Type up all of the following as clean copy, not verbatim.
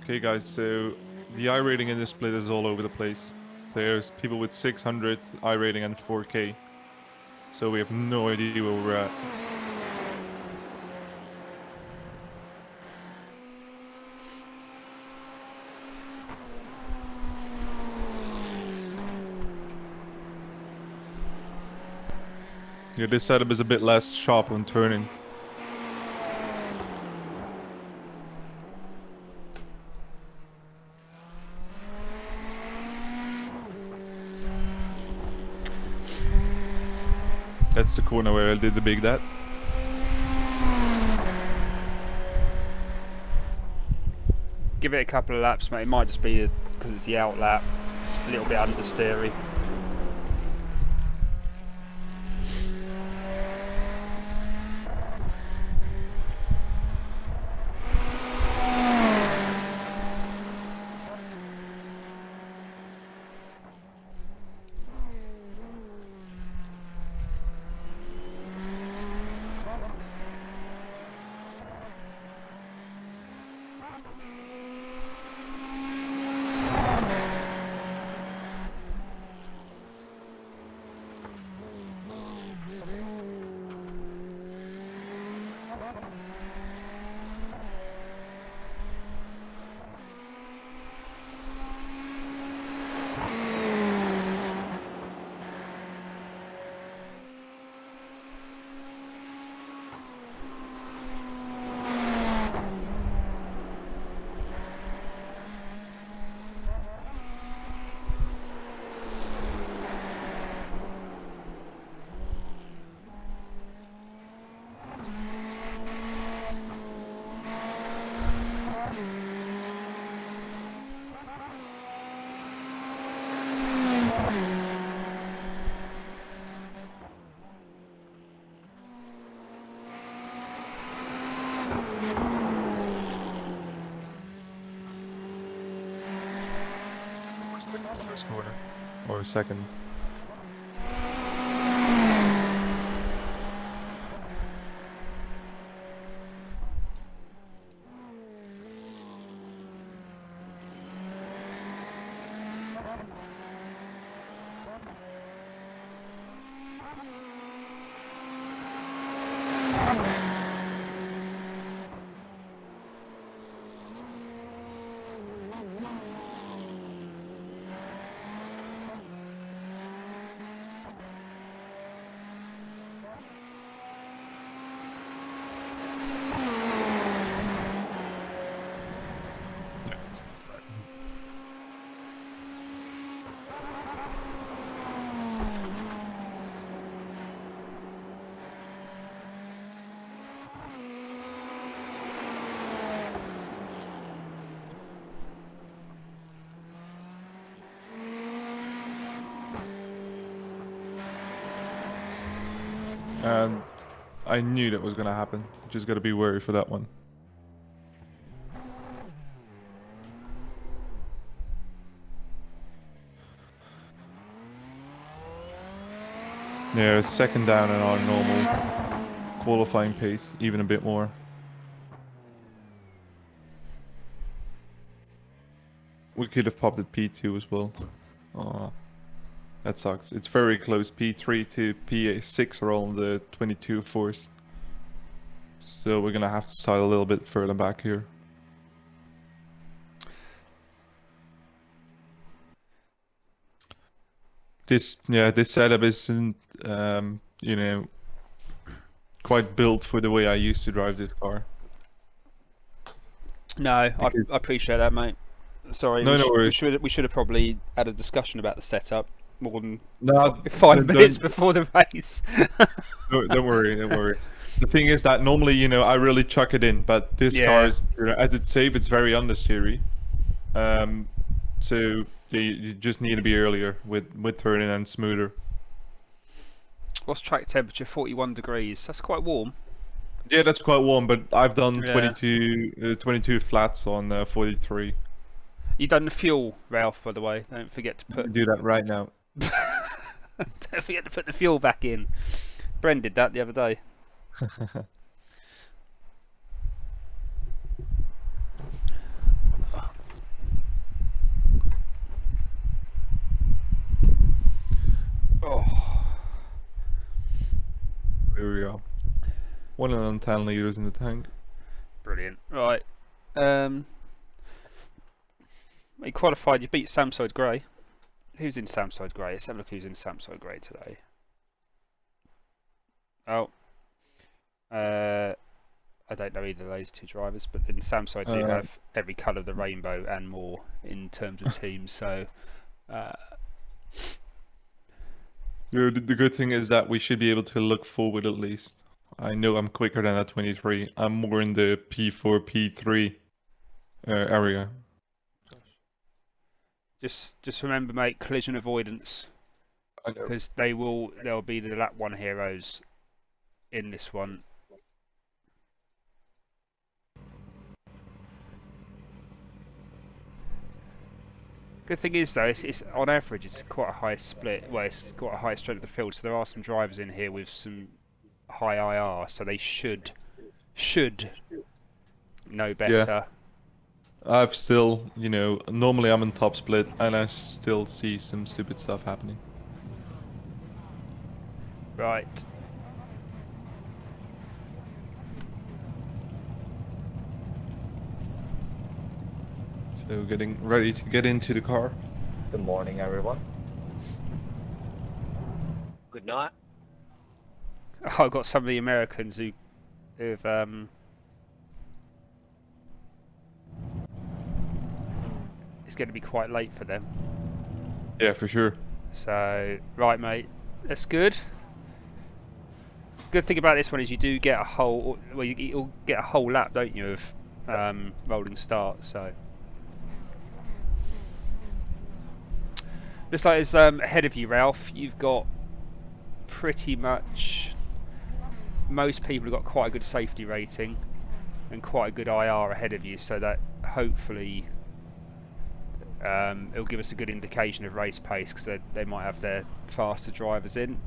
Okay guys, so the I rating in this split is all over the place. There's people with 600 I rating and 4K. So we have no idea where we're at. Yeah, this setup is a bit less sharp on turning. That's the corner where I did the big that. Give it a couple of laps, mate. It might just be because it's the out lap. Just a little bit understeery. First corner. Or second. And I knew that was going to happen. Just got to be wary for that one. Yeah, it's second down in our normal qualifying pace, even a bit more. We could have popped at P2 as well. Aw, that sucks. It's very close. P3 to P6 are all on the 22 force. So we're gonna have to start a little bit further back here. This setup isn't, you know, quite built for the way I used to drive this car. No, I appreciate that, mate. Sorry, No, no worries. we should have probably had a discussion about the setup more than No, 5 minutes before the race. don't worry, don't worry. The thing is that normally, you know, I really chuck it in, but this car is, you know, as it's safe, it's very understeery. So you just need to be earlier with turning and smoother. What's track temperature? 41 degrees. That's quite warm. Yeah, that's quite warm, but I've done 22 flats on 43. You done the fuel, Ralph, by the way. Don't forget to put. Do that right now. Don't forget to put the fuel back in. Bren did that the other day. 110 liters in the tank. Brilliant. Right. You qualified. You beat Samside Grey. Who's in Samside Grey? Let's have a look who's in Samside Grey today. Oh. I don't know either of those two drivers, but then Samside do have every colour of the rainbow and more in terms of teams. So. The good thing is that we should be able to look forward at least. I know I'm quicker than at 23. I'm more in the P4, P3 area. Just remember, mate, collision avoidance. I know. Because there'll be the lap 1 heroes in this one. Good thing is though, it's on average it's quite a high split. Well, it's quite a high strength of the field. So there are some drivers in here with some high IR, so they should know better. Yeah. I've still, normally I'm in top split, and I still see some stupid stuff happening. Right. So getting ready to get into the car. Good morning, everyone. Good night. I've got some of the Americans who've it's going to be quite late for them. Yeah, for sure. So, right, mate, that's good. Good thing about this one is you do get a whole, well, you'll get a whole lap, don't you, of rolling start. So, looks like it's ahead of you, Ralph. You've got pretty much most people have got quite a good safety rating and quite a good IR ahead of you, so that hopefully it'll give us a good indication of race pace, because they might have their faster drivers in.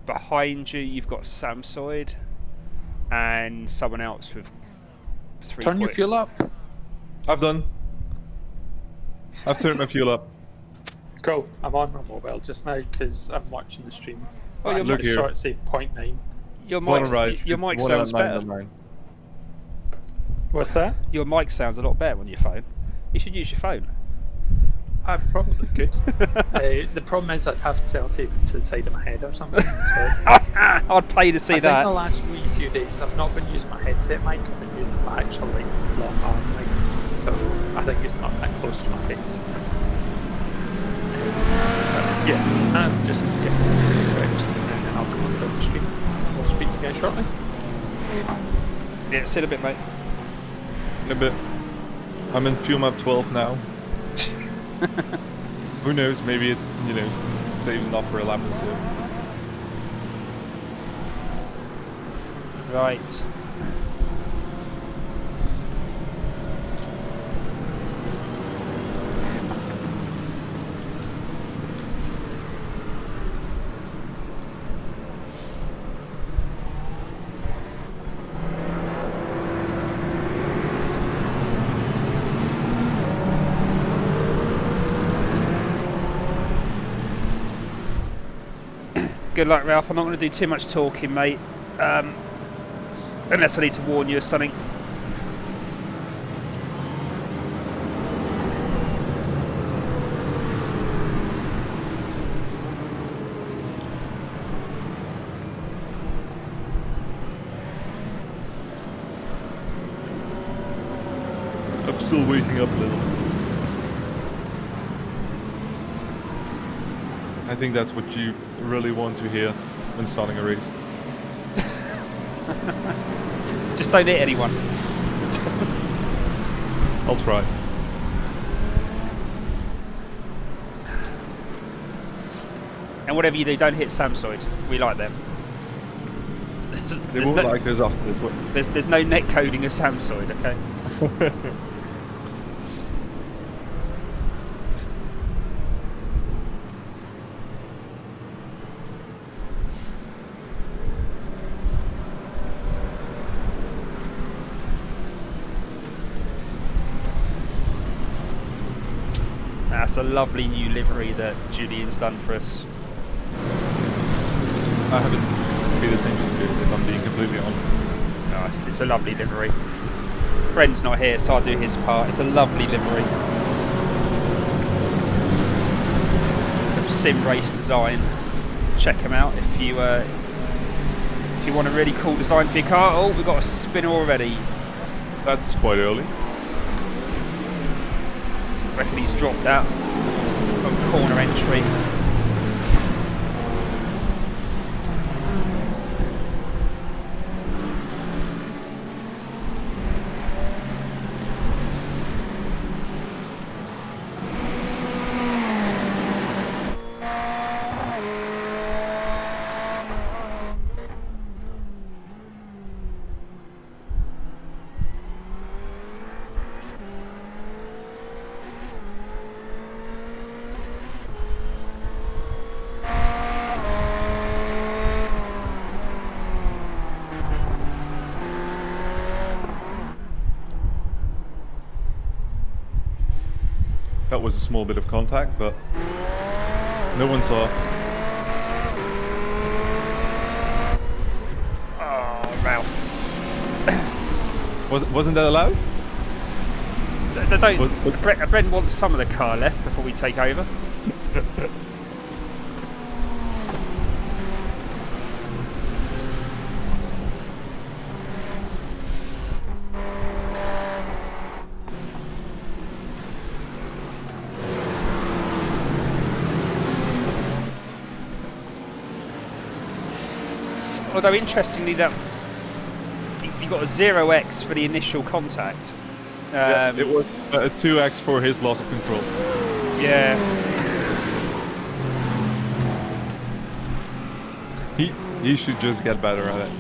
Behind you, you've got Samsoid and someone else with 3. Turn your fuel up. I've done. I've turned my fuel up. Cool. I'm on my mobile just now because I'm watching the stream. Oh, But you're I just saw it say 0.9. Your One mic, right, your mic one sounds at better. 9. What's that? Your mic sounds a lot better on your phone. You should use your phone. I probably could. The problem is I'd have to self-tape it to the side of my head or something instead. I'd pay to see I that. think the last few days I've not been using my headset mic, I've been using my actual long arm mic. So I think it's not that close to my face. Yeah, I'm just getting directions and then I'll come onto the stream. We'll speak to you guys shortly. Yeah, sit a bit, mate. In a bit. I'm in fuel map 12 now. Who knows, maybe it, saves enough for a lap or so. Right. Good luck, Ralph. I'm not going to do too much talking, mate. Unless I need to warn you of something. I'm still waking up a little. I think that's what you really want to hear when starting a race. Just don't hit anyone. I'll try. And whatever you do, don't hit Samsoid. We like them. They won't like us after this one. There's no net coding of Samsoid, okay? That's a lovely new livery that Julian's done for us. I haven't paid attention to it, if I'm being completely honest. Nice, it's a lovely livery. Bren's not here, so I'll do his part. It's a lovely livery. From Sim Race Design. Check him out if you want a really cool design for your car. Oh, we've got a spinner already. That's quite early. I reckon he's dropped out from corner entry. That was a small bit of contact, but no one saw. Oh, Ralph. Wasn't that allowed? Bren wants some of the car left before we take over. Although interestingly, that you got a 0x for the initial contact. Yeah, it was a 2x for his loss of control. Yeah. He should just get better at it.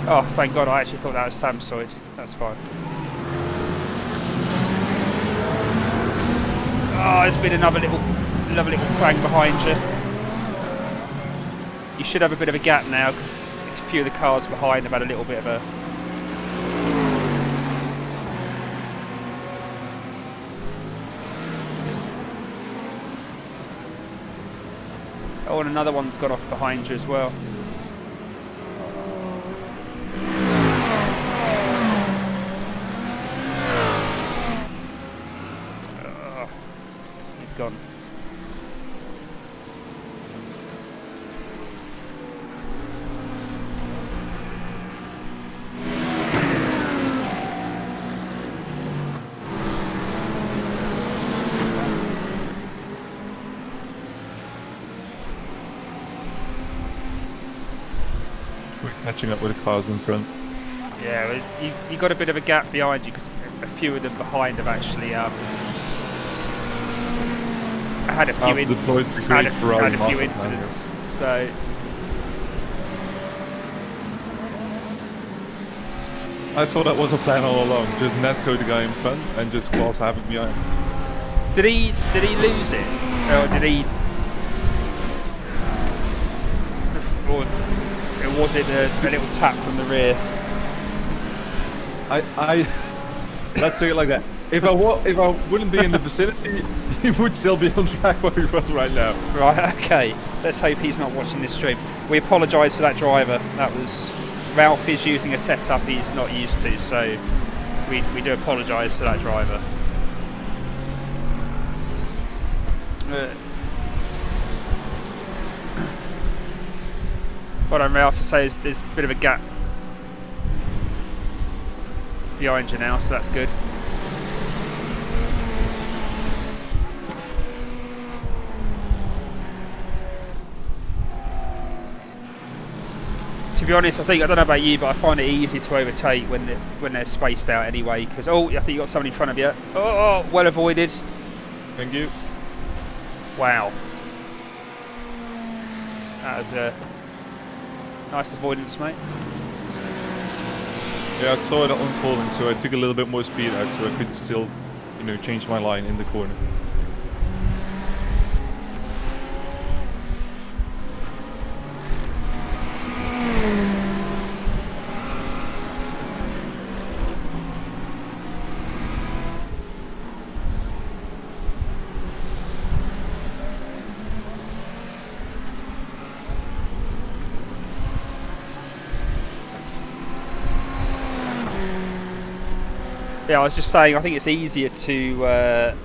Oh, thank God! I actually thought that was Samsoid. That's fine. Oh, there's been another little bang behind you. You should have a bit of a gap now because a few of the cars behind have had a little bit of a. Oh, and another one's gone off behind you as well. Gone. We're catching up with the cars in front. Yeah, you got a bit of a gap behind you because a few of them behind have actually had a few incidents. So I thought that was a plan all along. Just netcode the guy in front and just cross havoc behind. Did he lose it, or did he? Or was it a little tap from the rear? Let's say it like that. If I wouldn't be in the vicinity, he would still be on track where he was right now. Right, okay. Let's hope he's not watching this stream. We apologise to that driver. That was Ralph is using a setup he's not used to, so we do apologise to that driver. Well done, Ralph. Says there's a bit of a gap behind you now, so that's good. To be honest, I don't know about you, but I find it easy to overtake when they're spaced out anyway. Because I think you got someone in front of you. Oh, well avoided. Thank you. Wow, that was a nice avoidance, mate. Yeah, I saw it unfolding, so I took a little bit more speed out, so I could still, change my line in the corner. Yeah, I was just saying, I think it's easier to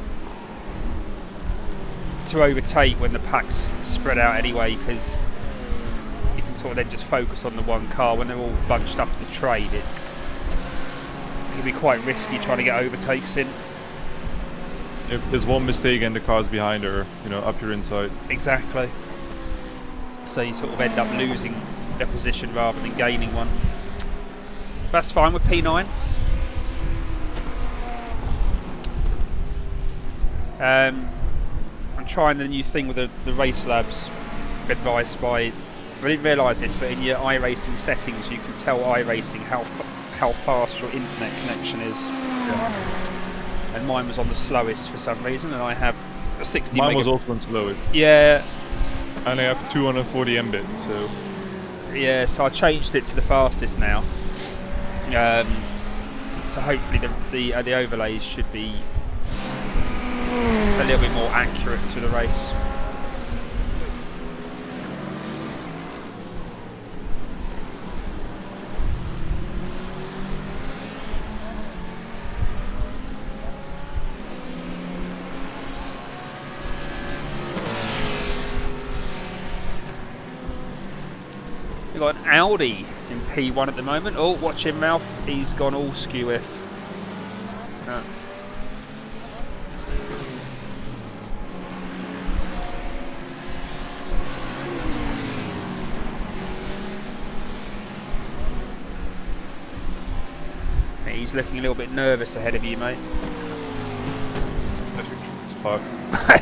overtake when the pack's spread out anyway, because you can sort of then just focus on the one car. When they're all bunched up to trade, it can be quite risky trying to get overtakes in. If there's one mistake and the car's behind her, you know, up your inside. Exactly. So you sort of end up losing a position rather than gaining one. That's fine with P9. I'm trying the new thing with the Race Labs advice by, I didn't realise this, but in your iRacing settings you can tell iRacing how fast your internet connection is. Yeah. And mine was on the slowest for some reason, and I have a 60 Mine was also on slowest. Yeah. And I have 240 Mbit, so... Yeah, so I changed it to the fastest now. So hopefully the overlays should be a little bit more accurate to the race. We've got an Audi in P1 at the moment. Oh, watch him mouth, he's gone all skew if. He's looking a little bit nervous ahead of you, mate. Especially this park.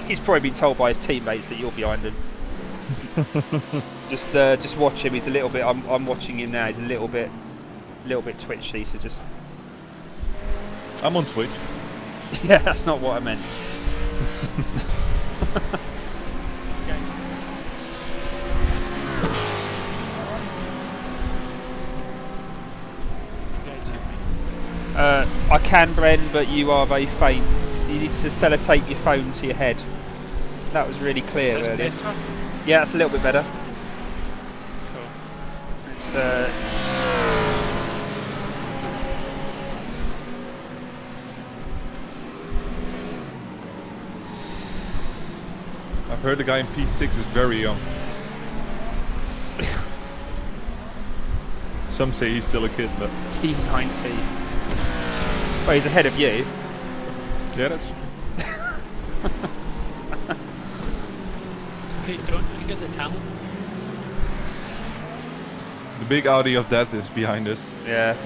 He's probably been told by his teammates that you're behind him. Just watch him. He's a little bit. I'm watching him now. He's a little bit twitchy. So just. I'm on Twitch. Yeah, that's not what I meant. I can, Bren, but you are very faint. You need to sellotape your phone to your head. That was really clear earlier. Better? Yeah, that's a little bit better. Cool. It's I've heard the guy in P6 is very young. Some say he's still a kid, but... Team 19. Well, he's ahead of you. Yeah, that's... Hey, don't you get the talent? The big Audi of death is behind us. Yeah.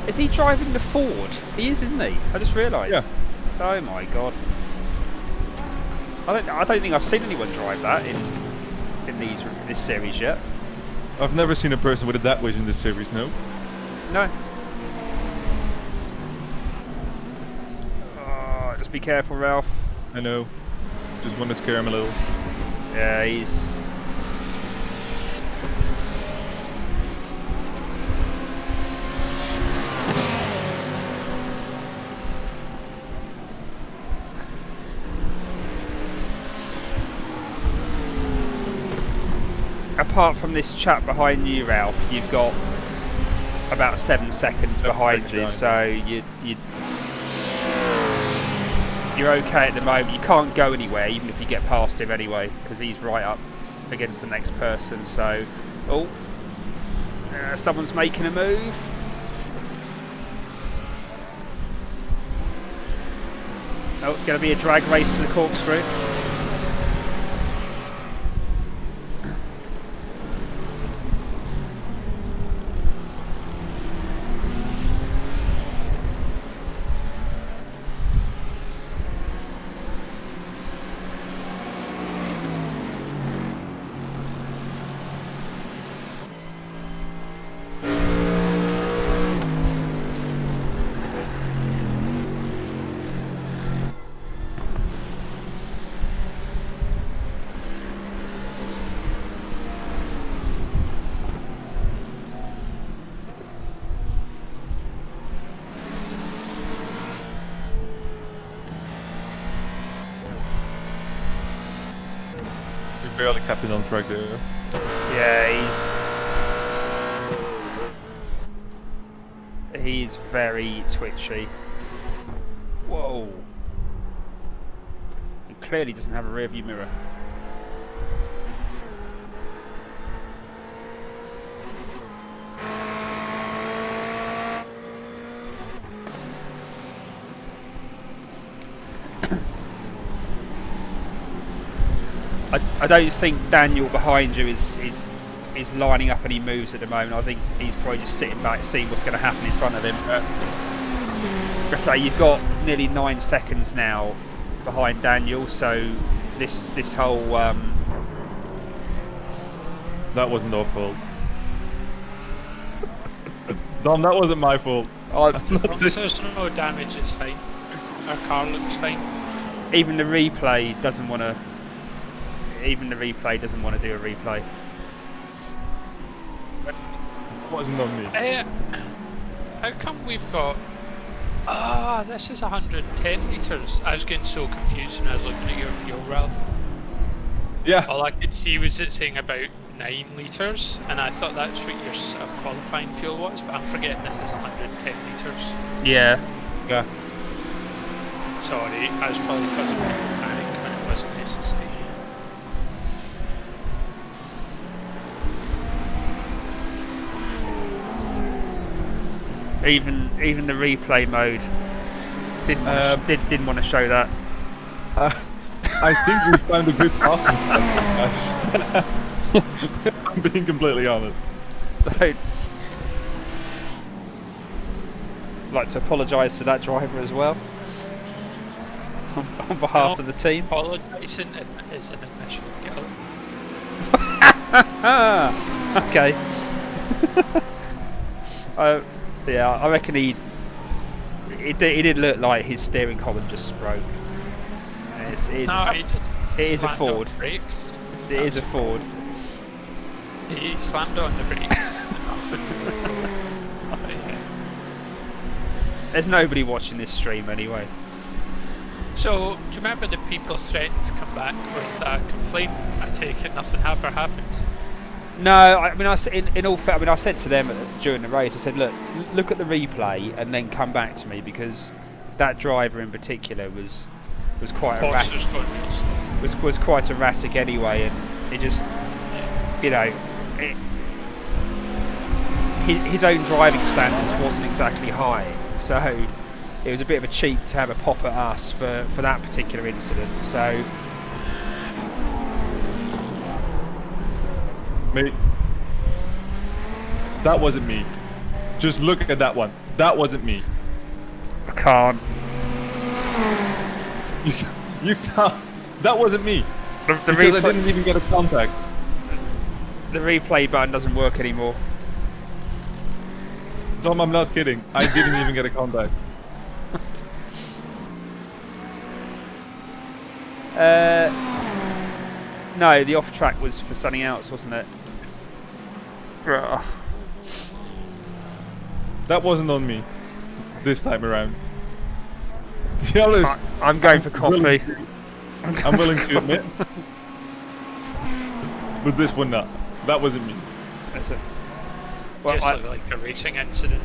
Is he driving the Ford? He is, isn't he? I just realised. Yeah. Oh my god. I don't think I've seen anyone drive that in this series yet. I've never seen a person with a that wish in this series, no? No. Oh, just be careful, Ralph. I know. Just want to scare him a little. Yeah, he's... Apart from this chap behind you, Ralph, you've got about 7 seconds behind you, so you're okay at the moment. You can't go anywhere, even if you get past him anyway, because he's right up against the next person. So, oh, someone's making a move. Oh, it's going to be a drag race to the corkscrew. Barely kept it on track there. Yeah, He's very twitchy. Whoa. He clearly doesn't have a rear view mirror. I don't think Daniel behind you is lining up any moves at the moment. I think he's probably just sitting back seeing what's going to happen in front of him. I say you've got nearly 9 seconds now behind Daniel, so this whole That wasn't our fault. Dom, that wasn't my fault. As long as there's no damage, it's fine. Our car looks fine. even the replay doesn't want to. Even the replay doesn't want to do a replay. Wasn't on me. How come we've got... Ah, this is 110 litres. I was getting so confused when I was looking at your fuel, Ralph. Yeah. All I could see was it saying about 9 litres, and I thought that's what your qualifying fuel was, but I'm forgetting this is 110 litres. Yeah. Yeah. Sorry, I was probably because of panic when it wasn't necessary. Even the replay mode didn't want to show that. I think we found a good passing spot, guys. I'm being completely honest. So, I'd like to apologise to that driver as well, on behalf of the team. Apologising is an admission of guilt. Okay. Yeah, I reckon it did look like his steering column just broke. It is a Ford. Brakes. It is a Ford. He slammed on the brakes. There's nobody watching this stream anyway. So, do you remember the people threatened to come back with a complaint? I take it nothing ever happened. No, I mean, I said to them during the race, I said, look at the replay and then come back to me, because that driver in particular was quite erratic. Was quite erratic anyway, and it just, you know, his own driving standards wasn't exactly high, so it was a bit of a cheat to have a pop at us for that particular incident. So. Mate, that wasn't me. Just look at that one. That wasn't me. I can't. You can't. That wasn't me. Because I didn't even get a contact. The replay button doesn't work anymore. Tom, I'm not kidding. I didn't even get a contact. No, the off track was for something else, wasn't it? That wasn't on me this time around. The others, I'm going for coffee. I'm willing to admit. But this one, not. That wasn't me. That's it. Well, Just looked like a racing incident.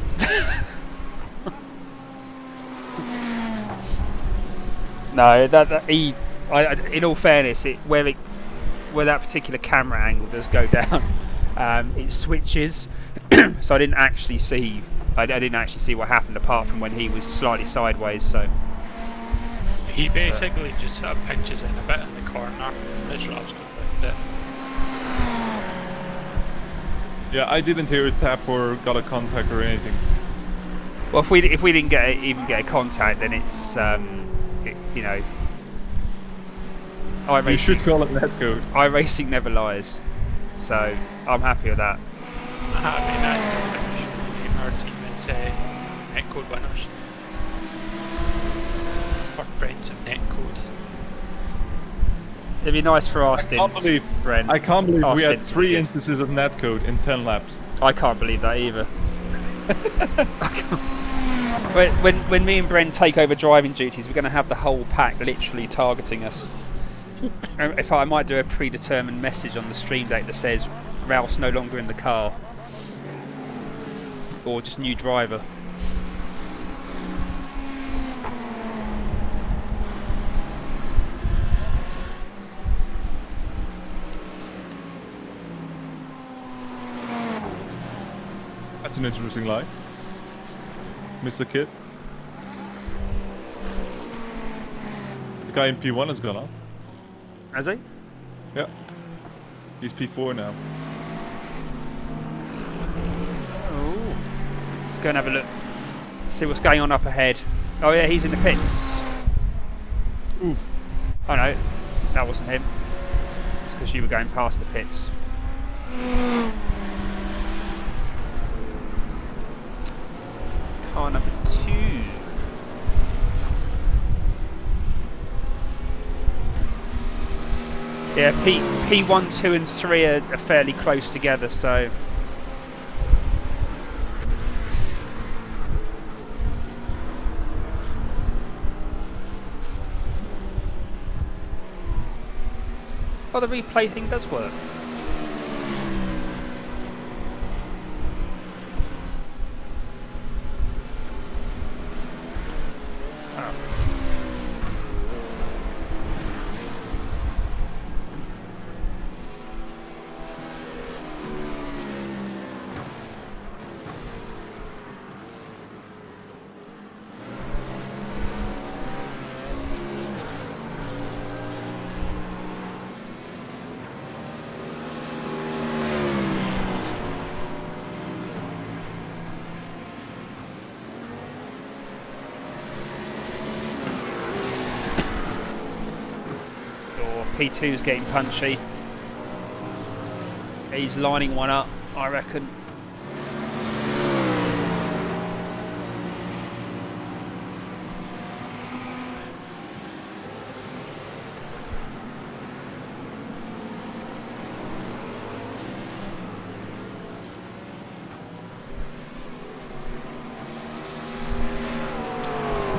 No, in all fairness, where that particular camera angle does go down, it switches, so I didn't actually see what happened apart from when he was slightly sideways. So he basically just sort of pinches in a bit in the corner. As Rob's got a bit. Yeah, I didn't hear a tap or got a contact or anything. well, if we didn't even get a contact, then it's you know. You should call it netcode. iRacing never lies, so I'm happy with that. I mean, I still think we should name our team as netcode winners. Or friends of netcode. It'd be nice for our stints, Bren. I can't believe Our we had stints 3 would be- instances of netcode in 10 laps. I can't believe that either. When me and Bren take over driving duties, we're going to have the whole pack literally targeting us. If I might do a predetermined message on the stream deck that says Ralph's no longer in the car, or just new driver. That's an interesting lie. Mr. Kid. The guy in P1 has gone up. Has he? Yeah. He's P4 now. Oh. Let's go and have a look. See what's going on up ahead. Oh yeah, he's in the pits. Oof. Oh no, that wasn't him. It's because you were going past the pits. Car number 2. Yeah, P1, 2 and 3 are fairly close together, so... Oh, the replay thing does work. P2's getting punchy. He's lining one up, I reckon.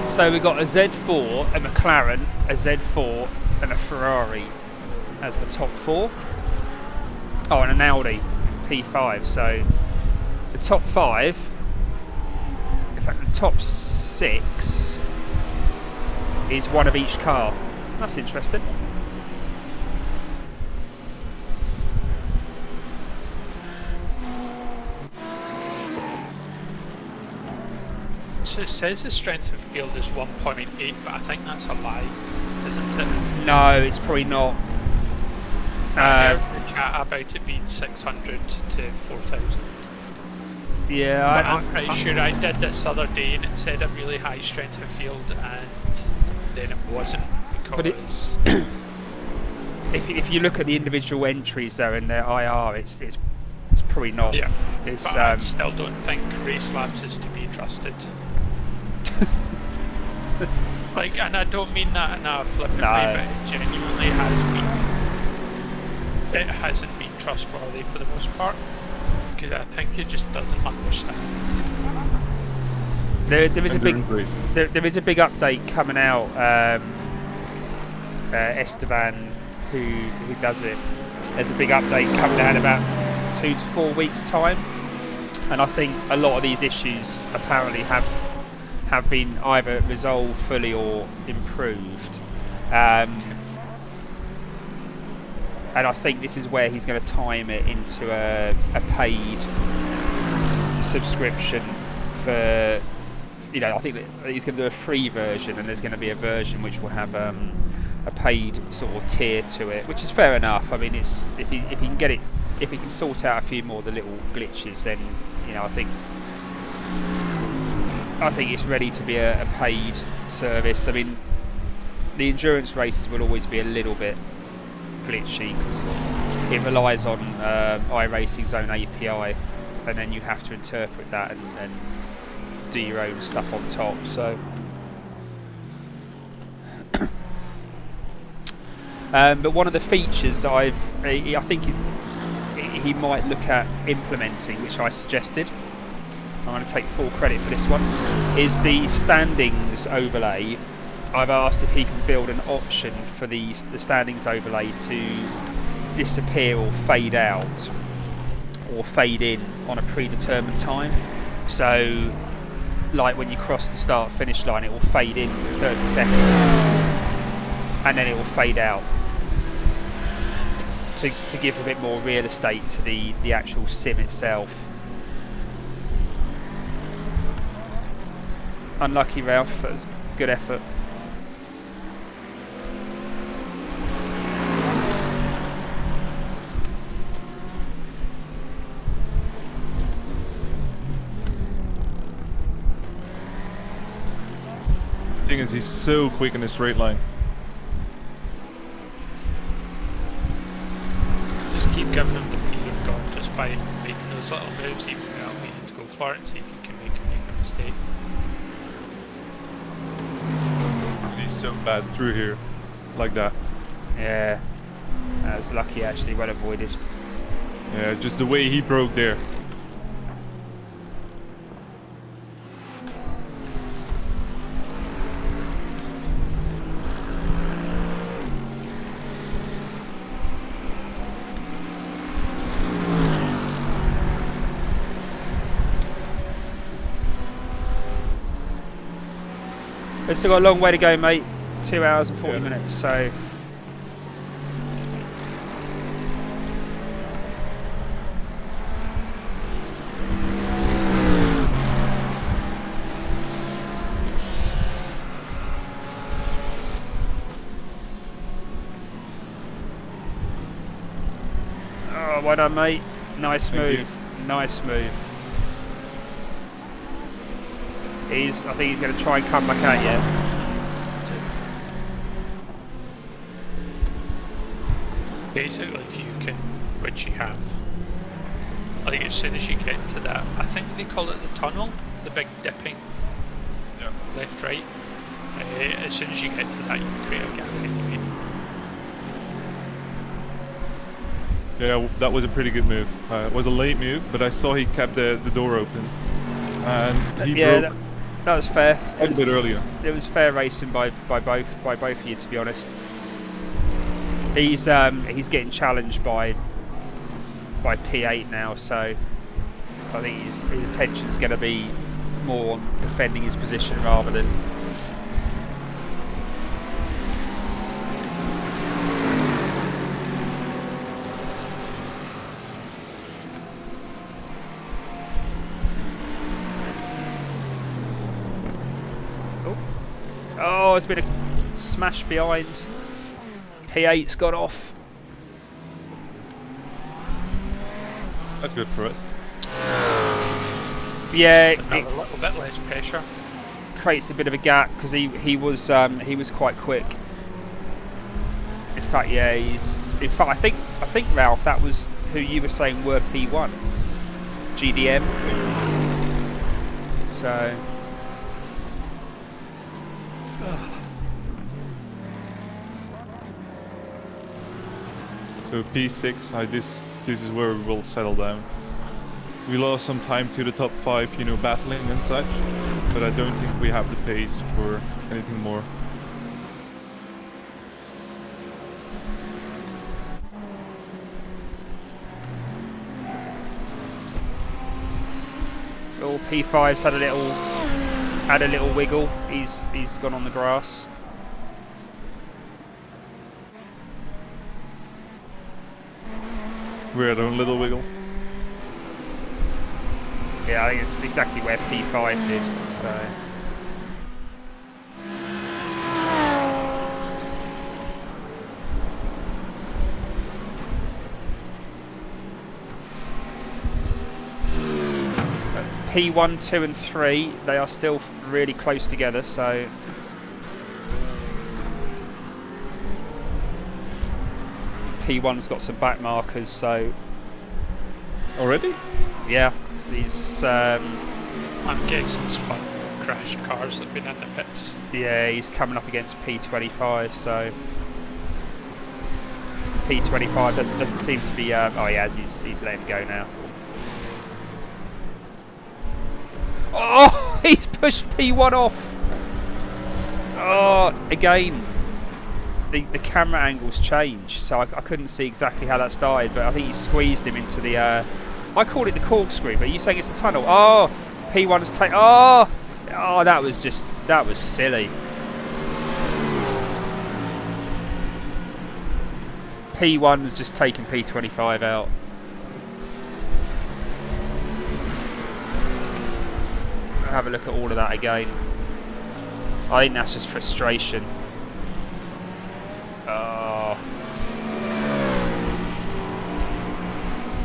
So we've got a Z4, a McLaren, a Z4 and a Ferrari as the top 4. Oh, and an Audi P5. So the top 5, in fact the top 6 is one of each car. That's interesting. So it says the strength of field is 1.8, but I think that's a lie, isn't it? No, it's probably not. I heard the chat about it being 600 to 4,000. Yeah, I'm pretty sure I did this other day and it said a really high strength of field, and then it wasn't because. But if you look at the individual entries though in their IR, it's probably not. Yeah, it's, but I still don't think Race Labs is to be trusted. Like, and I don't mean that in a flippant way, but it genuinely has been. It hasn't been trustworthy for the most part, because I think it just doesn't understand. There is a big update coming out. Esteban, who does it, there's a big update coming out in about 2 to 4 weeks' time, and I think a lot of these issues apparently have been either resolved fully or improved. And I think this is where he's going to time it into a paid subscription for, you know, I think that he's going to do a free version, and there's going to be a version which will have a paid sort of tier to it, which is fair enough. I mean, it's if he can get it, if he can sort out a few more of the little glitches, then, you know, I think it's ready to be a paid service. I mean, the endurance races will always be a little bit glitchy because it relies on Iracing's own API, and then you have to interpret that and do your own stuff on top. So, but one of the features that I think he might look at implementing, which I suggested, I'm going to take full credit for this one, is the standings overlay. I've asked if he can build an option for the standings overlay to disappear or fade out or fade in on a predetermined time. So, like when you cross the start finish line, it will fade in for 30 seconds and then it will fade out to give a bit more real estate to the actual sim itself. Unlucky, Ralph. That was good effort. The thing is, he's so quick in a straight line. Just keep giving him the fear of God just by making those little moves, even without meaning to go for it, and see if you can make a mistake. He's so bad through here, like that. Yeah, that was lucky actually, well avoided. Yeah, just the way he broke there. We've still got a long way to go, mate. 2 hours and 40 minutes, so... Oh, well done, mate. Nice move. Nice move. I think he's going to try and come back at you. Basically, if you can, which you have, like as soon as you get to that, I think they call it the tunnel, the big dipping, left, right. As soon as you get to that, you create a gap anyway. Yeah, that was a pretty good move. It was a late move, but I saw he kept the door open. And he broke that was fair. a bit earlier. It was fair racing by both of you, to be honest. He's getting challenged by P8 now, so I think his attention's going to be more on defending his position rather than. Oh, it's been a smash behind. P8's got off. That's good for us. Yeah, just another little bit less pressure. Creates a bit of a gap because he was quite quick. In fact, yeah, I think Ralph, that was who you were saying were P1, GDM. So. So P6, this is where we will settle down. We lost some time to the top 5, you know, battling and such, but I don't think we have the pace for anything more. Oh, P5's had a little wiggle. He's gone on the grass. We had a little wiggle. Yeah, I think it's exactly where P5 did. So. P1, 2 and 3, they are still really close together, so P1's got some back markers, so Already? yeah, he's I'm guessing some crashed cars that have been in the pits. yeah, he's coming up against P25, so P25 doesn't seem to be oh he has, he's letting go now. Oh, he's pushed P1 off. Oh, again, the camera angles changed, so I couldn't see exactly how that started, but I think he squeezed him into the. I called it the corkscrew, but you saying it's a tunnel? Oh, P1's take. Oh, that was silly. P1's just taken P25 out. Have a look at all of that again. I think that's just frustration. Oh.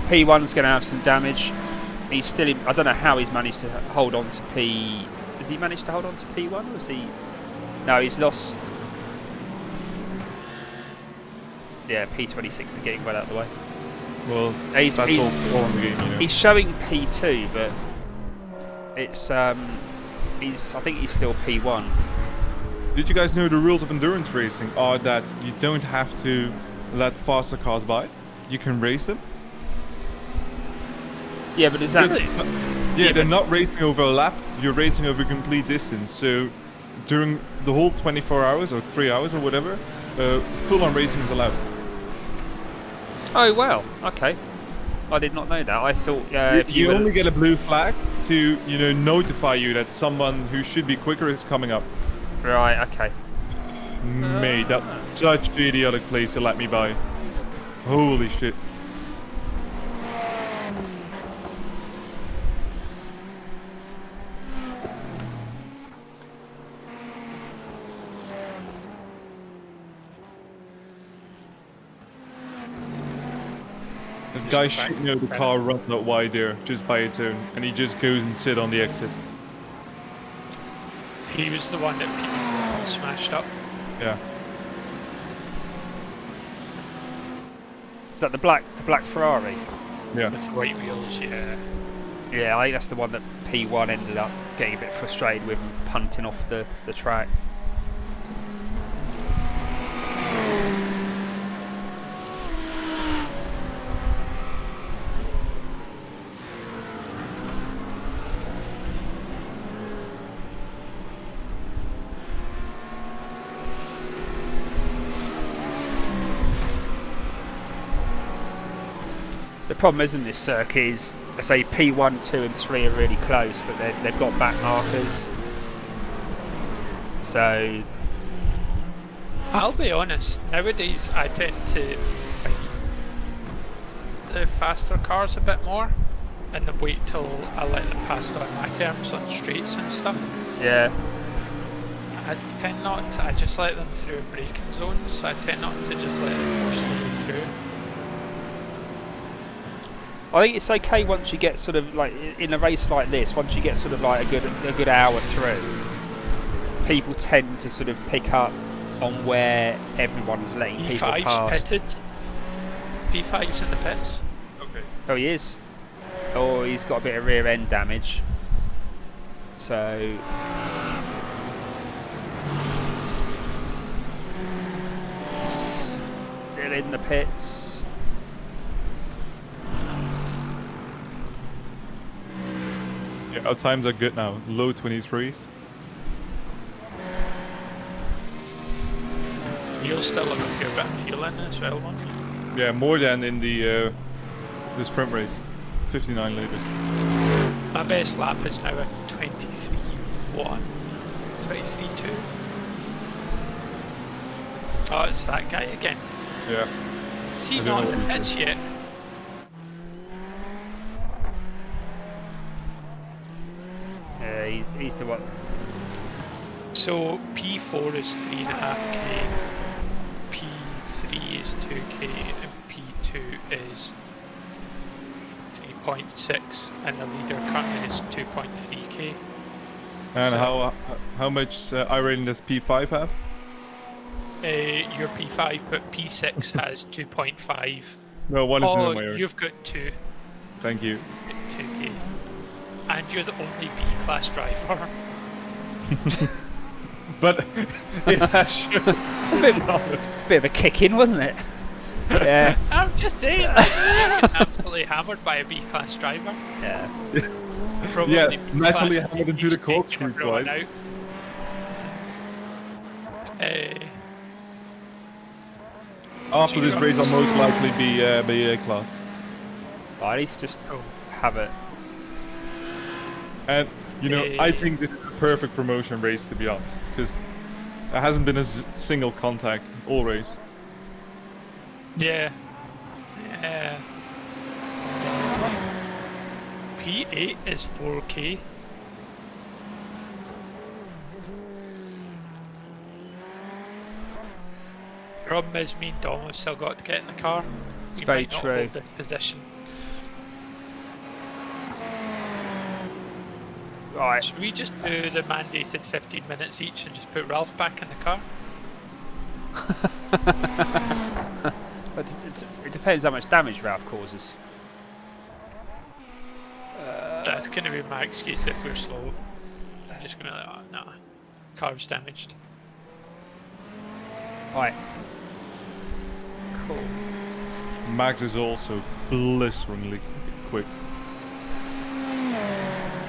P1's going to have some damage. He's still in, I don't know how he's managed to hold on to P... Has he managed to hold on to P1 or is he... No, he's lost... Yeah, P26 is getting well out of the way. Well, He's that's all in the game, you know. He's showing P2, but it's I think he's still P1. Did you guys know the rules of endurance racing are that you don't have to let faster cars by? You can race them. Yeah, but is that... Yeah, they're not racing over a lap, you're racing over a complete distance. So during the whole 24 hours or 3 hours or whatever, full-on racing is allowed. Oh well, okay. I did not know that. I thought if you only get a blue flag to, you know, notify you that someone who should be quicker is coming up. Right, okay. Mate, that's such an idiotic place to let me by. Holy shit. The guy should know the car runs that wide there just by its own, and he just goes and sit on the exit. He was the one that people smashed up. Yeah. Is that the black Ferrari? Yeah. With white wheels, yeah. Yeah, I think that's the one that P1 ended up getting a bit frustrated with and punting off the track. The problem isn't this circuit is, I say P1, 2 and 3 are really close, but they've got back markers. So... I'll be honest, nowadays I tend to fight the faster cars a bit more and then wait till I let them pass on my terms on straights and stuff. Yeah. I tend not to, I just let them through braking zones, I tend not to just let them force their way through. I think it's okay once you get sort of like in a race like this. Once you get sort of like a good hour through, people tend to sort of pick up on where everyone's letting people P5's past. pitted. P5's in the pits. Okay. Oh, he is. Oh, he's got a bit of rear end damage. So. Still in the pits. Yeah, our times are good now. Low 23s. You'll still have a fair bit of fuel in as well, won't you? Yeah, more than in the sprint race. 59 liters. My best lap is now a 23.1, 23.2. Oh, it's that guy again. Yeah. Is he I don't not know in the what he pits yet? Yeah, he's the one. So P4 is 3.5k, P3 is 2k, and P2 is 3.6, and the leader currently is 2.3k. And So- how much iRating does P5 have? You're P5, but P6 has 2.5. No, one is Oh, in my own. you've got 2. Thank you. 2k. And you're the only B-class driver. But it has shown It's a bit of a kick in, wasn't it? Yeah. I'm just saying, like, you get absolutely hammered by a B-class driver. Yeah. Probably Yeah, B-class Natalie hammered into the teams corkscrew taking everyone twice. out. After this race, I'll most likely be A class. I need to just have it. And you know, I think this is a perfect promotion race, to be honest, because there hasn't been a single contact all race. Yeah. Yeah. P8 is 4k. problem is me and Dom have still got to get in the car. It's We very might not true. hold the position. Right. Should we just do the mandated 15 minutes each and just put Ralph back in the car? But it depends how much damage Ralph causes. That's going to be my excuse if we're slow. I'm just going to be like, oh, nah, car's damaged. Right. Cool. Max is also blisteringly quick.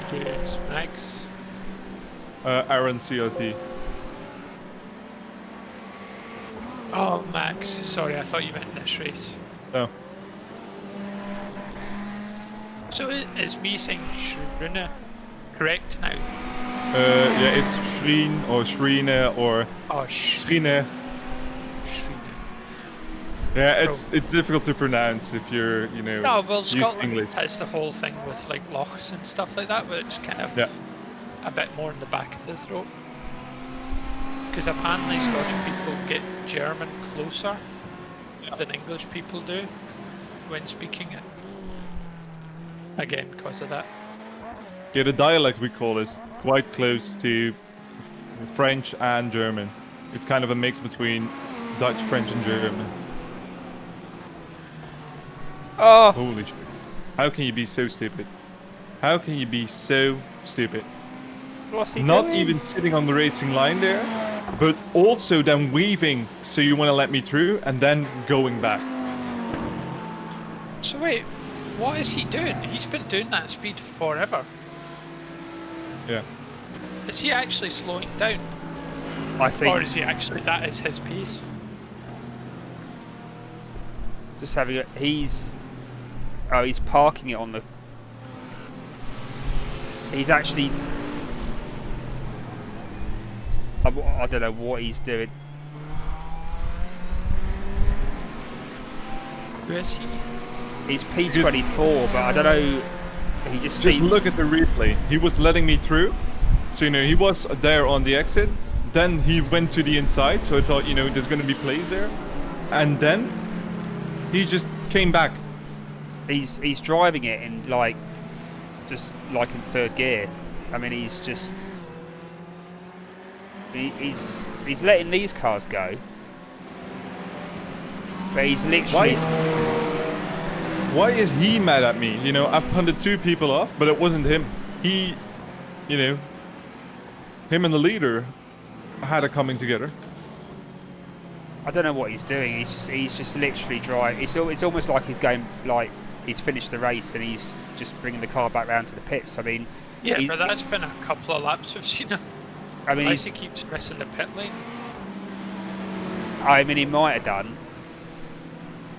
Cheers, Max. Aaron CRT. Oh, Max. Sorry, I thought you meant this race. No. So is me saying Shruna correct now? Yeah, it's Shreen or Shrine or Oh, Shrine. Yeah, it's difficult to pronounce if you're, you know, No, well, used Scotland English. has the whole thing with like lochs and stuff like that, but it's kind of a bit more in the back of the throat. Because apparently Scottish people get German closer than English people do when speaking it. Again, because of that. Yeah, the dialect we call is quite close to French and German. It's kind of a mix between Dutch, French, and German. Oh! Holy shit. How can you be so stupid? How can you be so stupid? What's he Not doing? even sitting on the racing line there, but also then weaving so you want to let me through and then going back. So wait, what is he doing? He's been doing that speed forever. Yeah. Is he actually slowing down? I think Or is he actually, that is his pace? just having a, he's parking it on the. He's actually. I don't know what he's doing. Who is he? He's P24, but I don't know. He just Just seems. look at the replay. He was letting me through. So, you know, he was there on the exit. Then he went to the inside. So I thought, you know, there's going to be plays there. And then he just came back. He's driving it in like, just like in third gear. I mean, he's just. He's letting these cars go. But he's literally. Why is he mad at me? You know, I've punted 2 people off, but it wasn't him. He, you know, him and the leader had a coming together. I don't know what he's doing. He's just literally driving. It's almost like he's going like he's finished the race and he's just bringing the car back round to the pits. I mean, Yeah, but that's been a couple of laps we've seen him. I mean, Unless he keeps missing the pit lane. he might have done.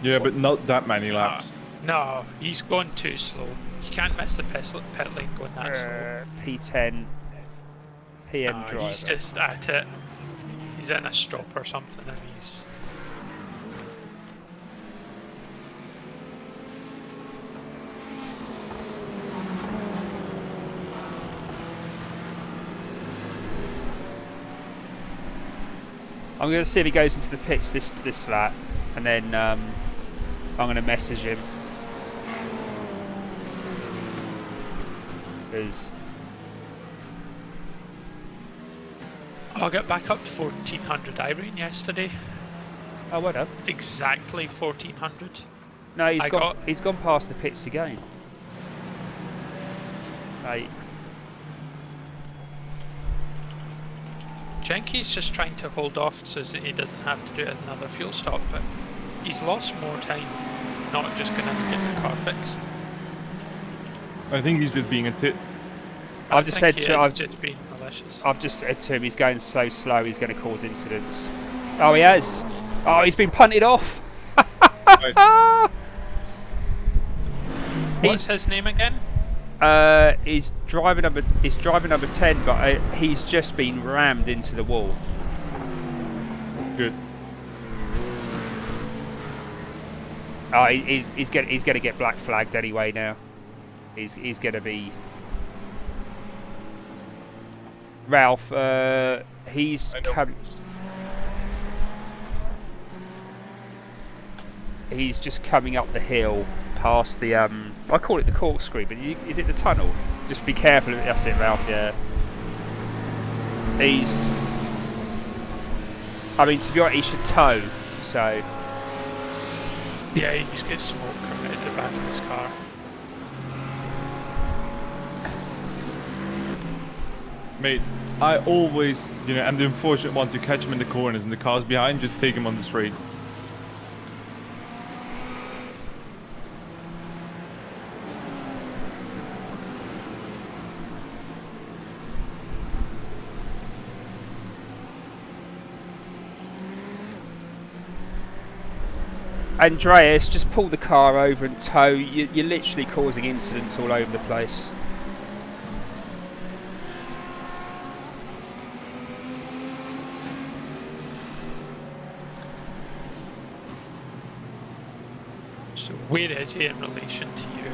Yeah, but not that many laps. No, he's going too slow. You can't miss the pit lane going that slow. P10 PM No, driver. he's just at it. He's in a strop or something and he's... I'm going to see if he goes into the pits this lap, and then I'm going to message him. Because I'll get back up to 1400 Irene yesterday. oh, well done. Exactly 1400. No, I got- he's gone past the pits again. Right. Jenky's just trying to hold off so that he doesn't have to do another fuel stop, but he's lost more time not just going to get the car fixed. I think he's just being a tit. I've just said he to is I've just being malicious. I've just said to him he's going so slow he's going to cause incidents. Oh, he has. Oh, he's been punted off. What's his name again? He's driver number 10, but he's just been rammed into the wall. Good. Oh, he's going to get black flagged anyway now. He's going to be Ralph. He's he's just coming up the hill past the I call it the corkscrew, but is it the tunnel? Just be careful. That's it, Ralph. Yeah. I mean, to be honest, he should tow. So. Yeah, he's got smoke coming out the back of his car. Mate, I always, I'm the unfortunate one to catch him in the corners and the cars behind, just take him on the straights. Andreas, just pull the car over and tow. You're literally causing incidents all over the place. So where is he in relation to you?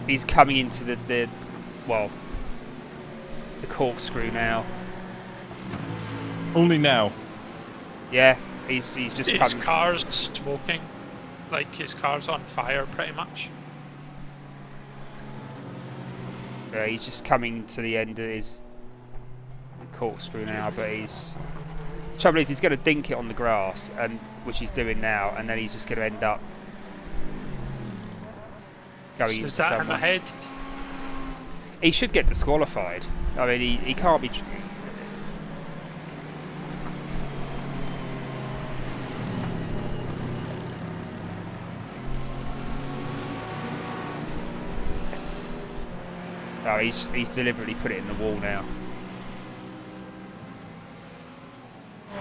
He's coming into the corkscrew now. Only now. Yeah, he's just His coming. car's smoking, like his car's on fire pretty much. Yeah, he's just coming to the end of his corkscrew now, but the trouble is he's going to dink it on the grass, and which he's doing now, and then he's just going to end up going So into is that him someone. ahead? He should get disqualified. I mean, he can't be. Oh, he's deliberately put it in the wall now.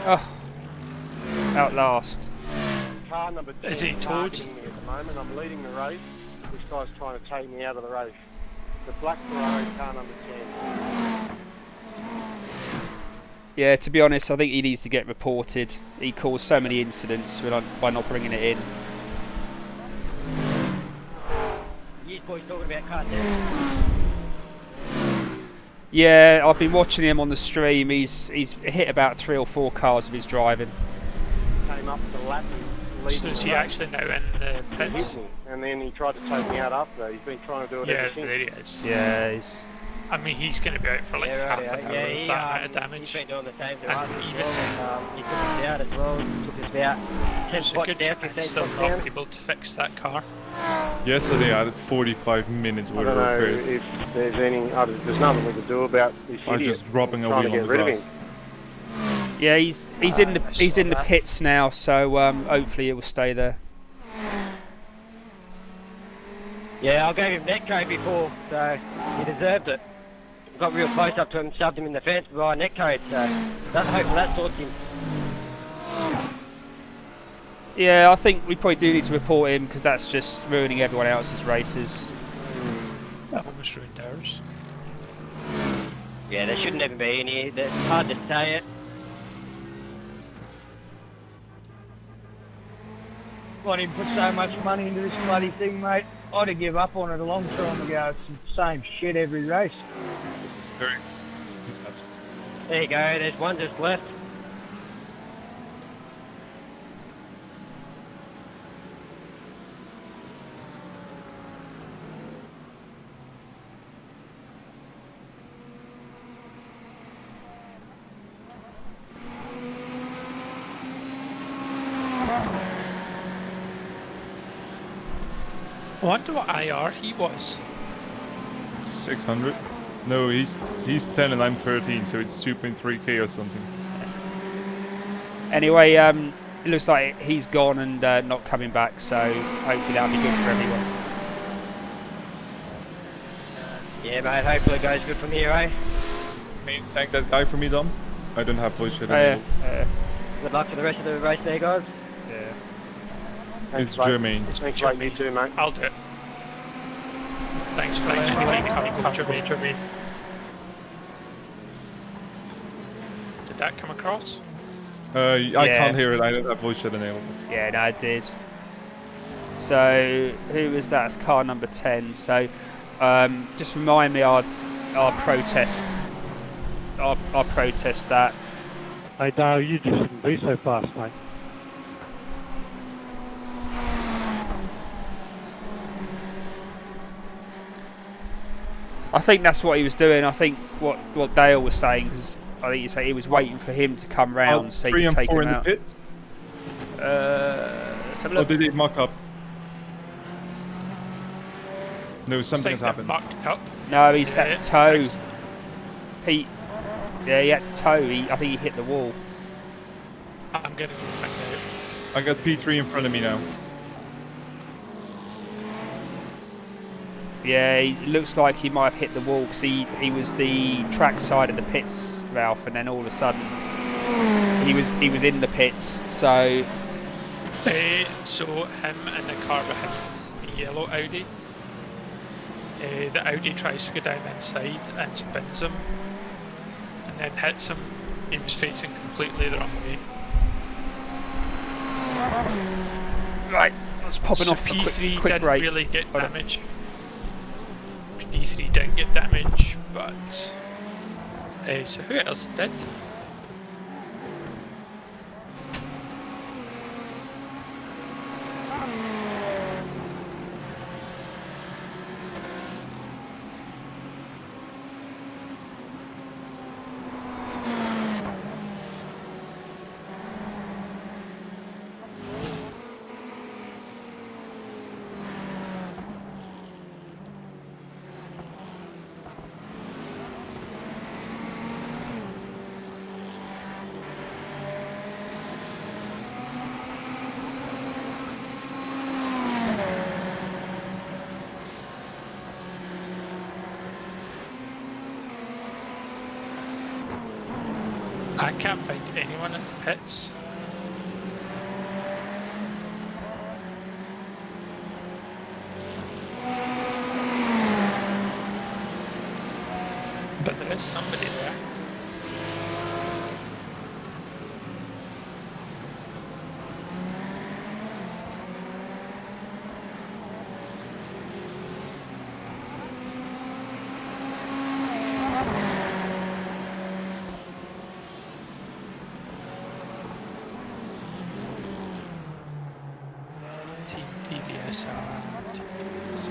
Oh, out last. Car number 10 Is he towed? targeting me at the moment. I'm leading the race. This guy's trying to take me out of the race. The black Ferrari, car number 10. Yeah, to be honest, I think he needs to get reported. He caused so many incidents by not bringing it in. You boys talking about car 10? Yeah, I've been watching him on the stream. He's hit about 3 or 4 cars with his driving. Came up the lap and leading So is the he race. actually now in the He pits? hit me, and then he tried to take me out after. He's been trying to do it Yeah, ever since. there he is. Yeah, he's. I mean, he's going to be out for like half an hour with that amount of He's damage. been doing the same to And us as even well. He took us out as well. He took us out 10 There's a spots good down, chance 15 they'll spots not down. be able to fix that car. Yesterday I had 45 minutes I worth don't of know repairs. if there's any. There's nothing we can do about this I'm idiot. just dropping a Trying to wheel on get the rid of grass. him. Yeah, he's in the I saw that. pits now. So hopefully it will stay there. Yeah, I gave him neck code before, so he deserved it. Got real close up to him, shoved him in the fence by neck code, so hopefully that sorts him. Yeah, I think we probably do need to report him because that's just ruining everyone else's races. That almost ruined ours. Yeah, there shouldn't even be any. It's hard to say it. Got him put so much money into this bloody thing, mate. I'd have give up on it a long time ago. It's the same shit every race. Correct. There you go, there's one just left. I wonder what IR he was. 600? No, he's 10 and I'm 13, so it's 2.3k or something. Anyway, it looks like he's gone and not coming back. So hopefully that'll be good for everyone. Yeah, mate, hopefully it goes good from here, eh? Can you thank that guy for me, Dom? I don't have voice chat Yeah, anymore. Good luck for the rest of the race there, guys. yeah. It's mate. Jermaine. Thanks, mate. You too, mate. I'll do it. Thanks for letting me come, Jermaine. Did that come across? I Yeah. can't hear it, I don't have voice chat enabled. Yeah, no, it did. So who was that? It's car number 10. So just remind me our protest. Our protest that. Hey Dale, you just shouldn't be so fast, mate. I think that's what he was doing. I think what Dale was saying, because I think he was waiting for him to come round so he 3 could and take 4 him in the out. pits? Let's have a Or look. did he muck up? No, something has Think happened. they've mucked up. No, he's had to tow. that's- He had to tow. I think he hit the wall. I'm gonna go find out. I got P3 in front of me now. Yeah, it looks like he might have hit the wall because he was the track side of the pits, Ralph, and then all of a sudden he was in the pits. So So him and the car behind the yellow Audi. The Audi tries to go down inside and spins him, and then hits him. He was facing completely the wrong way. right, let's popping So off a P3 quick didn't break. really get Hold on. damage. P3 didn't get damage, but so who else did? I can't find anyone in the pits. But there is somebody there. Team TVS and TVS.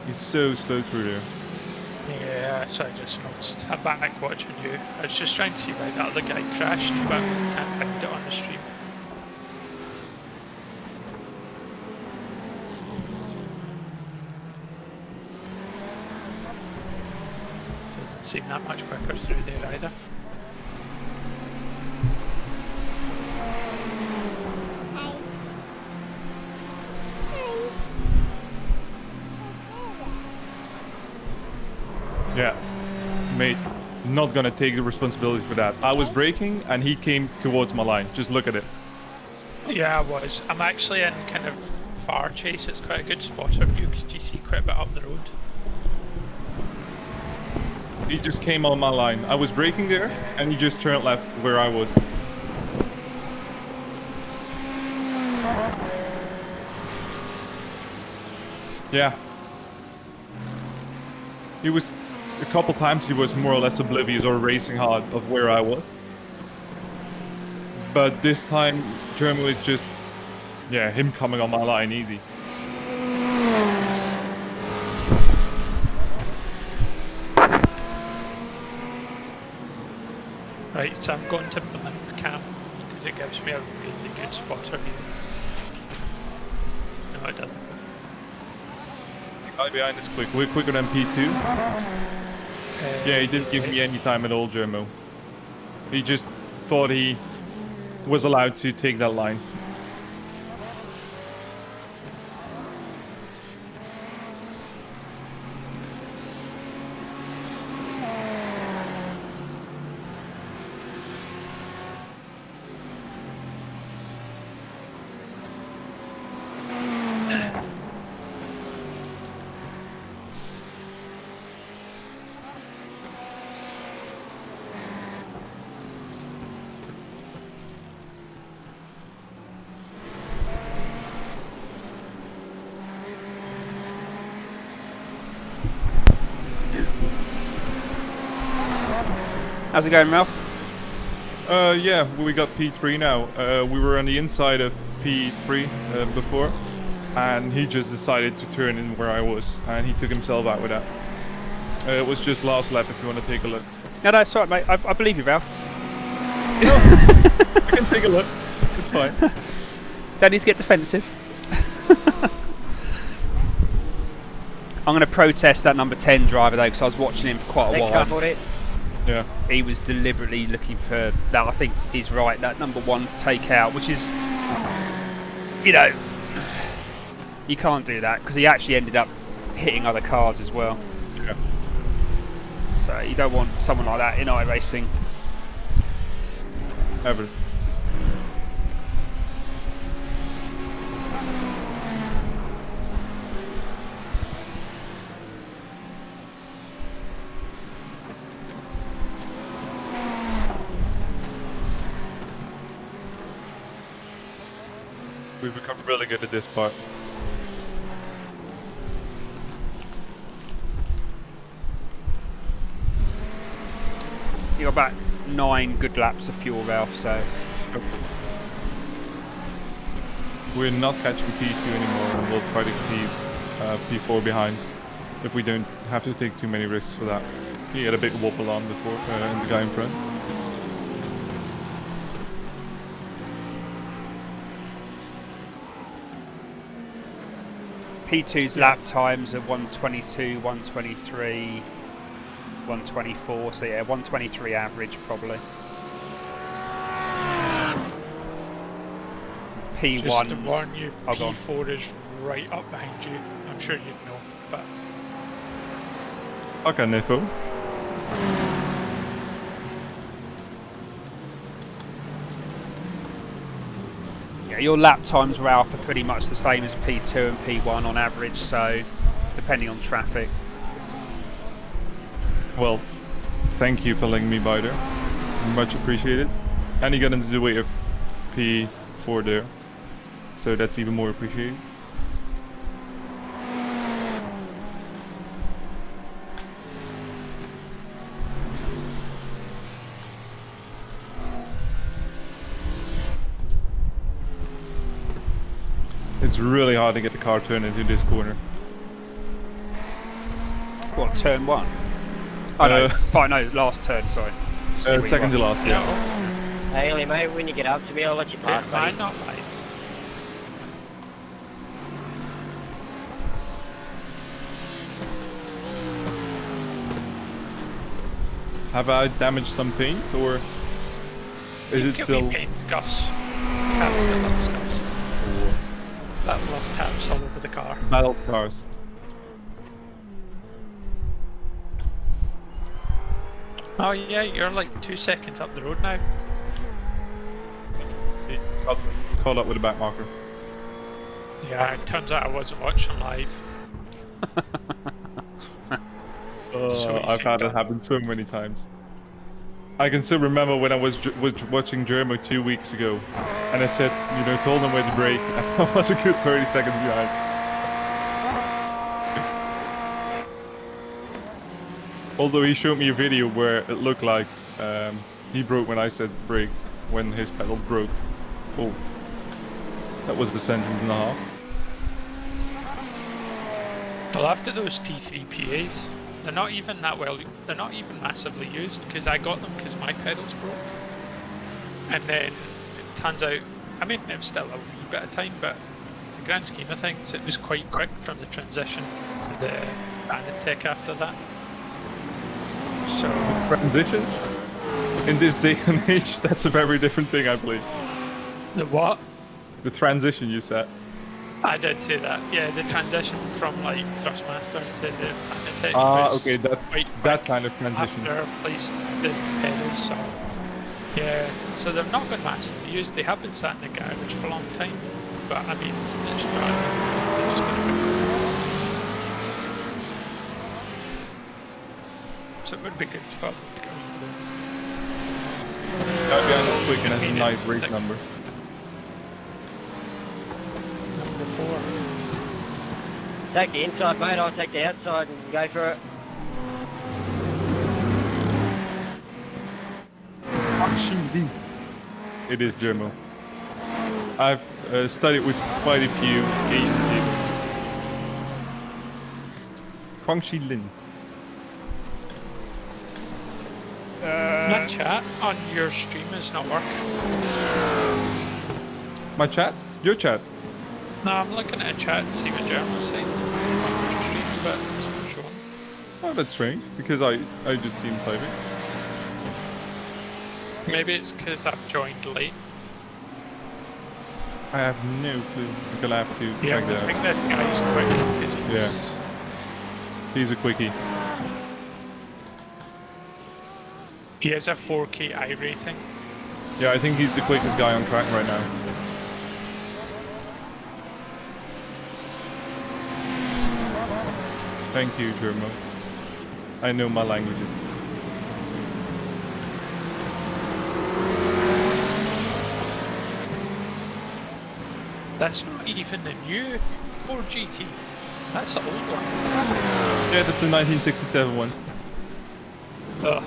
He's so slow through there. Yeah, so I just noticed. I'm back watching you. I was just trying to see why that other guy crashed, but can't find it on the stream. Doesn't seem that much quicker through there either. Yeah, mate, not gonna take the responsibility for that. I was braking and he came towards my line. Just look at it. Yeah, I was. I'm actually in kind of far chase. It's quite a good spotter view because you see quite a bit up the road. He just came on my line. I was braking there and he just turned left where I was. Yeah. He was, a couple times he was more or less oblivious or racing hard of where I was. But this time, German was just, yeah, him coming on my line easy. Right, so I'm going to blend cam because because it gives me a really good spotter view. No, it doesn't. The guy behind is quick. We're quicker than P2. Yeah, he didn't give me any time at all, Jermo. He just thought he was allowed to take that line. How's it going, Ralph? Yeah, we got P3 now. We were on the inside of P3 before, and he just decided to turn in where I was, and he took himself out with that. It was just last lap if you want to take a look. No, that's right, mate. I believe you, Ralph. I can take a look. It's fine. Don't need to get defensive. I'm going to protest that number 10 driver though, because I was watching him for quite a while. Yeah. He was deliberately looking for that. I think he's right. That number 1 to take out, which is, you know, you can't do that because he actually ended up hitting other cars as well. Yeah. So you don't want someone like that in iRacing. Ever. We've become really good at this part. You got about 9 good laps of fuel, Ralph, so... We're not catching P2 anymore, and we'll try to keep P4 behind if we don't have to take too many risks for that. He had a big wobble on before, and the guy in front. P2's lap times are 122, 123, 124, so yeah, 123 average probably. P1's... Just to warn you, Oh, go on. P4 is right up behind you. I'm sure you'd know, but... Okay, Nifo. Yeah, your lap times, Ralph, are pretty much the same as P2 and P1 on average, so depending on traffic. Well, thank you for letting me by there. Much appreciated. And you got into the way of P4 there, so that's even more appreciated. It's really hard to get the car turned into this corner. What, turn 1? Oh no, oh, no, last turn, sorry. Second to last, yeah. Hey, Ellie, mate, when you get up to me, I'll let you pass, buddy. Not live. Have I damaged some paint, or is it still... paint scuffs. Can't look scuffs. That love taps all over the car. Battle cars? Oh yeah, you're like 2 seconds up the road now. Caught up with a back marker. Yeah, it turns out I wasn't watching live. I've had it happen so many times. I can still remember when I was watching Germo 2 weeks ago, and I said, you know, told him where to brake, and I was a good 30 seconds behind. Although he showed me a video where it looked like he broke when I said brake, when his pedals broke. Oh, that was a sentence and a half. Well, after those TCPAs, they're not even that well, they're not even massively used, because I got them because my pedals broke. And then turns out, I mean, it was still a wee bit of time, but in the grand scheme of things, it was quite quick from the transition to the Anatech after that. So Transition? In this day and age, that's a very different thing, I believe. the what? The transition, you said. I did say that. Yeah, the transition from like Thrustmaster to the Anatech was Okay, quite that quick kind of transition. after I replaced the pedals. So yeah, so they've not been massively used. They have been sat in the garage for a long time, but I mean, it's driving. They're just going to be. So it would be good for them to go. That behind is quick and has a nice race number. Number 4. Take the inside, mate. I'll take the outside and go for it. It is German. I've studied with quite a few Asian people. Guangxi Lin. My chat on your stream is not working. My chat? Your chat? No, I'm looking at a chat to see what Jeremy's saying on your stream, but it's not showing. Oh, that's strange, because I just see him typing. Maybe it's because I've joined late. I have no clue. I'm gonna have to Yeah, check I that think out. that guy's quick because he's... Yeah. He's a quickie. He has a 4K I rating. Yeah, I think he's the quickest guy on track right now. Thank you, Germo. I know my languages. That's not even the new 4GT. That's the old one. Yeah, that's the 1967 one. Ugh.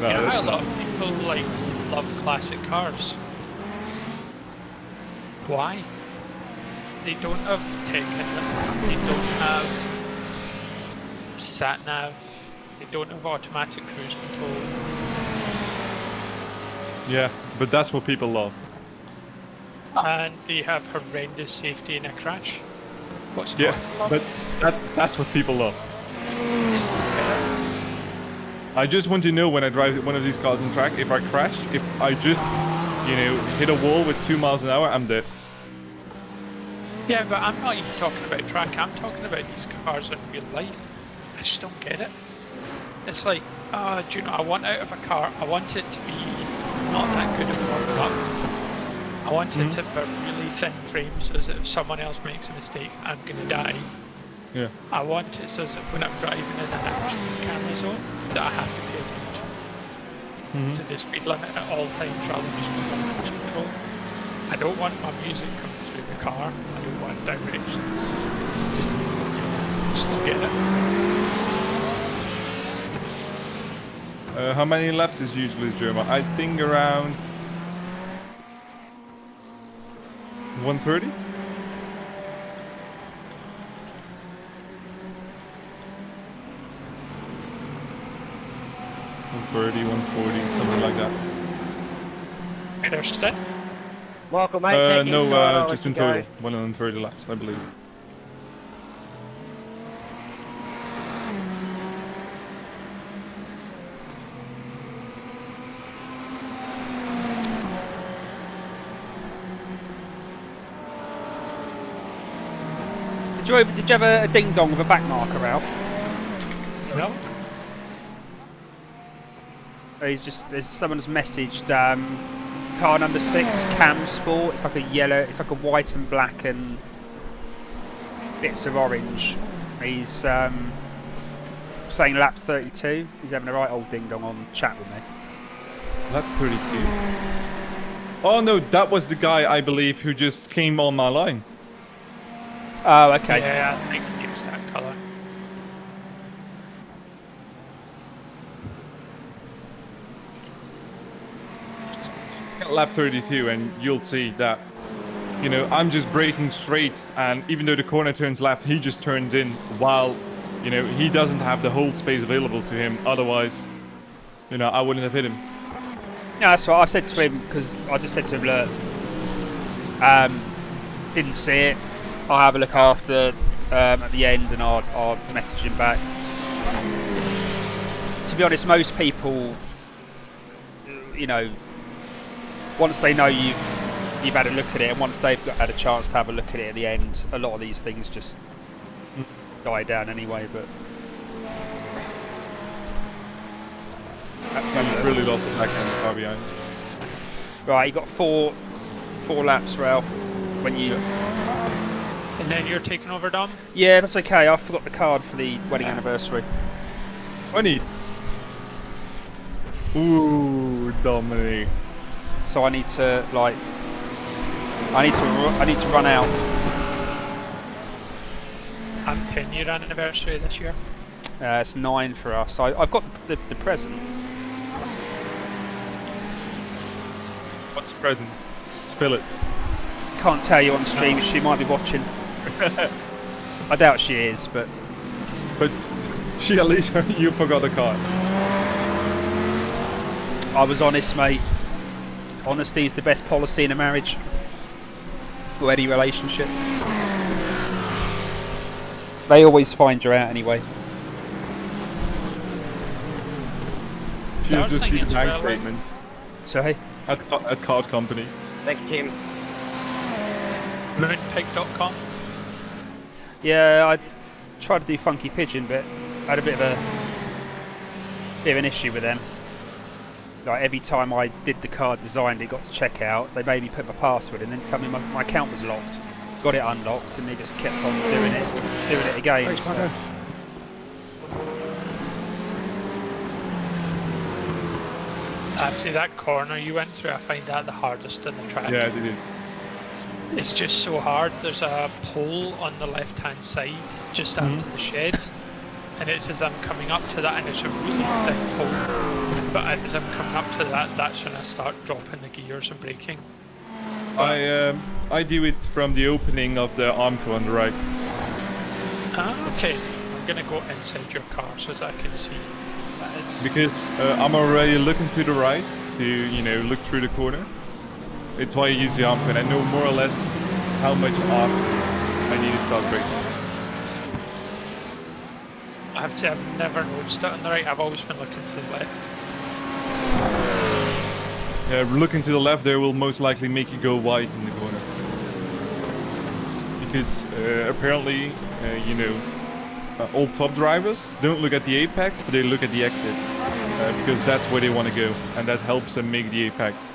No, Yeah, that's a lot not. of people like love classic cars. Why? They don't have tech in them. They don't have sat nav. They don't have automatic cruise control. Yeah, but that's what people love. And they have horrendous safety in a crash. What's Yeah, not to love? but that's what people love. Just don't get it. I just want to know when I drive one of these cars on track, if I crash, if I just, you know, hit a wall with 2 miles an hour, I'm dead. Yeah, but I'm not even talking about track. I'm talking about these cars in real life. I just don't get it. It's like, oh, do you know, I want out of a car. I want it to be not that good at warming up. I want it to have a really thin frame so that if someone else makes a mistake, I'm going to die. Yeah. I want it so that when I'm driving in an action camera zone, that I have to pay attention to the speed limit at all times rather than just cruise control. I don't want my music coming through the car. I don't want directions. Just don't get it. How many laps is usually German? I think around 130? $130, 140, something like that. Kirsten? Michael, mate, take the No, inside, I'll just let in you go. total. 130 laps, I believe. Did you have a ding dong with a back marker, Ralph? No? There's someone's messaged car number 6 Cam Sport. It's like a yellow, it's like a white and black and bits of orange. He's saying lap 32. He's having a right old ding dong on chat with me. Lap 32. Oh no, that was the guy I believe who just came on my line. Oh, okay. Yeah, I think it was that colour. Lap 32 and you'll see that, you know, I'm just braking straight and even though the corner turns left, he just turns in while, you know, he doesn't have the whole space available to him. Otherwise, you know, I wouldn't have hit him. No, that's what I said to him, because I just said to him, look, didn't see it. I'll have a look after at the end, and I'll message him back. To be honest, most people, you know, once they know you've had a look at it, and once they've had a chance to have a look at it at the end, a lot of these things just die down anyway. But I'm really lost the back end far behind. right, you got four laps, Ralph. When you And then you're taking over, Dom? yeah, that's okay. I forgot the card for the wedding anniversary. I need. Ooh, Dominic. So I need to like, I need to run out. I'm 10-year anniversary this year. It's 9 for us. I've got the present. What's the present? Spill it. Can't tell you on stream. She might be watching. I doubt she is, but But she at least you forgot the card. I was honest, mate. Honesty is the best policy in a marriage or any relationship. They always find you out anyway. She'll Dark just thing see the is bank relevant. statement So hey, at card company. Thank you, Tim. Moonpig.com. yeah, I tried to do Funky Pigeon, but I had a bit of an issue with them. Like every time I did the card design, it got to checkout. They made me put my password in, and then tell me my account was locked. Got it unlocked, and they just kept on doing it again. So. Actually, that corner you went through, I find that the hardest in the track. Yeah, it is. It's just so hard. There's a pole on the left-hand side, just after the shed, and it's as I'm coming up to that, and it's a really thick pole. But as I'm coming up to that, that's when I start dropping the gears and braking. I do it from the opening of the Armco on the right. Okay, I'm gonna go inside your car so as I can see. That is... Because I'm already looking to the right to, look through the corner. It's why I use the Armco, and I know more or less how much off I need to start braking. I have to say, I've never noticed it on the right. I've always been looking to the left. Looking to the left there will most likely make you go wide in the corner. Because apparently, all top drivers don't look at the apex, but they look at the exit. Because that's where they want to go, and that helps them make the apex.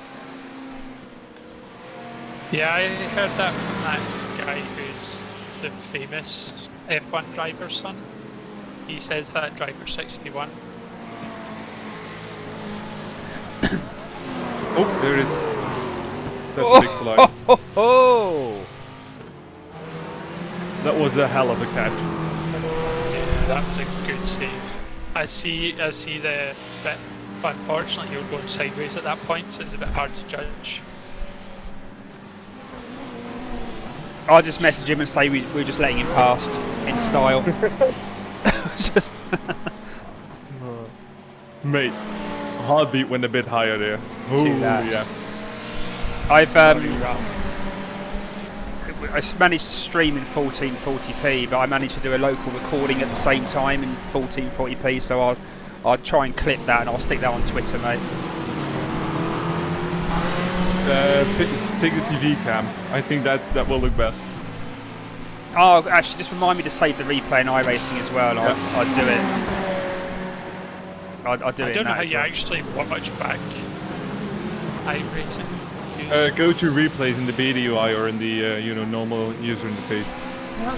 Yeah, I heard that from that guy who's the famous F1 driver's son. He says that driver 61. Oh, there it is. That's a big slide. Oh! That was a hell of a catch. Yeah, that was a good save. I see the bit, but unfortunately you're going sideways at that point, so it's a bit hard to judge. I'll just message him and say we're just letting him past in style. Just Mate, heartbeat went a bit higher there. Oh, laps. yeah. I've I managed to stream in 1440p, but I managed to do a local recording at the same time in 1440p. So I'll try and clip that, and I'll stick that on Twitter, mate. Take the TV cam. I think that will look best. Oh, actually, just remind me to save the replay in iRacing as well. And I'll do it. I'll do it. I don't know how as you well. actually watch back iRacing. Go to replays in the beta UI or in the normal user interface.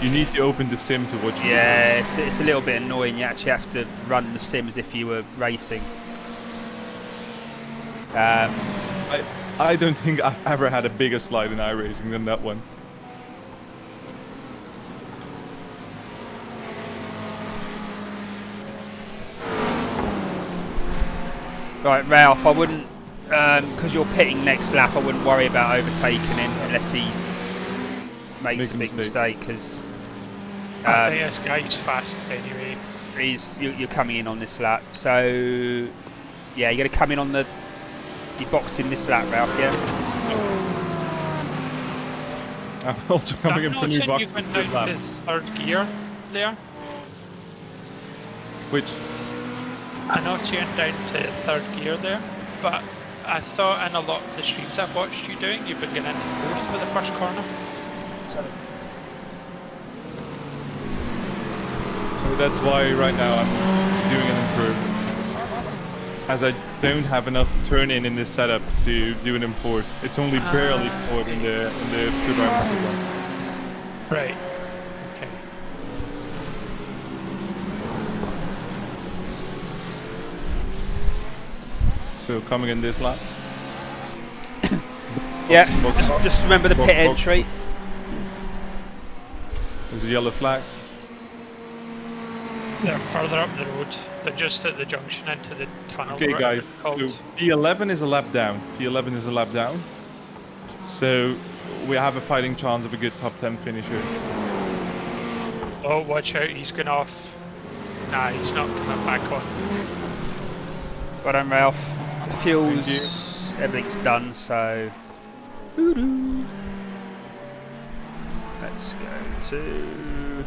You need to open the sim to watch. Yeah, it's a little bit annoying. You actually have to run the sim as if you were racing. I don't think I've ever had a bigger slide in iRacing than that one. Right, Ralph, I wouldn't, because you're pitting next lap, I wouldn't worry about overtaking him unless he makes a big mistake, because I think this guy's fast anyway. you're coming in on this lap. So, yeah, you're going to come in on the You boxed in this lap, Ralph, yeah? I'm also coming in for new You box went this down lap. to third gear there. Which, I noticed you went down to third gear there, but I thought in a lot of the streams I've watched you doing, you've been getting into fourth for the first corner. so that's why right now I'm doing an improve. As I don't have enough turn in this setup to do an import. It's only barely fourth in the two drivers one. Right. Okay. So coming in this lap. Yeah, box, just remember the box, pit box. entry. There's a yellow flag. They're further up the road. They're just at the junction into the tunnel. Okay, whatever guys. it's called. So P11 is a lap down. P11 is a lap down. So we have a fighting chance of a good top 10 finish here. Oh, watch out, he's going off. Nah, he's not coming back on. Well done, Ralph. The Thank fuels, everything's done, so... Doo-doo. Let's go to...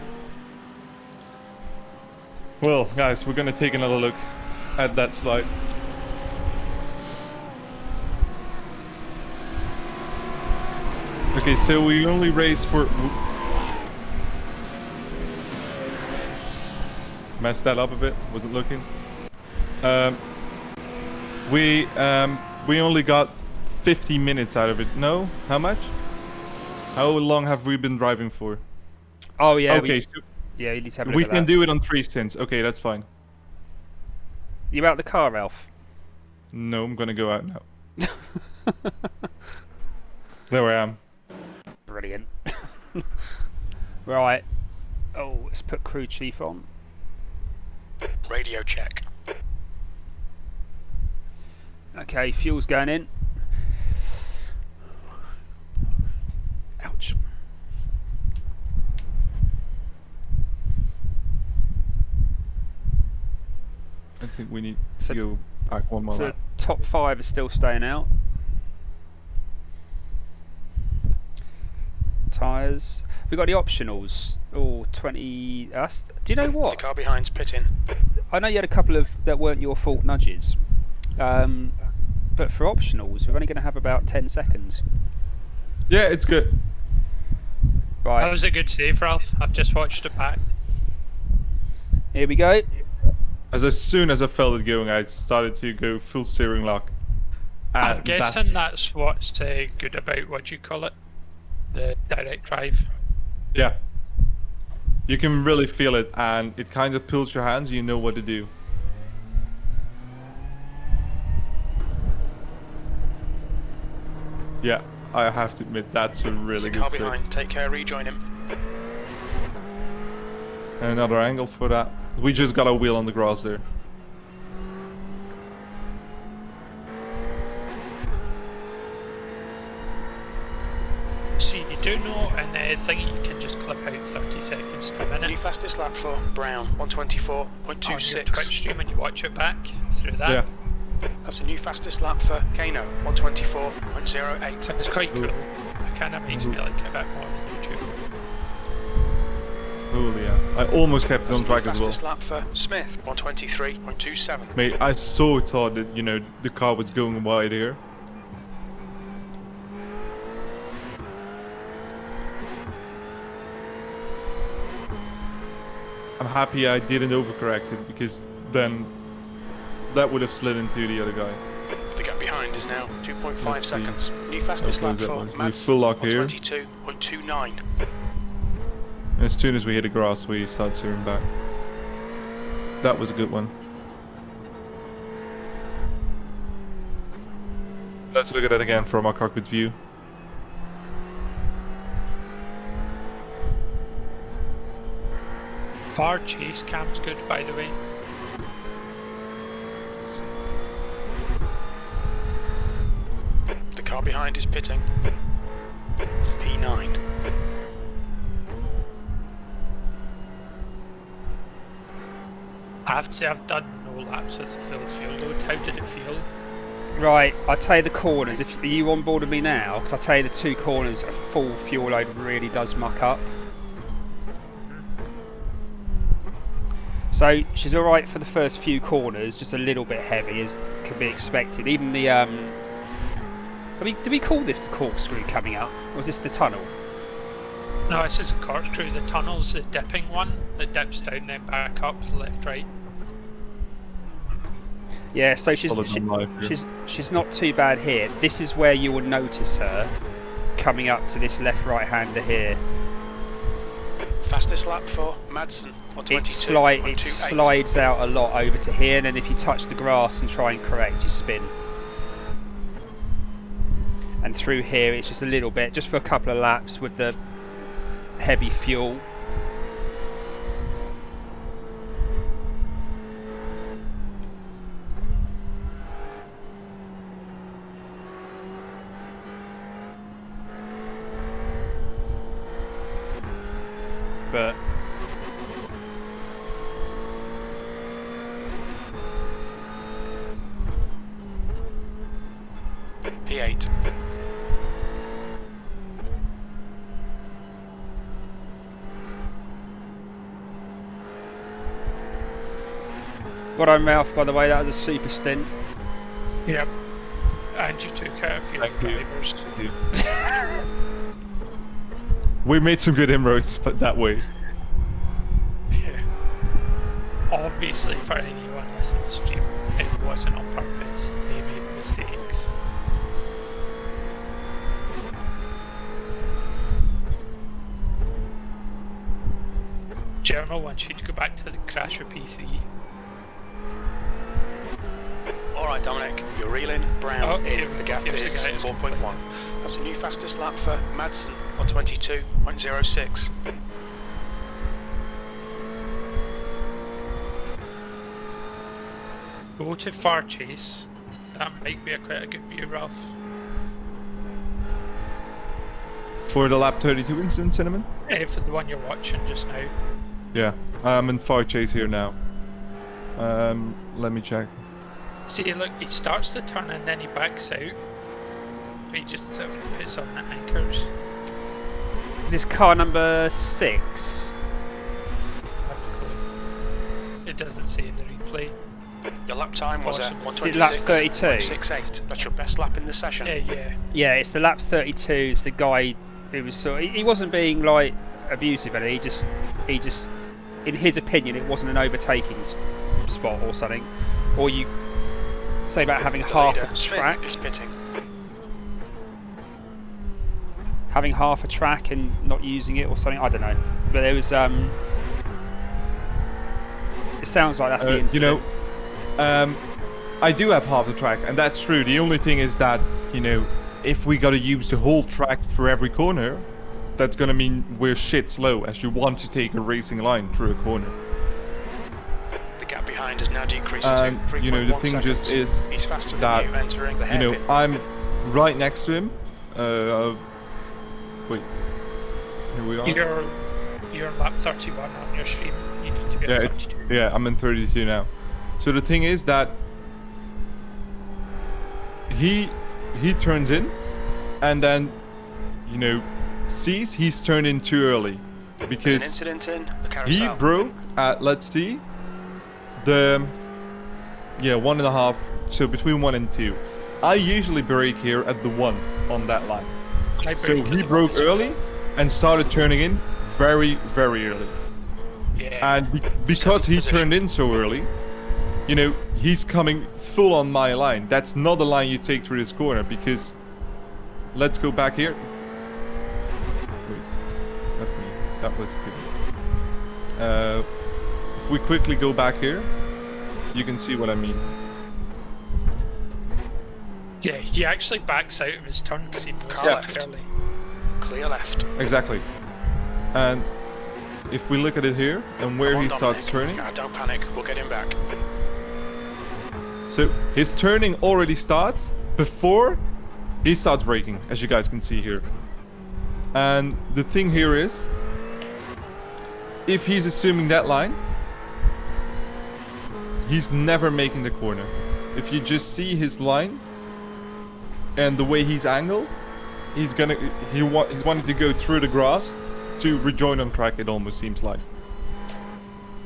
Well, guys, we're gonna take another look at that slide. Okay, so we only raced for... Messed that up a bit, wasn't looking. We only got 50 minutes out of it. No? How much? How long have we been driving for? Oh yeah, Okay, so yeah, you need to have a look we at can that. do it on 3 stints. Okay, that's fine. You out the car, Ralph? No, I'm gonna go out now. There I am. Brilliant. Right. Oh, let's put crew chief on. Radio check. Okay, fuel's going in. Ouch. I think we need So- to go back one more So lap. top 5 is still staying out. Tyres. We got the optionals. Oh, 20. Do you know The what? car behind's pitting. I know you had a couple of that weren't your fault nudges. But for optionals, we're only going to have about 10 seconds. Yeah, it's good. That Right, was a good save, Ralph. I've just watched it back. here we go. As soon as I felt it going, I started to go full steering lock. I'm And guessing that's what's good about, what do you call it? The direct drive. yeah. You can really feel it, and it kind of pulls your hands. You know what to do. Yeah, I have to admit that's a really The car good save. behind, take care, rejoin him. Another angle for that. We just got a wheel on the grass there. See, you do know in the thing you can just clip out 30 seconds to a New minute fastest lap for Brown, on your 124.26. Twitch stream and you watch it back through that. Yeah. That's a new fastest lap for Kano, 124.08. It's quite cool. It kind of makes me like it a bit more on YouTube. Holy yeah. I almost kept it That's on a track new as well. fastest lap for Smith, 123.27. Mate, I so thought that, you know, the car was going wide here. I'm happy I didn't overcorrect it, because then that would have slid into the other guy. The gap behind is now 2.5 Let's see. seconds. New fastest How lap close that for was. We Mads, full lock here. 122.29. As soon as we hit the grass, we start steering back. That was a good one. Let's look at it again from our cockpit view. Far chase cam's good, by the way. The car behind is pitting. P9. I have to say I've done no laps with the full fuel load. How did it feel? Right, I'll tell you the corners. Are you on board with me now? Because I'll tell you the 2 corners, a full fuel load really does muck up. So she's alright for the first few corners, just a little bit heavy as can be expected. Even the I mean, do we call this the corkscrew coming up? Or is this the tunnel? No, this is a corkscrew. The tunnel's the dipping one that dips down then back up to the left right. Yeah, so she's not too bad here. This is where you will notice her coming up to this left right hander here. Fastest lap for Madsen, 122. It slides out a lot over to here, and then if you touch the grass and try and correct, you spin. And through here it's just a little bit, just for a couple of laps with the heavy fuel. But P8. got our mouth, by the way, that was a super stint. Yep. And you took out a few drivers. We made some good inroads, but that way. Yeah. Obviously, for anyone listening to stream, it wasn't on purpose. They made mistakes. Journal wants you to go back to the crash with P3. Alright Dominic, you're reeling, Brown in, the gap is 4.1. That's a new fastest lap for Madsen, 122.06. Go to far chase. That might be quite a good view, Ralph. For the lap 32 in Cinnamon? For the one you're watching just now. Yeah, I'm in far chase here now. Let me check. See, look, he starts the turn and then he backs out. But he just sort of puts on the anchors. Is this car number 6? I have no clue. It doesn't say in the replay. Your lap time was at Is it lap 32? 1:36. That's your best lap in the session. Yeah. Yeah, it's the lap 32. It's the guy who was sort of, he wasn't being like abusive, but he just, in his opinion, it wasn't an overtaking spot or something. Or you say about having half a track. Is pitting. Having half a track and not using it or something. I don't know. But there was it sounds like that's the incident. You know, I do have half the track, and that's true. The only thing is that, you know, if we gotta use the whole track for every corner, that's gonna mean we're shit slow, as you want to take a racing line through a corner. The gap behind has now decreased to 3.1 you know, the thing seconds. just is He's faster that, than you entering the you know, hairpin. I'm right next to him. Wait, here we are. You're lap 31 on your stream. You need to be at 32. Yeah, I'm in 32 now. So the thing is that he turns in, and then, you know, sees he's turned in too early because There's an incident in the he carousel. broke at, let's see, the 1.5, so between 1 and 2. I usually brake here at the 1 on that line. So he broke early and started turning in very, very early. Yeah. And because he turned in so early, you know, he's coming full on my line. That's not the line you take through this corner, because let's go back here. Wait, that's me. That was stupid. If we quickly go back here, you can see what I mean. Yeah, he actually backs out of his turn because he knows Car it's too left. early. Clear left. Exactly. And if we look at it here and where Come on, he starts Dominic. turning, Don't panic, we'll get him back. so his turning already starts before he starts braking, as you guys can see here. And the thing here is, if he's assuming that line, he's never making the corner. If you just see his line, and the way he's angled, he's wanting to go through the grass to rejoin on track. It almost seems like.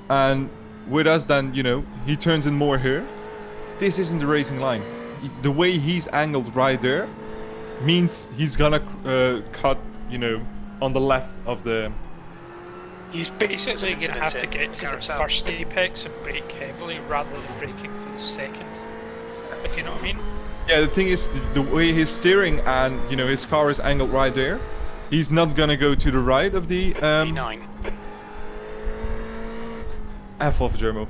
And with us, then he turns in more here. This isn't the racing line. The way he's angled right there means he's gonna cut, on the left of the. He's basically going to have to get to the first apex and brake heavily rather than braking for the second, if you know what I mean. Yeah, the thing is, the way he's steering and, his car is angled right there, he's not gonna go to the right of the... P9. F off, Jermo.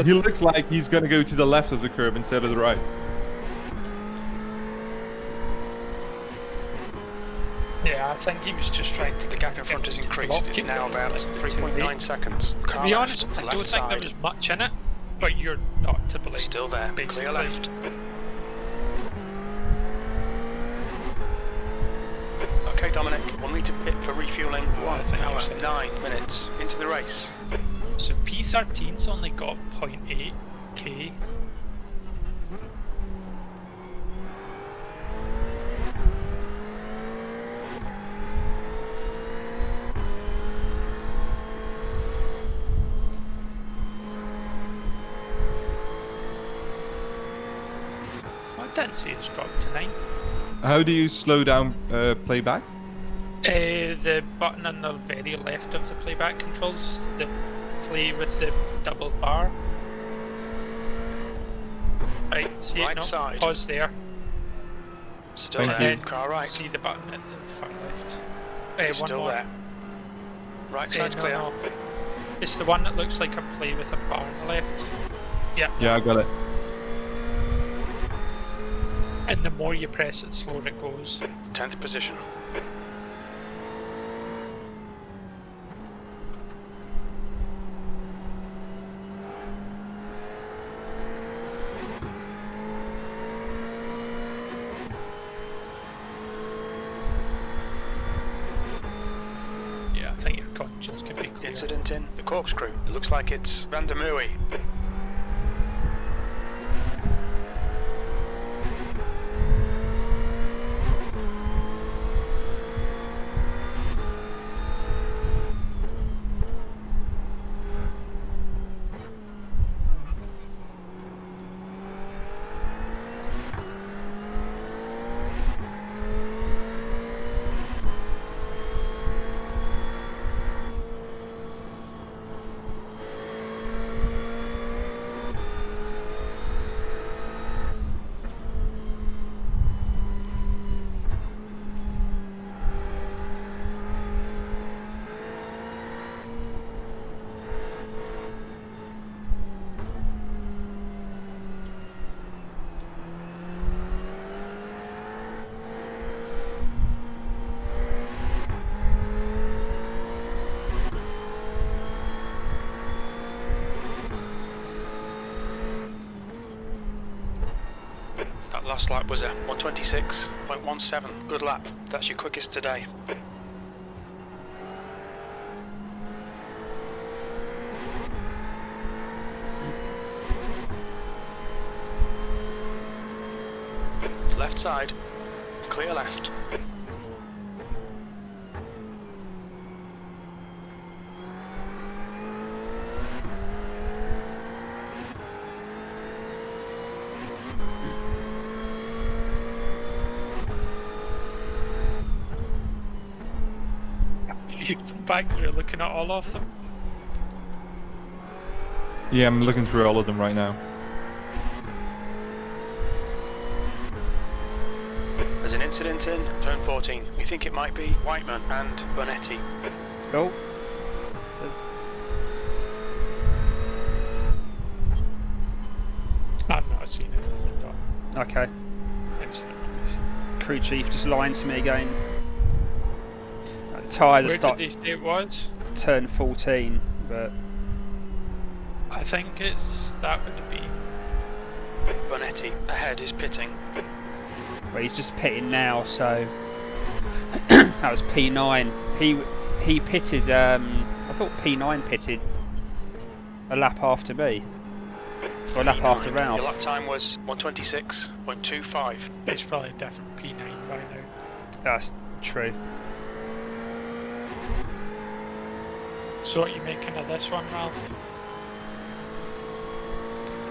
He looks like he's gonna go to the left of the curb instead of the right. Yeah, I think he was just trying to... The gap in front has increased. It's now about 3.9 seconds. To be honest, I don't think there was much in it, but you're not to believe. Still there. Basically. Clear left. Okay, Dominic, we'll need to pit for refueling. 1 hour, 9 minutes into the race. So P13's only got 0.8k. I didn't see it's dropped to 9th. How do you slow down playback? The button on the very left of the playback controls the play with the double bar. Right, see Right it now? side. Pause there. Still Thank there. you. Car right. See the button at the far left. One Still more. there. Right side's clear. No. It's the one that looks like a play with a bar on the left. Yeah. Yeah, I got it. And the more you press it, the slower it goes. 10th position. Yeah, I think your conscience could be clear. Incident in the corkscrew. It looks like it's Van der Mooy. Last lap was a 126.17. Good lap. That's your quickest today. Left side. Clear left. You come back through looking at all of them. Yeah, I'm looking through all of them right now. There's an incident in turn 14. We think it might be Whiteman and Bonetti. Go. I've not seen anything. No. Okay. Incident. Crew chief just lying to me again. Tyres are Where start did they say it was? turn 14, but I think that would be Bonetti. Ahead is pitting. well, he's just pitting now, so that was P9. He pitted. I thought P9 pitted a lap after me. Or lap after Your Ralph. lap time was 126.25. It's probably a different P9 by now. That's true. So what are you making of this one, Ralph?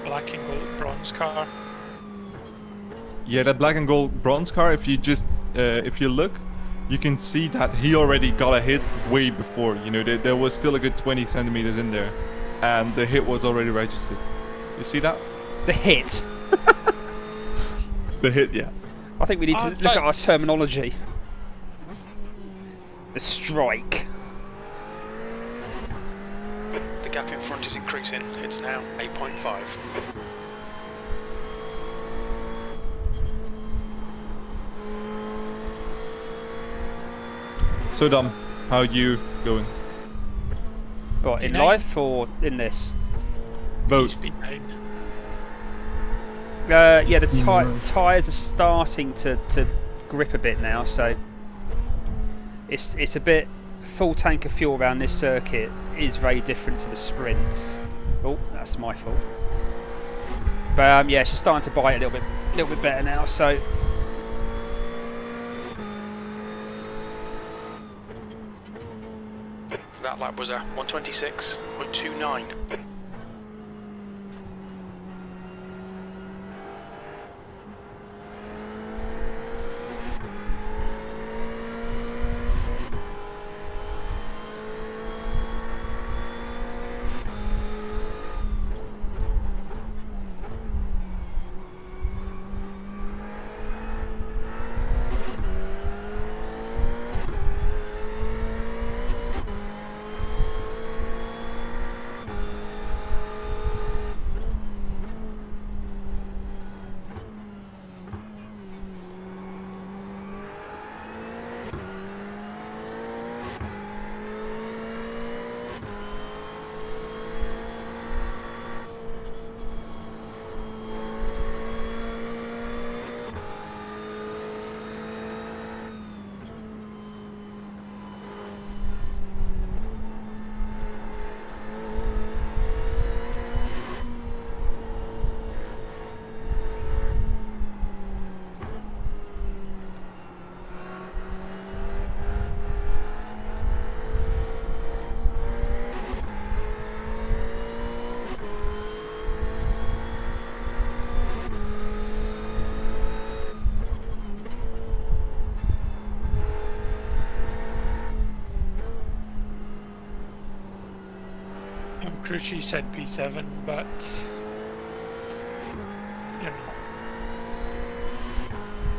Black and gold bronze car. Yeah, that black and gold bronze car. If you just if you look, you can see that he already got a hit way before. You know, there was still a good 20 centimeters in there, and the hit was already registered. You see that? The hit. The hit, yeah. I think we need to look at our terminology. The strike. The gap in front is increasing. It's now 8.5. So Dom, how you going? What, in P9? life or in this? Both. P9. Yeah, the tyres are starting to grip a bit now, so it's a bit. Full tank of fuel around this circuit is very different to the sprints. Oh, that's my fault. But yeah, she's starting to bite a little bit better now. So That lap was a 126.29. Cruchy said P7, but you know,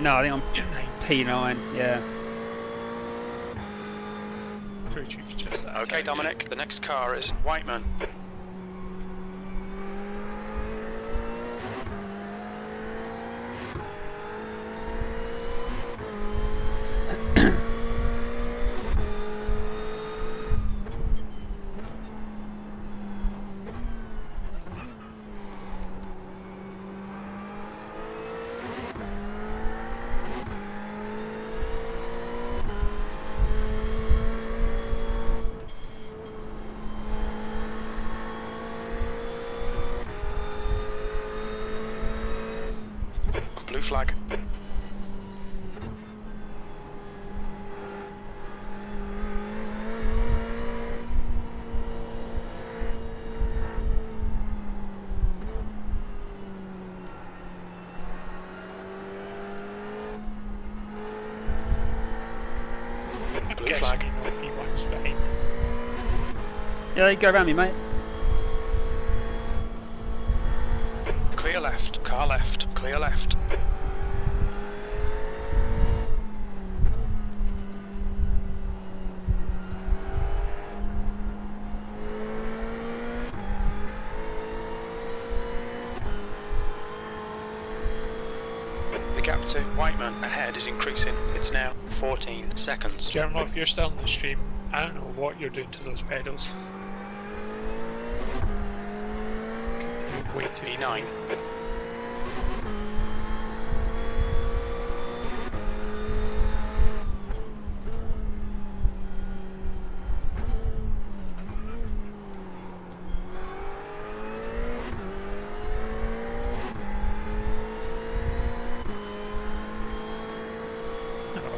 no, I think I'm P9. P9. Yeah. Cruchy's just that. Okay, Dominic, the next car is Whiteman. Blue flag. Blue Guessing flag. P1's behind. Yeah, you go around me, mate. Clear left. Car left. Clear left. The gap to Whiteman ahead is increasing. It's now 14 seconds. General, if you're still on the stream, I don't know what you're doing to those pedals. Way too E9.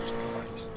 so no worries.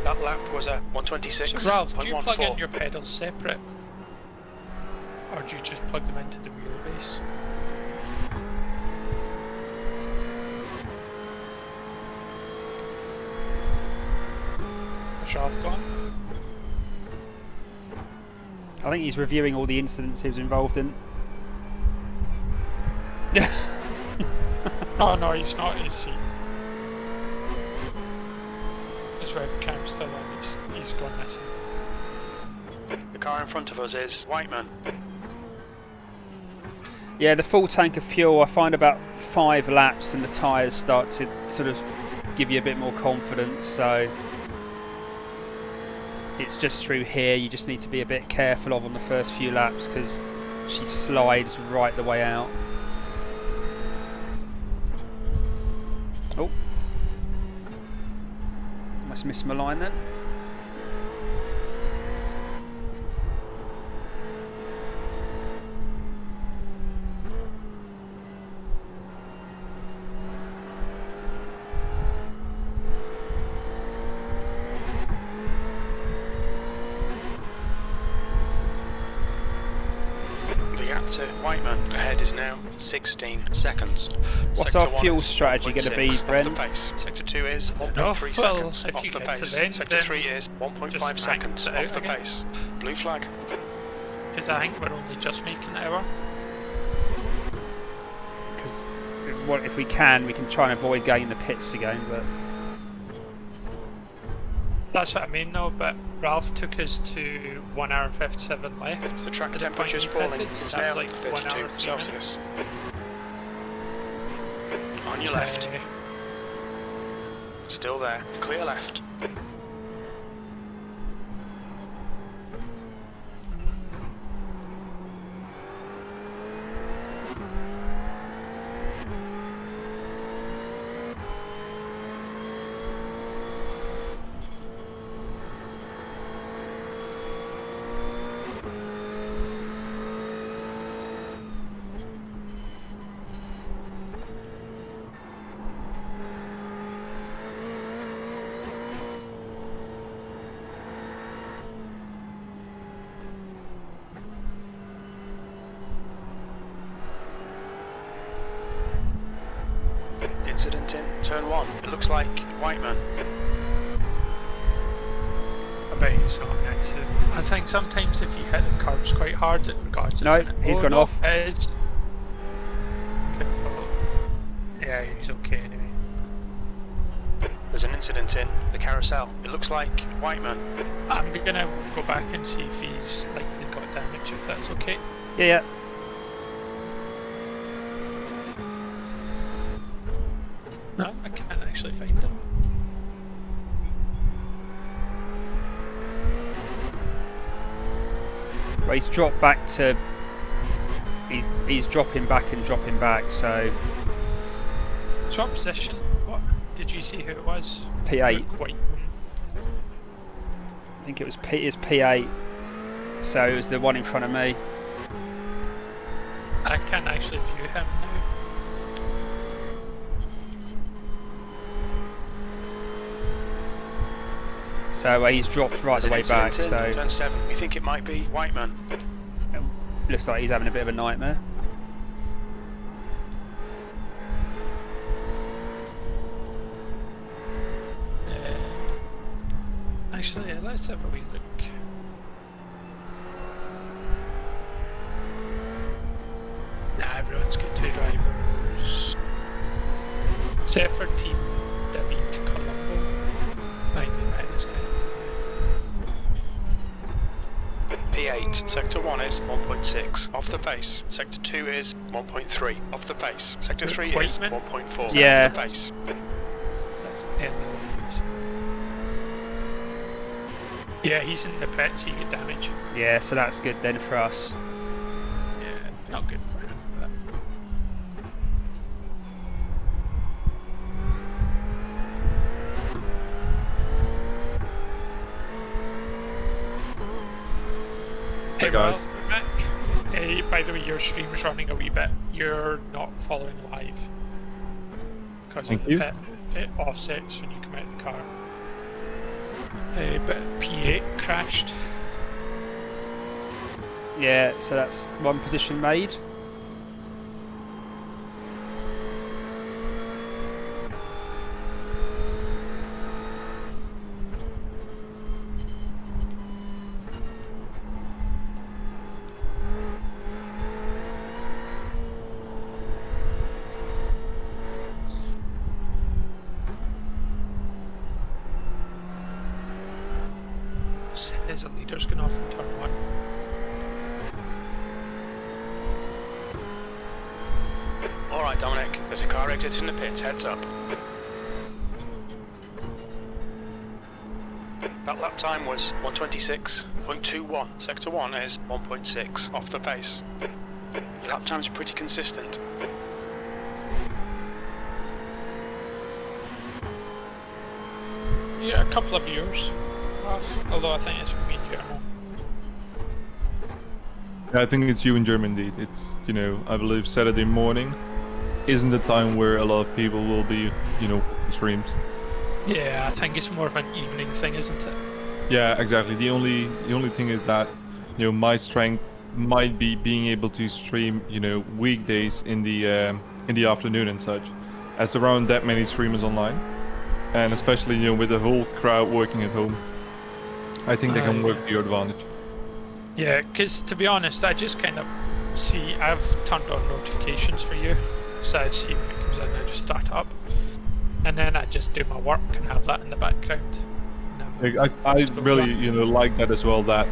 That lap was a 126. So Ralph, do you plug in your pedals separate? Or do you just plug them into the wheelbase? Is Ralph gone? I think he's reviewing all the incidents he was involved in. Oh no, he's not, is he? His webcam's still on, he's gone missing. The car in front of us is Whiteman. Yeah, the full tank of fuel, I find about 5 laps and the tyres start to sort of give you a bit more confidence, so it's just through here you just need to be a bit careful of on the first few laps because she slides right the way out. Oh, must miss my line then. To Whiteman ahead is now 16 seconds. What's Sector our fuel strategy going to be, Bren? Off the pace. Sector 2 is 1.3 well, seconds if off you the get to pace. the end, Sector then 3 is 1.5 seconds out off the again. pace. Blue flag. Because I think we're only just making an hour. Because if we can try and avoid going in the pits again, but That's what I mean though, but Ralph took us to 1 hour and 57 left. The track At the point temperature is we falling. pitted, It's that was now like 1 32 hour, 3 Celsius. On your minutes. left. Still there. Clear left. Incident in turn 1. It looks like Whiteman. I bet he's not an accident. I think sometimes if you hit the curbs quite hard, it regards No, as an... he's gone off. It is. Good thought. Yeah, he's okay anyway. There's an incident in the carousel. It looks like Whiteman. I'm gonna go back and see if he's likely got damage, if that's okay. yeah. No, I can't actually find him. Well, he's dropped back to. He's dropping back and dropping back, so Drop position. What? Did you see who it was? P8. Luke Whiteman. I think it was P8. So it was the one in front of me. I can't actually view him now. So he's dropped right the way back. So Turn 7. We think it might be Whiteman. looks like he's having a bit of a nightmare. Actually, let's have a wee look. Nah, everyone's got 2 drivers. Except for Team David Colombo. Fine, right, this guy. P8 P8. Sector 1 is 1.6. Off the pace. Sector 2 is 1.3. Off the pace. Sector 3 is Waitman? 1.4. Yeah. Off the pace. So that's yeah, he's in the pits, he get damage. Yeah, so that's good then for us. Yeah, not good for him, but... Hey guys. Well, Rick, hey, by the way, your stream's running a wee bit. You're not following live. Because of the pit. It offsets when you come out of the car. But P8 crashed. Yeah, so that's one position made. There's a leader's going off in turn 1. Alright, Dominic. There's a car exiting the pits. Heads up. That lap time was 1:26.21. Sector 1 is 1.6. Off the pace. Your lap times are pretty consistent. Yeah, a couple of years off, although I think it's me in general. Yeah, I think it's you in Germany indeed. It's, you know, I believe Saturday morning isn't the time where a lot of people will be, you know, streams. Yeah, I think it's more of an evening thing, isn't it? Yeah, exactly. The only thing is that, you know, my strength might be being able to stream, you know, weekdays in the afternoon and such, as there aren't that many streamers online, and especially, you know, with the whole crowd working at home, I think they can work to your advantage. Yeah, because to be honest, I just kind of see, I've turned on notifications for you, so I see when it comes in, I just start up, and then I just do my work and have that in the background. I really, you know, like that as well, that,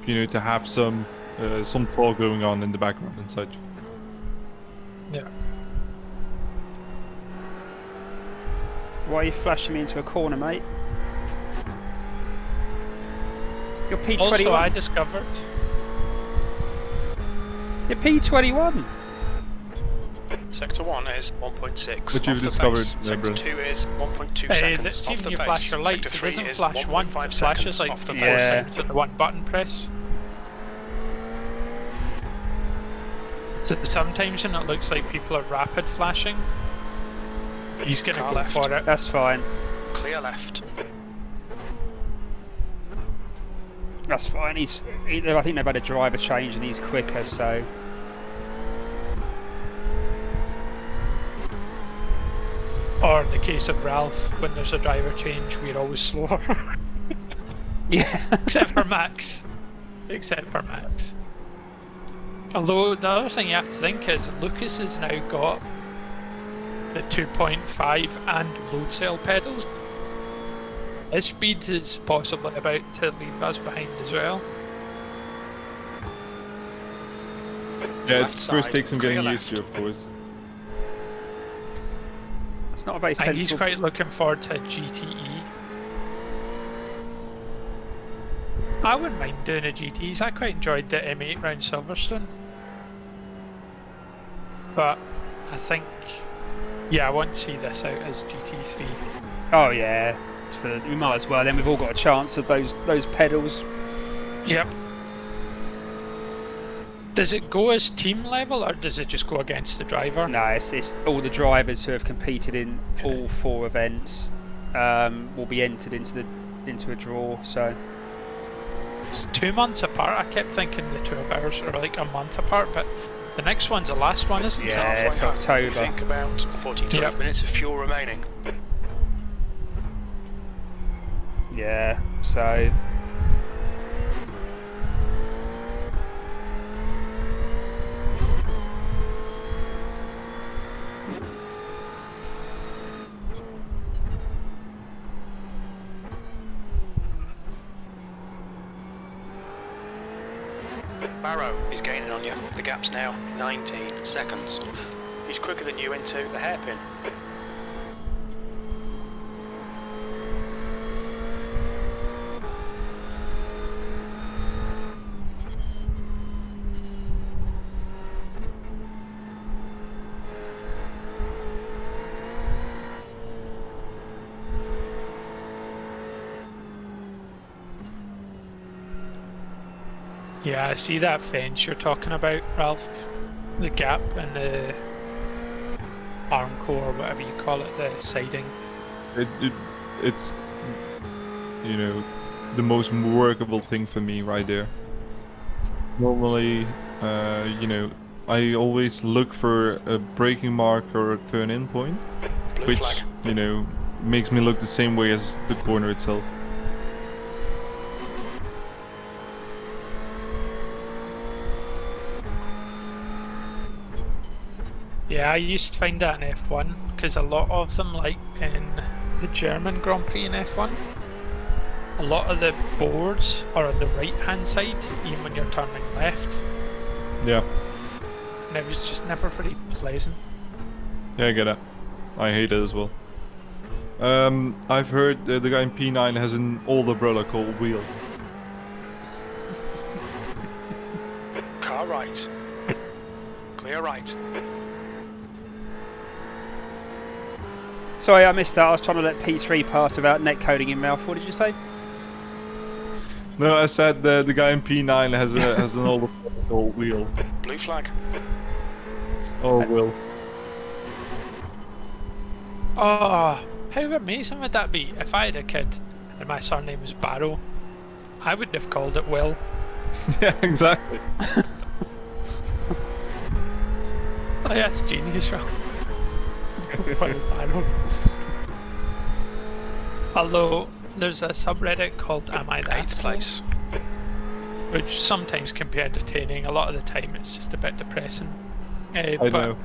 you know, to have some talk going on in the background and such. Yeah. Why are you flashing me into a corner, mate? You're P21. Also, I discovered... You're P21. Sector 1 is 1.6. Which you've off the discovered, pace. Sector 2 is 1.2 Hey, seconds that's off even the you pace. flash your lights, Sector it 3 doesn't is flash one, 1.5 it flashes seconds like off the 4 pace. seconds with the one button press. So sometimes when it looks like people are rapid flashing, he's gonna Car go left. for it. That's fine. Clear left. That's fine. I think they've had a driver change and he's quicker, so... Or in the case of Ralph, when there's a driver change, we're always slower. Yeah. Except for Max. Except for Max. Although the other thing you have to think is Lucas has now got the 2.5 and load cell pedals. His speed is possibly about to leave us behind as well. Yeah, Left it first side, takes some getting clear used to, of course. It's not a very And sensible... he's quite looking forward to a GTE. I wouldn't mind doing a GTEs. I quite enjoyed the M8 round Silverstone. But I think, yeah, I want to see this out as GT3. Oh yeah. We might as well, then we've all got a chance of those pedals. Yep. Does it go as team level or does it just go against the driver? No, it's all the drivers who have competed in all 4 events will be entered into a draw. So It's 2 months apart. I kept thinking the 2 of ours are like a month apart, but the next one's the last one, isn't it? Yeah, it's Halfway home. October. You think about 43 Yep. minutes of fuel remaining. yeah, so Barrow is gaining on you. The gap's now 19 seconds. He's quicker than you into the hairpin. Yeah, I see that fence you're talking about, Ralph. The gap and the arm core, or whatever you call it, the siding. It's, you know, the most workable thing for me right there. Normally, you know, I always look for a braking mark or a turn-in point, Blue which, flag. you know, makes me look the same way as the corner itself. Yeah, I used to find that in F1 because a lot of them, like in the German Grand Prix in F1, a lot of the boards are on the right hand side, even when you're turning left, Yeah, and it was just never very pleasant. yeah, I get it. I hate it as well. I've heard the guy in P9 has an old umbrella called Wheel. Car right. Clear right. Sorry, I missed that. I was trying to let P3 pass without net coding him, Ralph. What did you say? No, I said the guy in P9 has an old umbrella called Wheel. Blue flag. Oh, Will. Oh, how amazing would that be if I had a kid and my surname was Barrow? I wouldn't have called it Will. Yeah, exactly. Oh, that's genius, Ralph. Funny Barrow. Although there's a subreddit called Am I That? Place. Which sometimes can be entertaining. A lot of the time it's just a bit depressing. I know.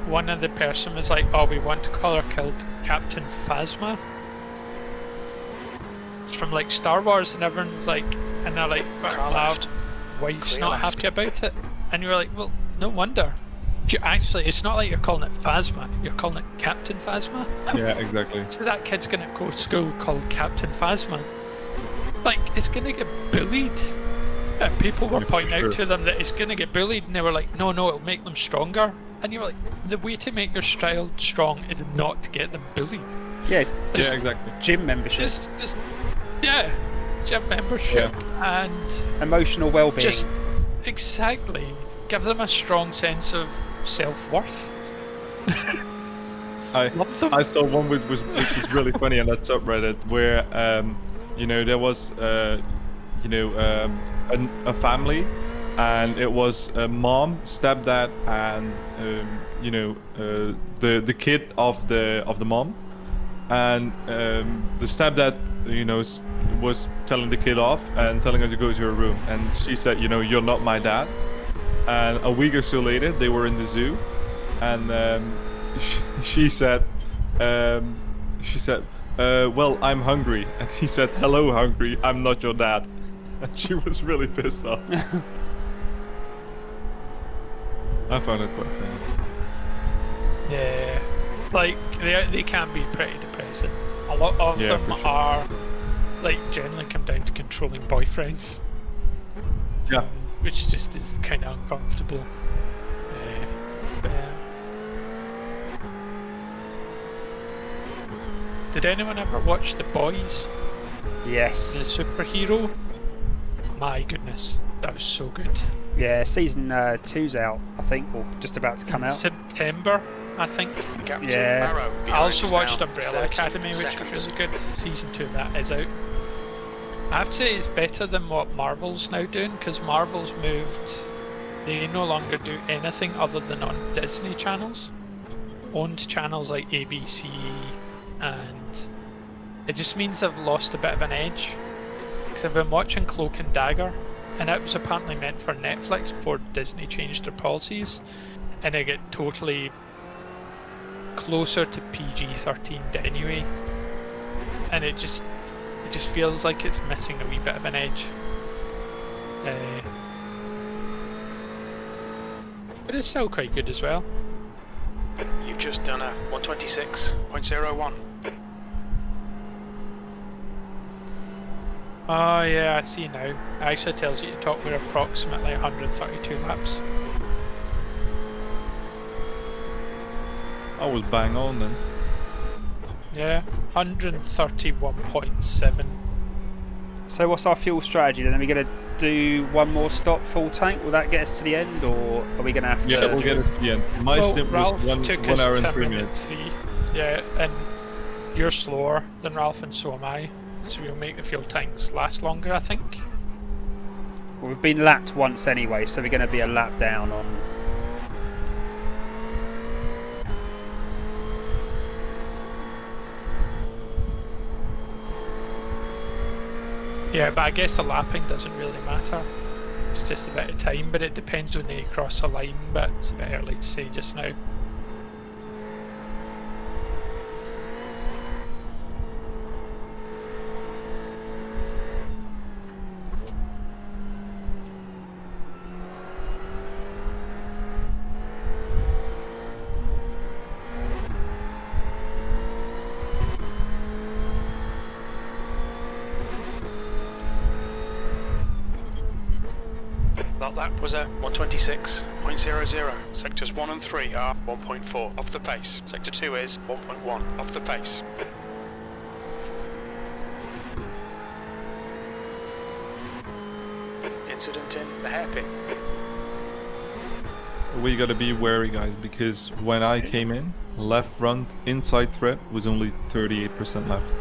One of the person was like, "Oh, we want to call our kid Captain Phasma." It's from like Star Wars, and everyone's like, and they're like, "But Car my left. wife's Clear not left. happy about it," and you're like, "Well, no wonder." You actually, it's not like you're calling it Phasma, you're calling it Captain Phasma. Yeah, exactly. So that kid's gonna go to school called Captain Phasma. Like, it's gonna get bullied. And people were Yeah, for pointing sure. out to them that it's gonna get bullied, and they were like, no, it'll make them stronger. And you were like, the way to make your child strong is not to get them bullied. Yeah, Yeah, exactly. gym membership, Just yeah, gym membership and emotional well-being. just exactly give them a strong sense of self-worth. Love them. I saw one which was really funny on that subreddit where you know, there was you know, a family, and it was a mom, stepdad, and you know, the kid of the mom, and the stepdad, you know, was telling the kid off and telling her to go to her room, and she said, you know, you're not my dad. And a week or so later, they were in the zoo, and she said, well, I'm hungry. And he said, hello, hungry, I'm not your dad. And she was really pissed off. I found it quite funny. Yeah, like they can be pretty depressing. A lot of Yeah, them for sure. are like generally come down to controlling boyfriends. Yeah. Which just is kind of uncomfortable. But, did anyone ever watch The Boys? The yes. superhero? My goodness, that was so good. Yeah, season 2's out, I think, or just about to come out. September, I think. The gap to Yeah. Barrow. I also behind watched now Umbrella 30 Academy, which seconds. was really good. Season 2 of that is out. I have to say it's better than what Marvel's now doing, because Marvel's moved. They no longer do anything other than on Disney channels. Owned channels like ABC, and it just means they've lost a bit of an edge. Because I've been watching Cloak and Dagger, and it was apparently meant for Netflix before Disney changed their policies, and they get totally closer to PG-13 anyway, and it just feels like it's missing a wee bit of an edge. But it's still quite good as well. You've just done a 126.01. Oh yeah, I see now. It actually tells you to talk with approximately 132 laps. I was bang on then. Yeah, 131.7. So what's our fuel strategy then? Are we going to do one more stop full tank? Will that get us to the end, or are we going to have to... Yeah, we'll get us to the end. My stint Ralph was took 1 us hour and 10 3 minutes. minutes. Yeah, and you're slower than Ralph and so am I. So we'll make the fuel tanks last longer, I think. Well, we've been lapped once anyway, so we're going to be a lap down on... Yeah, but I guess the lapping doesn't really matter. It's just a bit of time, but it depends when they cross a line, but it's a bit early to say just now. That lap was a 126.00. Sectors 1 and 3 are 1.4 off the pace. Sector 2 is 1.1 off the pace. Incident in the hairpin. We gotta be wary, guys, because when I came in, left front inside thread was only 38% left.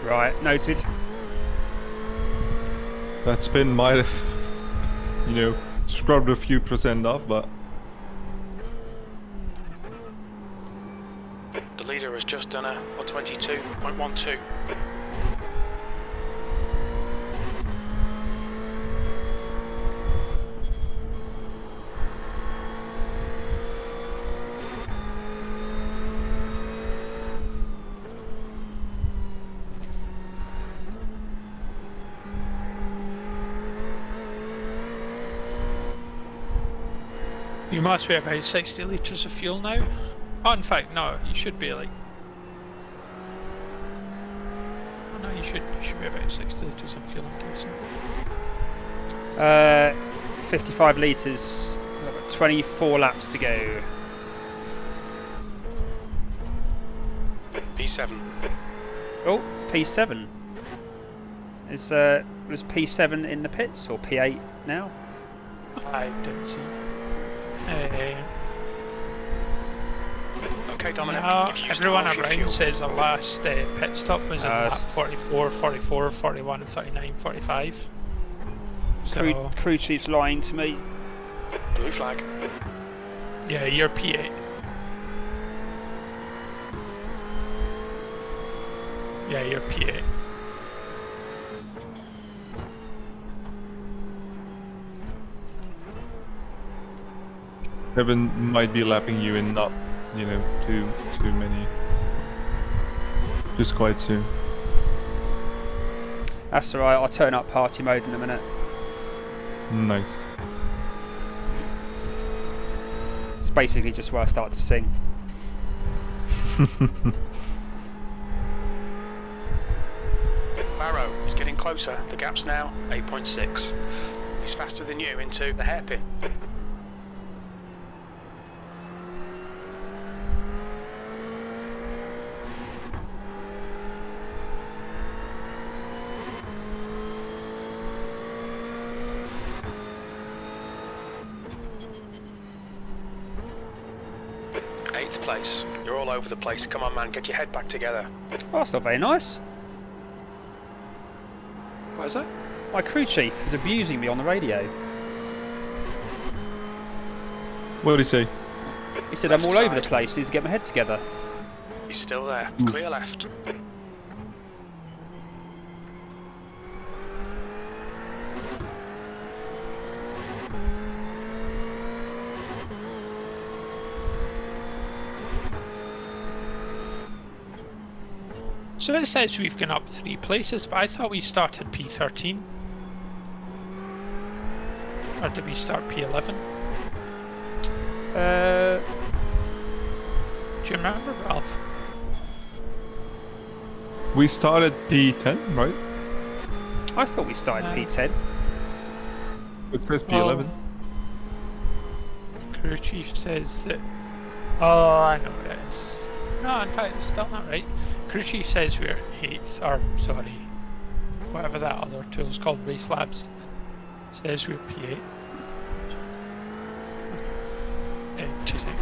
Right, noted. That spin might have, you know, scrubbed a few percent off, but The leader has just done a 122.12. You must be about 60 litres of fuel now. Oh, in fact, no, you should be like... Oh, no, you should be about 60 litres of fuel, I'm guessing. 55 litres, 24 laps to go. P7. Oh, P7. Was P7 in the pits, or P8 now? I didn't see. Okay, Dominic. No, you've used everyone half your fuel. around says the last pit stop was in lap 44, 44, 41, 39, 45. So, Crew chief's lying to me. Blue flag. yeah, you're P8. Yeah, you're P8. Kevin might be lapping you in not, you know, too many. Just quite soon. That's alright, I'll turn up party mode in a minute. Nice. It's basically just where I start to sing. Barrow is getting closer. The gap's now 8.6. He's faster than you into the hairpin. Eighth place. You're all over the place. Come on, man. Get your head back together. Oh, that's not very nice. What is that? My crew chief is abusing me on the radio. What did he say? He said I'm all over the place, need to get my head together. He's still there. Clear left. So it says we've gone up 3 places, but I thought we started P13. Or did we start P11? Do you remember, Ralph? We started P10, right? I thought we started P10. It says P11. Crew chief says that. Oh, I know what it is. No, in fact, it's still not right. Crew chief says we're 8th, or sorry, whatever that other tool's called, Race Labs, says we're P8. 2 seconds.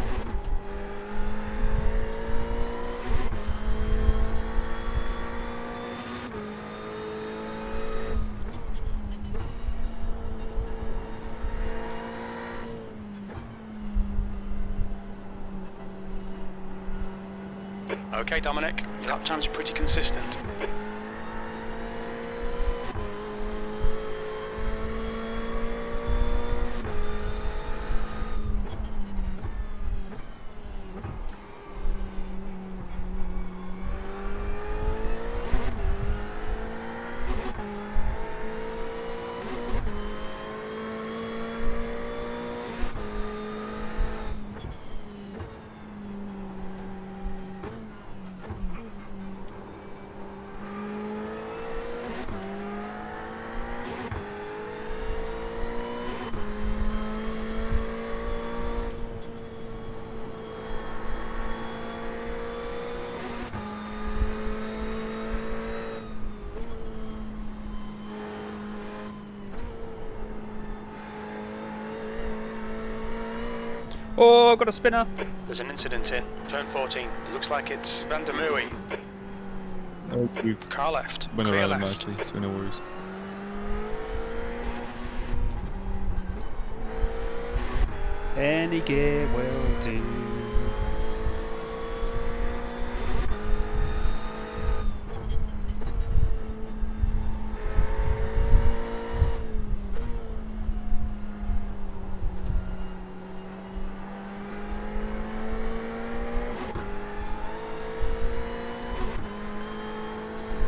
Okay, Dominic, your lap times are pretty consistent. Oh, got a spinner. There's an incident in turn 14. It looks like it's Van der Mooy. We Car left. went Clear around left. nicely, so no worries. Any gear will do.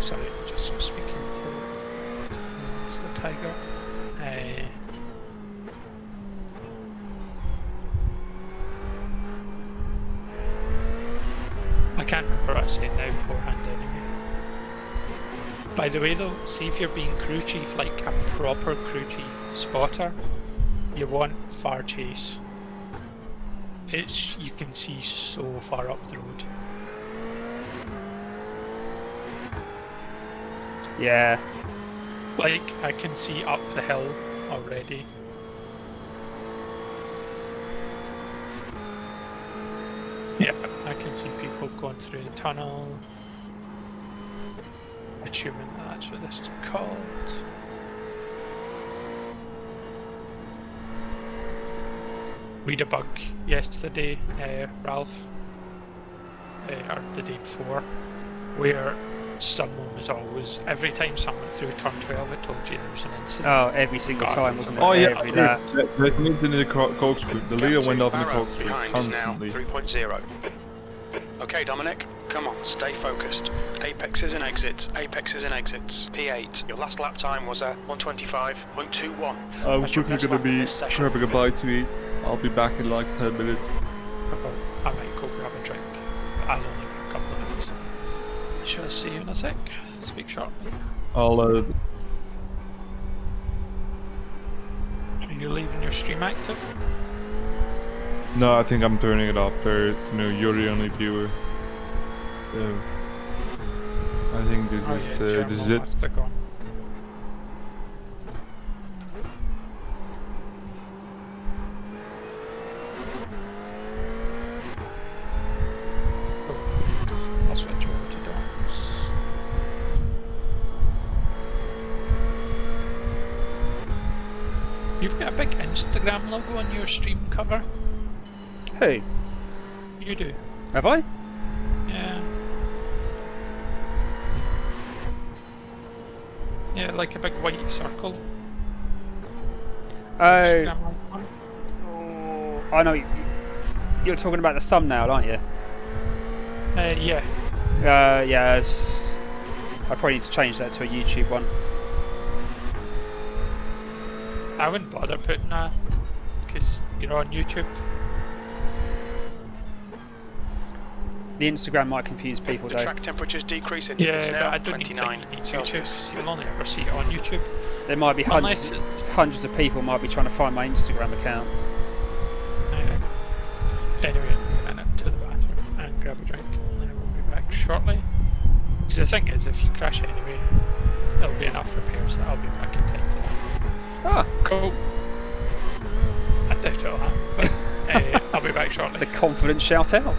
Sorry, just speaking to Mr. Tiger. I can't remember what I was saying now beforehand anyway. By the way though, see if you're being crew chief like a proper crew chief spotter, you want far chase. You can see so far up the road. Yeah. Like, I can see up the hill already. Yeah, I can see people going through the tunnel. Assuming that's what this is called. We had a bug yesterday, Ralph, or the day before, where someone was always, every time someone went through turn 12 it told you there was an incident. Oh, every single time, wasn't it? Oh yeah, Every lap. there's an incident in the corkscrew. The leader went off in the Barrow corkscrew behind is now constantly. 3.0. Okay, Dominic, come on, stay focused. Apexes and exits, apexes and exits. P8, your last lap time was at 125.21. I'm That's your quickly best gonna lap of be this session. grabbing a bite to eat. I'll be back in like 10 minutes. I might go grab a drink. I'll only be a couple of minutes. Shall I see you in a sec? Speak shortly. I'll Are you leaving your stream active? no, I think I'm turning it off there. You know, you're the only viewer. So I think this is it. Must have gone. I'll switch over to docs. You've got a big Instagram logo on your stream cover. Who? You do. Have I? Yeah. Yeah, like a big white circle. Oh, Instagram icon. I know. You're talking about the thumbnail, aren't you? Yeah. Yeah. I probably need to change that to a YouTube one. I wouldn't bother putting that because you're on YouTube. The Instagram might confuse people The though. track temperature's decreasing. Yeah, It's but now I don't even 29 think you need YouTube. Celsius. 'Cause you'll only ever see it on YouTube. There might be Unless hundreds of people might be trying to find my Instagram account. Anyway, I'm going to the bathroom and grab a drink, and then we'll be back shortly. Because the thing is, if you crash anyway, there'll be enough repairs that I'll be back in time for that. Ah, Cool. I doubt it'll happen, but I'll be back shortly. it's a confident shout out.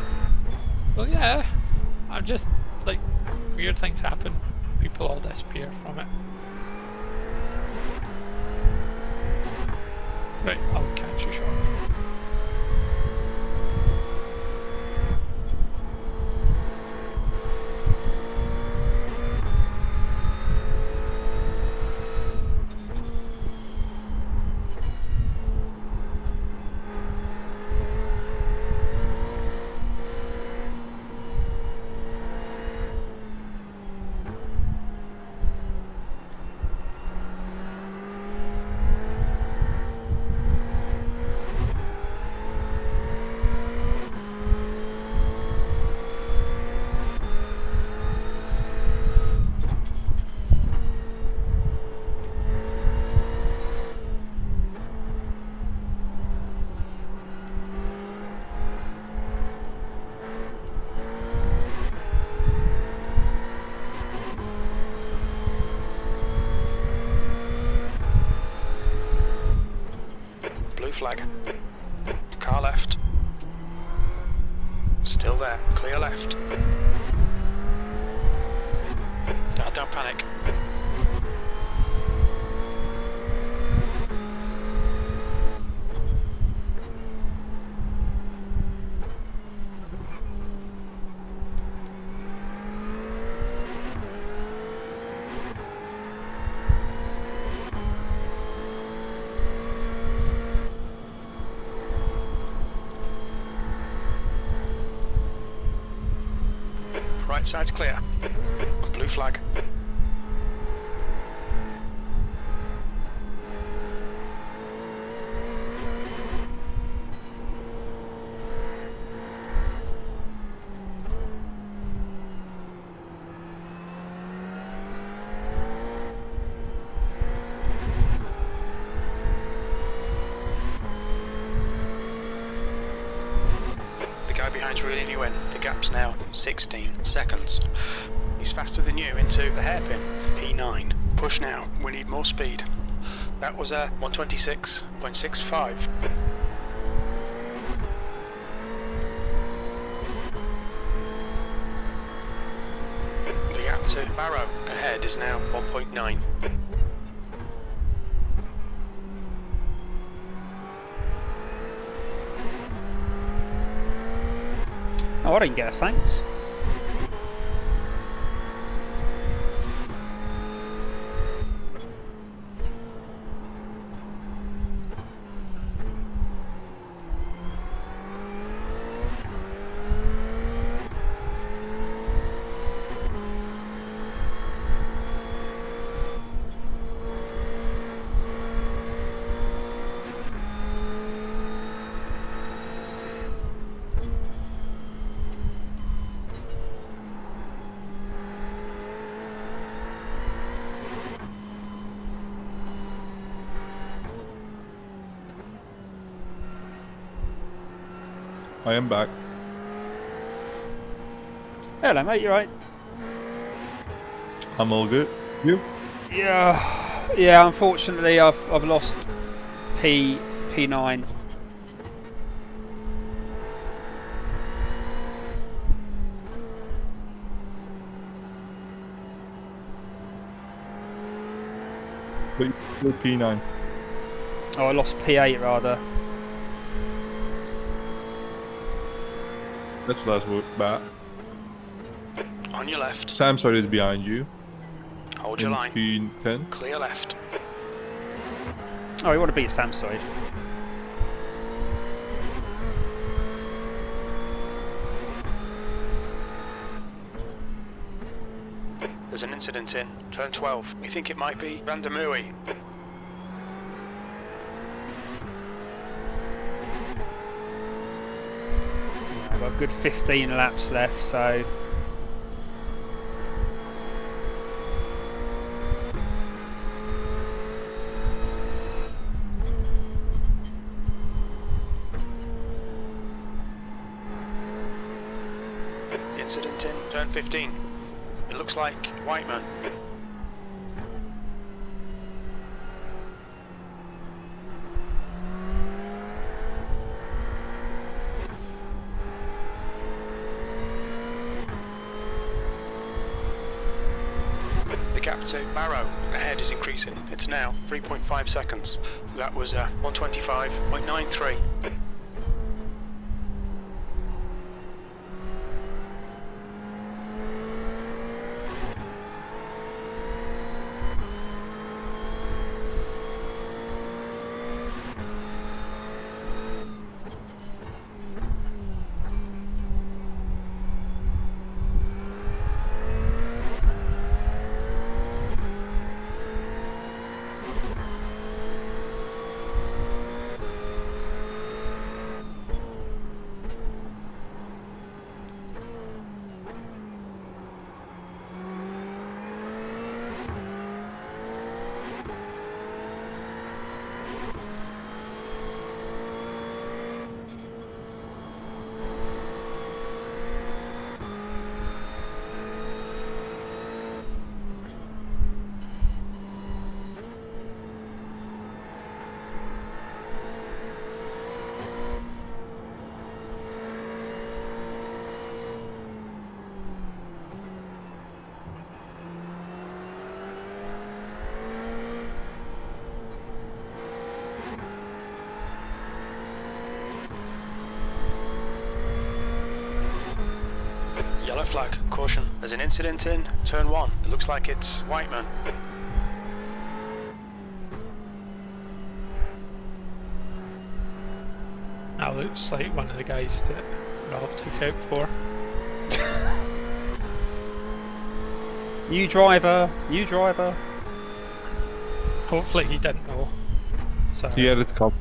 Well, yeah, I'm just, like, weird things happen. People all disappear from it. Right, I'll catch you shortly. Flag. Car left. Still there. Clear left. No, don't panic. Right side's clear. Blue flag. The guy behind's reeling you in. The gap's now 16 seconds. He's faster than you into the hairpin. P9. Push now. We need more speed. That was a 126.65. The gap to Barrow ahead is now 1.9. Oh, I didn't get a thanks. I am back. Hello, mate. You right? I'm all good. You? Yeah. Unfortunately, I've lost P9. But you're P9. Oh, I lost P8 rather. That's last word back. On your left. Sam side is behind you. Hold your line. P10. Clear left. Oh, we want to beat Sam's side. There's an incident in turn 12. We think it might be Vandemooey. I've got a good 15 laps left, so Incident in turn 15. It looks like Whiteman. The gap to Barrow ahead is increasing. It's now 3.5 seconds. That was 125.93. Yellow flag, caution. There's an incident in turn 1. It looks like it's Whiteman. That looks like one of the guys that Ralph took out for. you driver, you driver. Hopefully he didn't know. So Yeah, it's cop.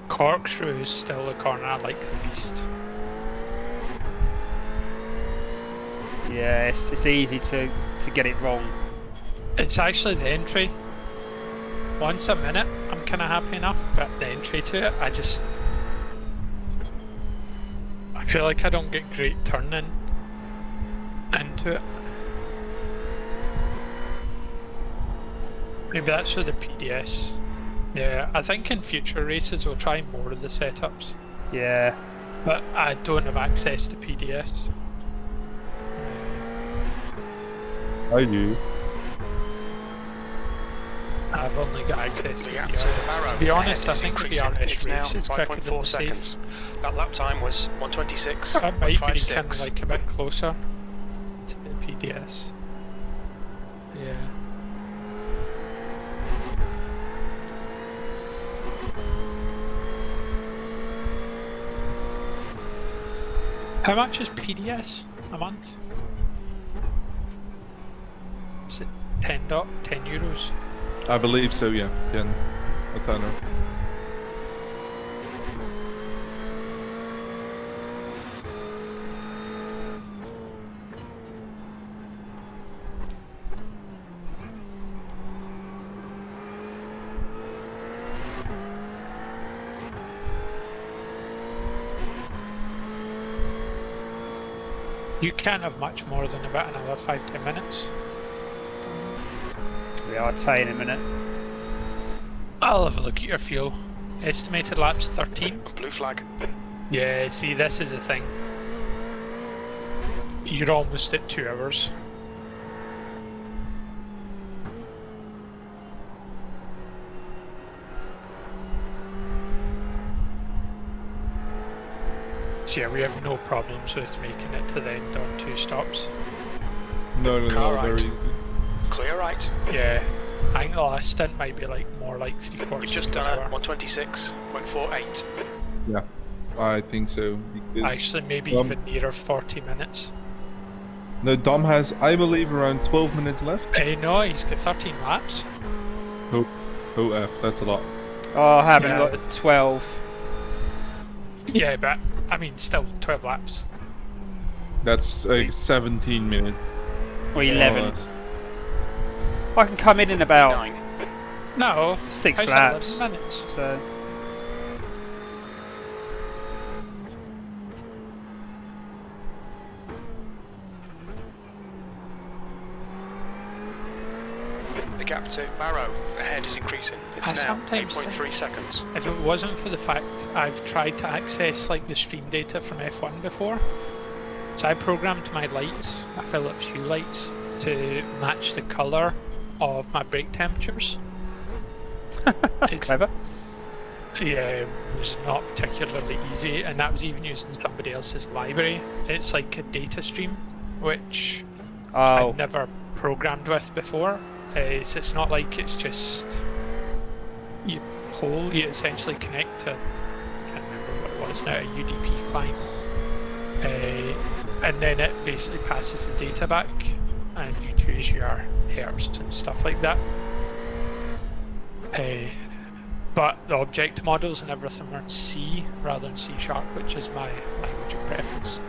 Corkscrew is still the corner I like the least. Yeah, it's easy to get it wrong. It's actually the entry. Once a minute, I'm kind of happy enough, but the entry to it, I feel like I don't get great turning into it. Maybe that's for the PDS. Yeah, I think in future races we'll try more of the setups. Yeah. But I don't have access to PDS. I do. I've only got access to The gap to Barrow VRS. To be honest, I ahead is think increasing. VRS It's now race is quicker than 5.4 the safe. seconds. That lap time was 126. That might be kind of like a bit closer to the PDS. Yeah. How much is PDS a month? Is it 10 euros? I believe so, yeah. 10. I don't know. You can't have much more than about another 5-10 minutes. We are 10 in a minute. I'll have a look at your fuel. Estimated laps 13. Blue flag. Yeah, see, this is the thing. You're almost at 2 hours. So yeah, we have no problems with making it to the end on 2 stops. No, Car right. very easy. Clear right. Yeah, I think the last stint might be like more like 3/4 You've just of an done a hour. 126.48. Yeah, I think so. Because Actually, maybe Dom- even nearer 40 minutes. No, Dom has, I believe, around 12 minutes left. No, he's got 13 laps. OF, that's a lot. Oh, I haven't Yeah. got 12. Yeah, but I mean, still 12 laps. That's 17 minutes. Or more or 11. less. I can come in about 9. No, 6 how's that laps. 11 minutes? So The gap to Barrow ahead is increasing. It's I now sometimes 8.3 seconds. If it wasn't for the fact I've tried to access like the stream data from F1 before, so I programmed my lights, my Philips Hue lights, to match the colour of my brake temperatures. that's clever. Yeah, it was not particularly easy, and that was even using somebody else's library. It's like a data stream, which Oh, I've never programmed with before. So it's not like it's just you essentially connect to, I can't remember what it was now, a UDP client, and then it basically passes the data back, and you choose your hertz and stuff like that. But the object models and everything are in C rather than C#, which is my language of preference.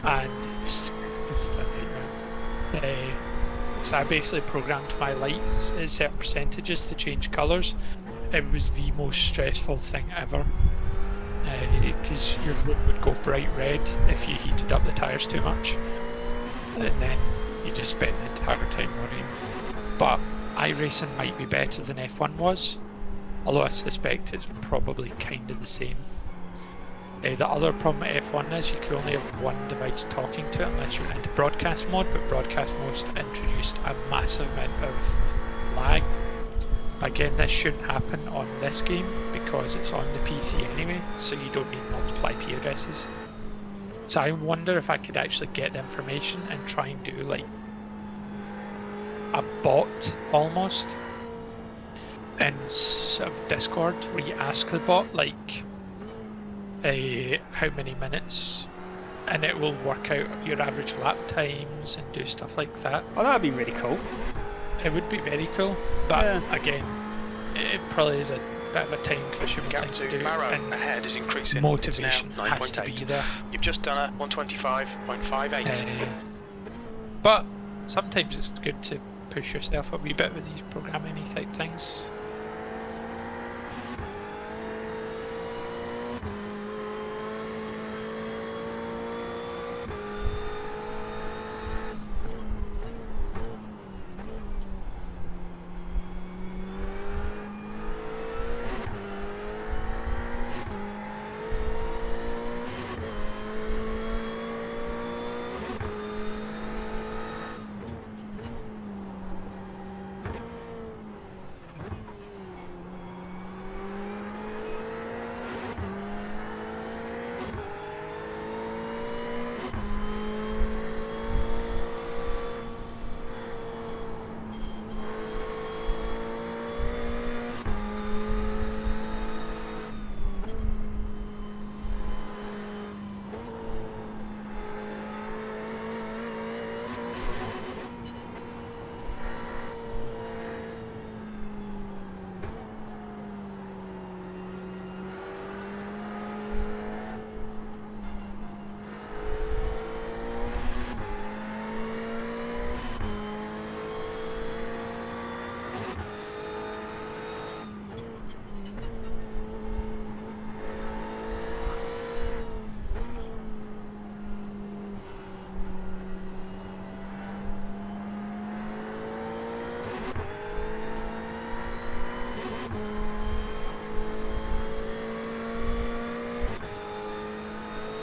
And it's just a nightmare. So I basically programmed my lights at certain percentages to change colours. It was the most stressful thing ever. Because your road would go bright red if you heated up the tyres too much. And then you just spent the entire time worrying. But iRacing might be better than F1 was, although I suspect it's probably kind of the same. The other problem with F1 is you can only have one device talking to it unless you're into broadcast mode, but broadcast mode introduced a massive amount of lag. But again, this shouldn't happen on this game because it's on the PC anyway, so you don't need multiple IP addresses. So I wonder if I could actually get the information and try and do like a bot almost in sort of Discord where you ask the bot like how many minutes, and it will work out your average lap times and do stuff like that. Oh, that would be really cool. It would be very cool, but Yeah. again, it probably is a bit of a time consuming Gap thing to to do, Barrow and ahead is increasing. motivation It's now has to be 9.8. there. You've just done a 125.58. But sometimes it's good to push yourself a wee bit with these programming type things.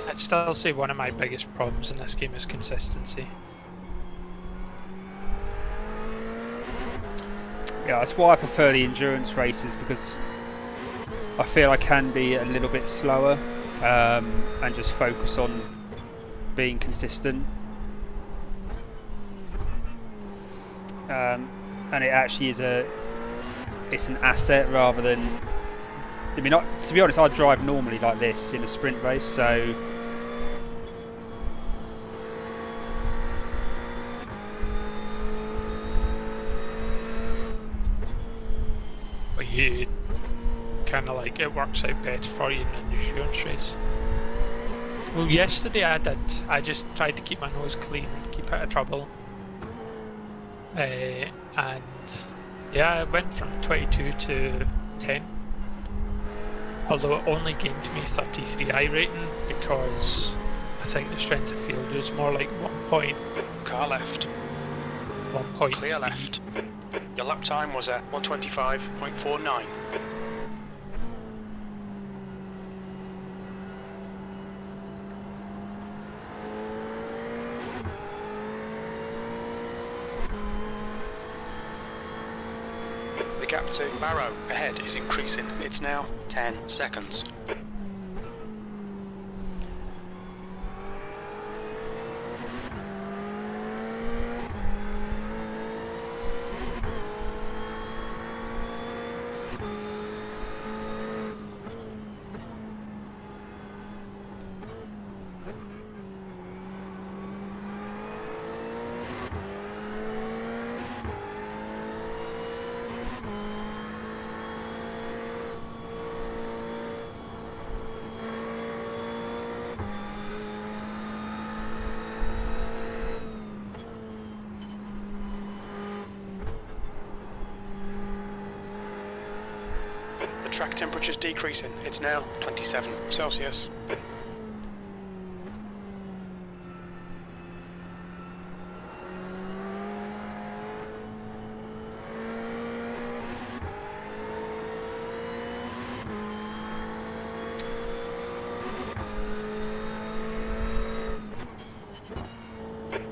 I'd still say one of my biggest problems in this game is consistency. Yeah, that's why I prefer the endurance races, because I feel I can be a little bit slower and just focus on being consistent. And it actually is it's an asset rather than, I mean, to be honest, I drive normally like this in a sprint race, so but you kind of like, it works out better for you in an endurance race. Well, yesterday I did. I just tried to keep my nose clean, keep out of trouble. And yeah, I went from 22 to 10. Although it only gained me 33 I rating because I think the strength of field was more like 1 point. Car left. 1.3. Clear left. Your lap time was at 125.49. The gap to Barrow ahead is increasing. It's now 10 seconds. The track temperature's decreasing. It's now 27 Celsius.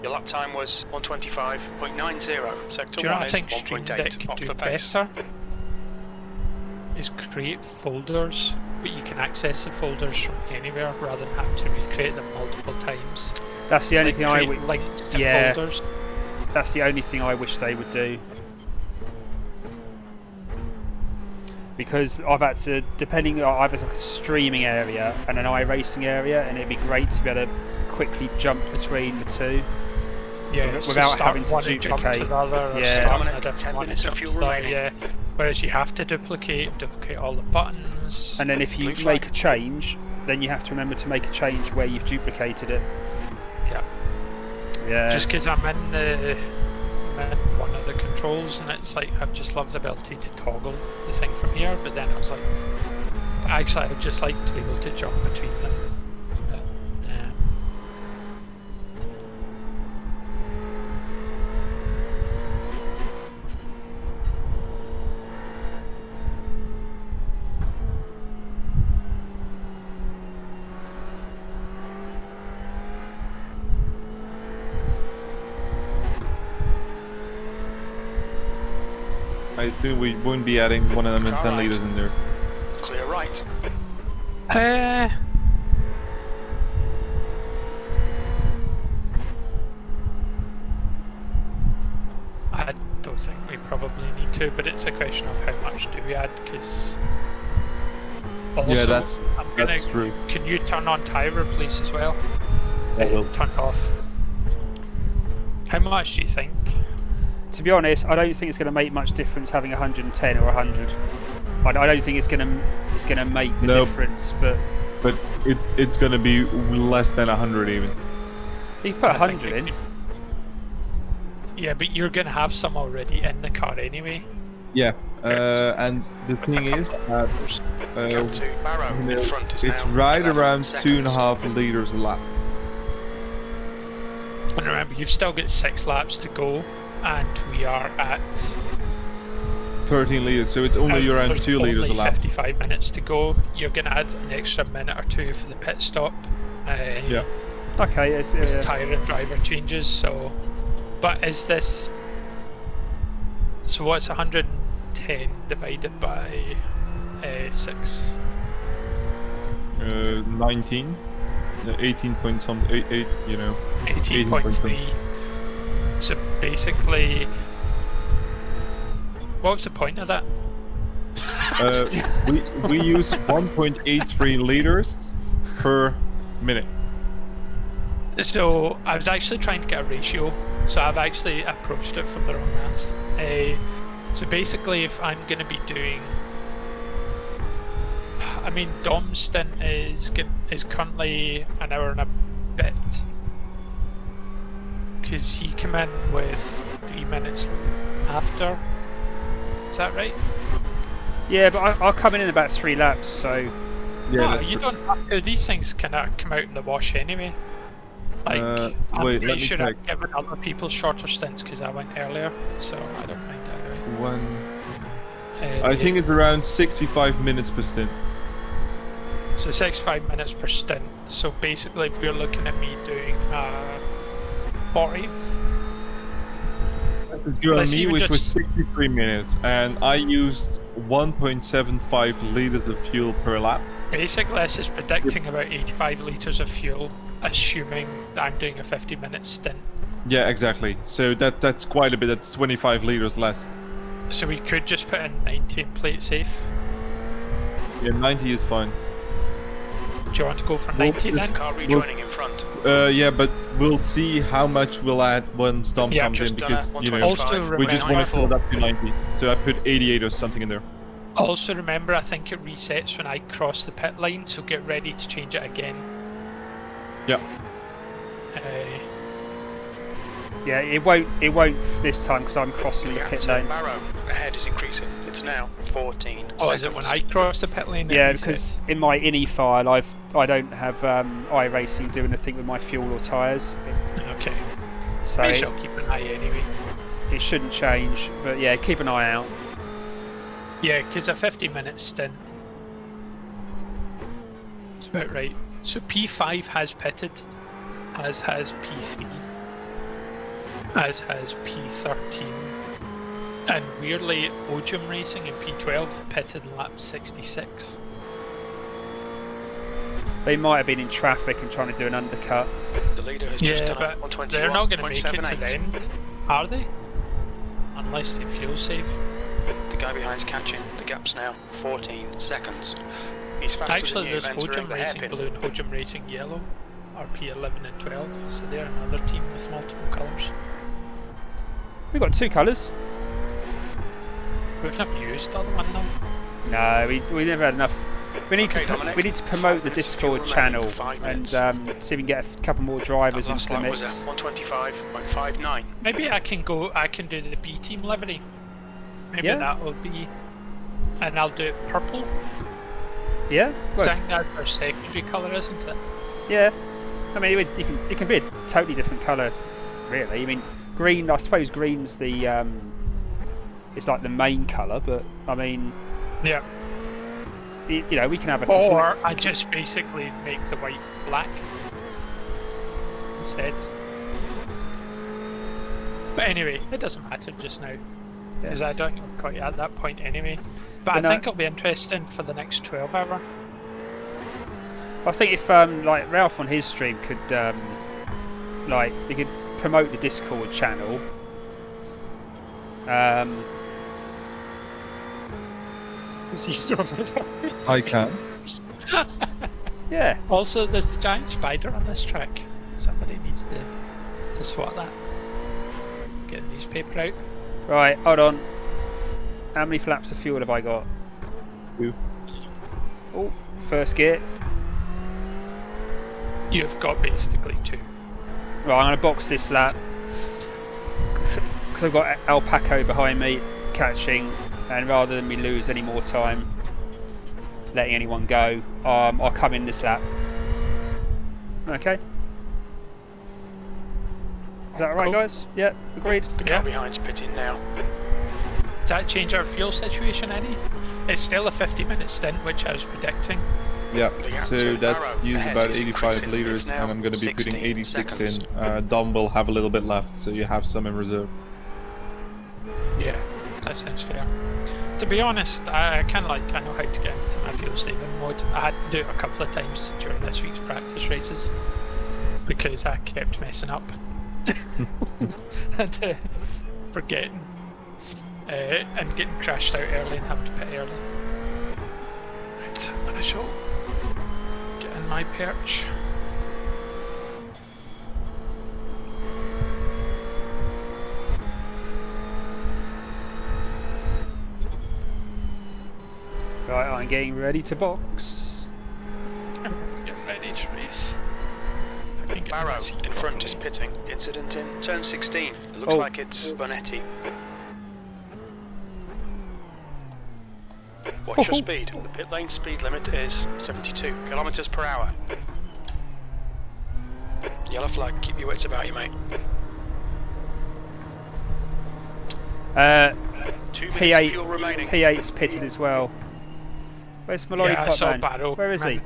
Your lap time was 125.90. Sector Do you know 1 what I is think Stream Deck 1.8 could off do the pace. better? Is create folders, but you can access the folders from anywhere rather than have to recreate them multiple times. that's the only thing I create links to yeah. folders. That's the only thing I wish they would do. Because I've had to, depending on, I've had like a streaming area and an iRacing area, and it'd be great to be able to quickly jump between the two. Yeah, without so start having to one and jump to duplicate. the other, or Yeah. start Dominic, on a different 10 one and minutes of jump to fuel the other, remaining. yeah. Whereas you have to duplicate all the buttons. And then if you Blue flag. make a change, then you have to remember to make a change where you've duplicated it. Yeah. Yeah. Just because I'm in one of the controls, and it's like, I just love the ability to toggle the thing from here, but then I was like, actually I would just like to be able to jump between them. But, yeah. I assume we won't be adding one of them in Car 10 right. liters in there. Clear right. I don't think we probably need to, but it's a question of how much do we add, because also, Yeah, that's I'm true. Can you turn on tire replace as well? I will. Turn off. How much do you think? To be honest, I don't think it's going to make much difference having 110 or 100. I don't think it's going to make the Nope. difference, but But it's gonna be less than 100 even. you can put I think 100 in. Yeah, but you're gonna have some already in the car anyway. Yeah, and the With thing a is couple that of others. Gap to Barrow in front is it's now right 11 around seconds. 2.5 liters a lap. And remember, you've still got 6 laps to go, and we are at 13 liters, so it's only around there's 2 liters a only lap. 55 minutes to go. You're gonna add an extra minute or 2 for the pit stop. Yeah. Okay, it's, With tyre and driver changes. So, but is this? So what's 110 divided by 6? 19. 18 point something, 8, you know. 18.3. So basically, what was the point of that? We use 1.83 liters per minute. So I was actually trying to get a ratio, so I've actually approached it from the wrong maths. So basically, if I'm going to be doing, I mean, Dom's stint is currently an hour and a bit, because he came in with 3 minutes after. Is that right? Yeah, but I'll come in about 3 laps, so... Yeah, No, you don't have to. These things kind of come out in the wash anyway. Like, I'm wait, let pretty me sure check. I've given other people shorter stints because I went earlier, so I don't mind anyway. I think it's around 65 minutes per stint. So 65 minutes per stint. So basically, if you're looking at me doing 40, You and Let's me, even which was just- 63 minutes, and I used 1.75 liters of fuel per lap. basically this is predicting about 85 litres of fuel, assuming that I'm doing a 50-minute stint. Yeah, exactly. So that's quite a bit. That's 25 liters less. So we could just put in 90 and play it safe. Yeah, 90 is fine. Do you want to go for 90 then? Car rejoining in front. Yeah, but we'll see how much we'll add once Dom Yeah, comes in, just done because at you know 125. Also we just want to fill it remember, up to 90. So I put 88 or something in there. also remember, I think it resets when I cross the pit line, so get ready to change it again. Yeah. Yeah, it won't this time because I'm crossing the pit lane. Barrow ahead is increasing. It's now 14 Oh, is it when I cross the pit lane? it Yeah, resets? because in my INI file, I don't have iRacing do anything with my fuel or tyres, Okay. so I shall keep an eye anyway. it shouldn't change. But yeah, keep an eye out. Yeah, because a 50-minute stint. It's about right. So P5 has pitted, as has P3, as has P13, and weirdly, Ojum Racing in P12 pitted in lap 66. They might have been in traffic and trying to do an undercut. The leader has just Yeah, done but 121.78. they're not going to make it to the end, are they? Unless they fuel save. The guy behind's catching. The gap's now 14 seconds. He's faster Actually, than you, there's entering Ojum the Racing hairpin. Blue and Ojum Racing Yellow, RP11 and 12, so they're another team with multiple colours. We've got 2 colours. We've never used the other one though. No, we never had enough. We need Okay, to Dominic, we need to promote the 5 minutes of fuel Discord remaining, channel 5 and minutes. see if we can get a couple more drivers That into last the lap was mix. at 125.59. Maybe I can do the B team livery. Maybe Yeah. that will be, and I'll do it purple. Yeah, I well, think that's our secondary colour, isn't it? yeah. I mean, it can be a totally different colour, really. I mean, green. I suppose green's the it's like the main colour, but I mean, Yeah. you know, we can have a. Or I just basically make the white black instead. But anyway, it doesn't matter just now, because I don't think we're quite at that point anyway. But I no- think it'll be interesting for the next 12 hour. I think if like Ralph on his stream could like he could promote the Discord channel. Is he so I can. Yeah. Also, there's a giant spider on this track. Somebody needs to swat that. Get a newspaper out. Right. Hold on. How many flaps of fuel have I got? 2. Oh, first gear. You've got basically 2. Right, I'm going to box this lap because I've got Alpaco behind me catching, and rather than me lose any more time letting anyone go, I'll come in this lap. Okay. Is that alright, Cool. guys? Yeah, agreed. The car behind's pitting now. Does that change our fuel situation any? It's still a 50-minute stint, which I was predicting. Yeah, The gap so to that Barrow uses ahead about is 85 increasing. liters, It's now and I'm going to be putting 16 86 in. seconds. Dom will have a little bit left, so you have some in reserve. Yeah, that's that sounds fair. To be honest, I know how to get into my fuel saving mode. I had to do it a couple of times during this week's practice races because I kept messing up and forgetting and getting crashed out early and having to pit early. Right, I shall get in my perch. Right, I'm getting ready to box. I'm getting ready to race. Barrow in front is pitting. Incident in turn 16. It looks like it's Bonetti. Watch your speed. The pit lane speed limit is 72 kilometers per hour. Yellow flag, keep your wits about you, mate. 2 minutes fuel remaining. P8's pitted as well. Where's my Yeah, I saw man? Barrow. Where is he?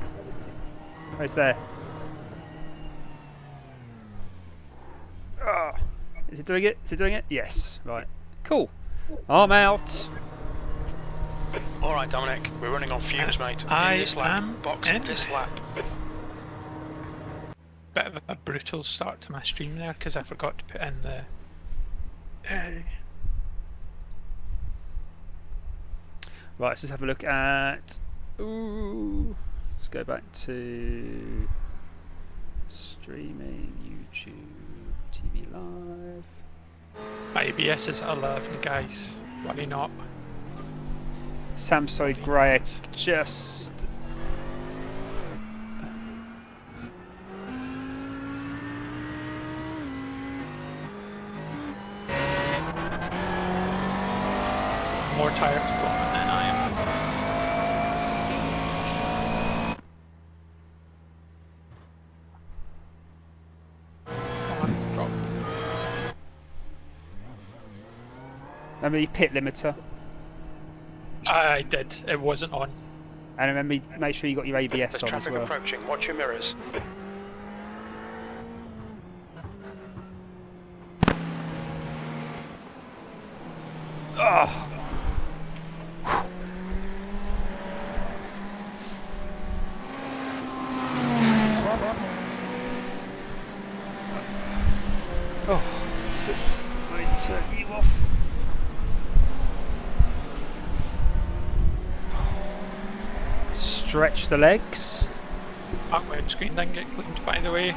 Where's there? Oh. Is it doing it? Is it doing it? Yes. Right. Cool. I'm out. Alright, Dominic, we're running on fumes, mate. I In this lap. am Box in. this lap. Bit of a brutal start to my stream there because I forgot to put in the. Right, let's just have a look at. Ooh, let's go back to streaming, YouTube, TV Live. My ABS is at 11, guys. Why not? Samsung Grey just. More tires blowing than I am. Come on, drop. Remember your pit limiter, I did. It wasn't on. and remember, make sure you got your ABS There's on as traffic well. approaching. Watch your mirrors. Oh. Oh, nice to turn you off. Stretch the legs. That windscreen didn't get cleaned, by the way.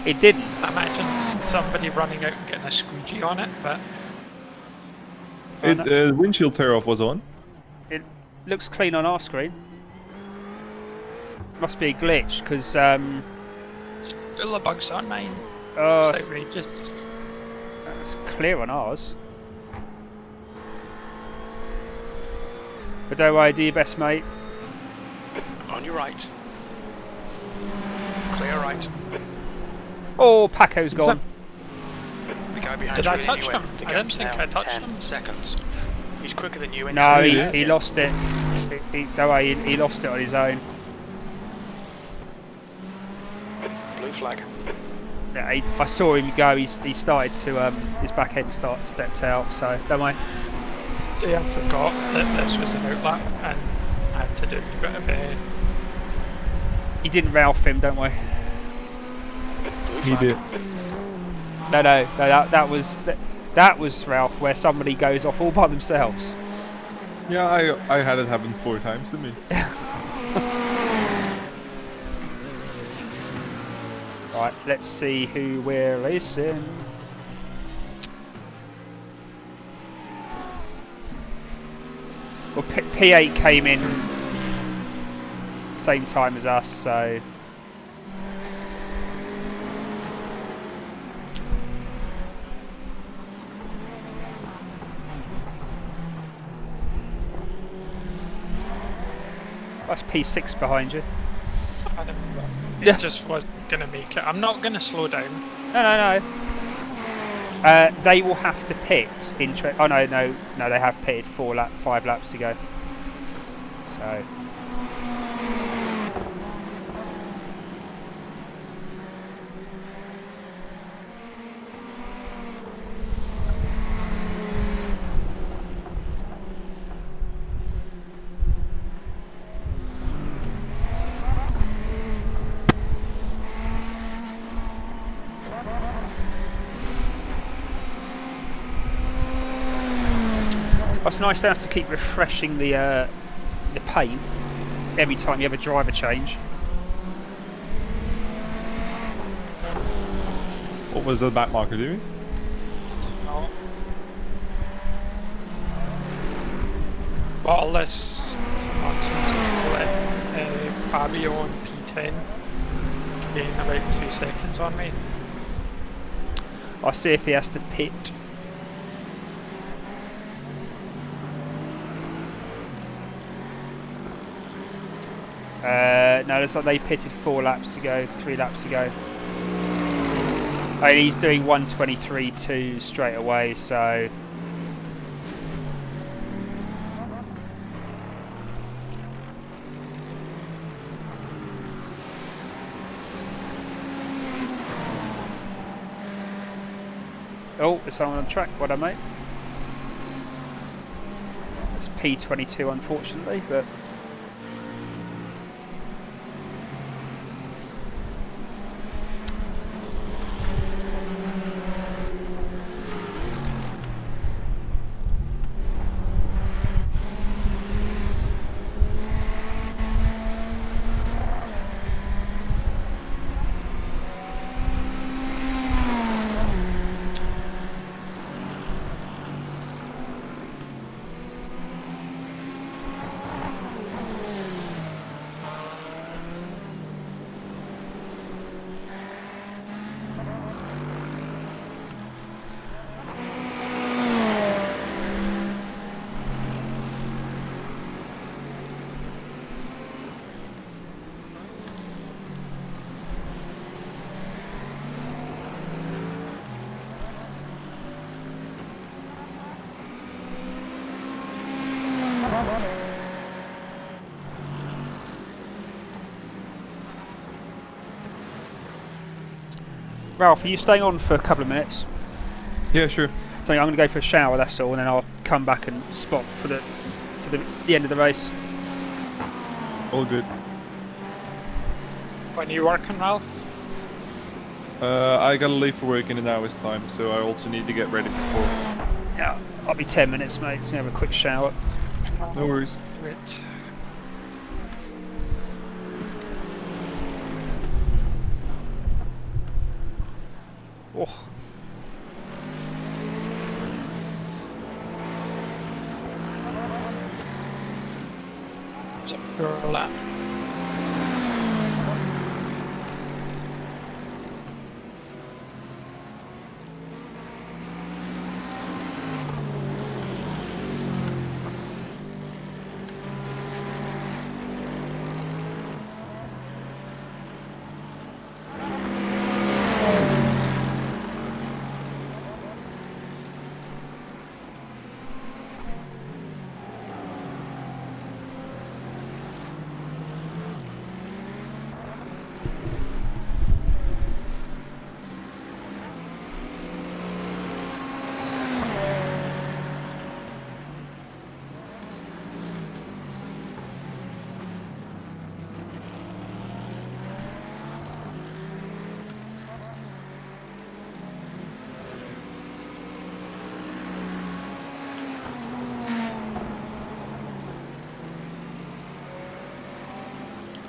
It didn't. I imagine somebody running out and getting a squeegee on it, but Windshield tear off was on. It looks clean on our screen. Must be a glitch, because it's full of bugs on mine. oh, It's outrageous. it's clear on ours. But don't worry, do your best, mate. On your right. Clear right. Oh, Paco's gone. The guy behind Did you I leading touch you in. him? The I didn't gap's think now I touched 10 him. seconds. He's quicker than you. No, into he lost it. Don't worry, he lost it on his own. Blue flag. Yeah, I saw him go. He started to his back end stepped out. So don't worry. See, I forgot that this was an outlap and I had to do a bit of a. He didn't Ralph him. Don't worry. Blue He flag. did. No, that was Ralph, where somebody goes off all by themselves. Yeah, I had it happen 4 times to me. Right, let's see who we're racing. Well, P8 came in same time as us, so that's P6 behind you. I don't know. Yeah. It just wasn't gonna make it. I'm not gonna slow down. No. They will have to pit in. Oh no, they have pitted 5 laps to go. So. It's nice to have to keep refreshing the paint every time you have a driver change. What was the back marker doing? No. Well, this nonsense is to let Fabio on P10 gain about 2 seconds on me. I'll see if he has to pit. No, looks like they pitted 3 laps ago. And he's doing 1:23.2 straight away, so. Oh, there's someone on track. Well done, mate. It's P22, unfortunately, but. Ralph, are you staying on for a couple of minutes? Yeah, sure. So I'm going to go for a shower, that's all, and then I'll come back and spot for the end of the race. All good. When are you working, Ralph? I gotta leave for work in an hour's time, so I also need to get ready before. Yeah, I'll be 10 minutes, mate, so have a quick shower. No worries. Great. Oh. It's a pure lap.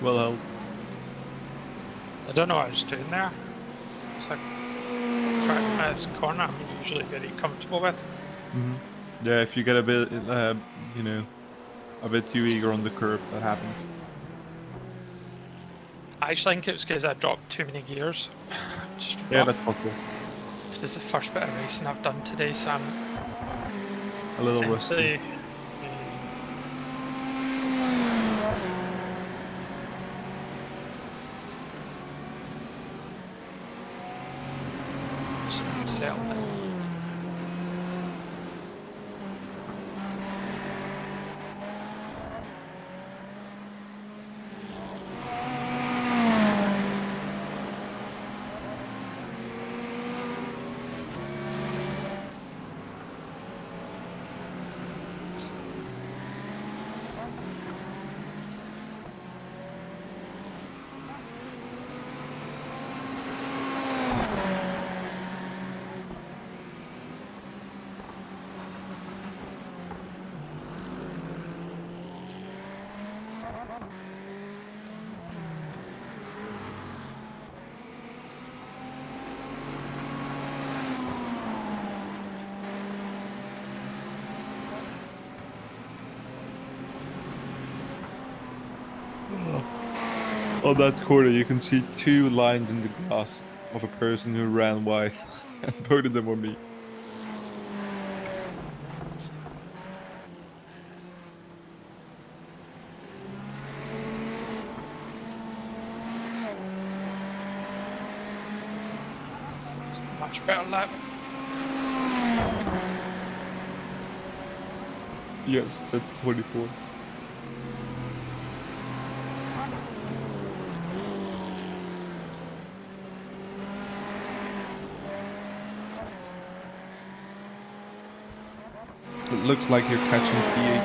Well held. I don't know what I was doing there. It's like trying this corner I'm usually very comfortable with. Mm-hmm. Yeah, if you get a bit, you know, a bit too eager on the curb, that happens. I actually think it was because I dropped too many gears. Just Yeah, rough. that's possible. This is the first bit of racing I've done today, so I'm A little rusty. essentially settled down. On that corner, you can see 2 lines in the grass of a person who ran wide, and both of them were me. Much better lap. Yes, that's 24. It looks like you're catching P8.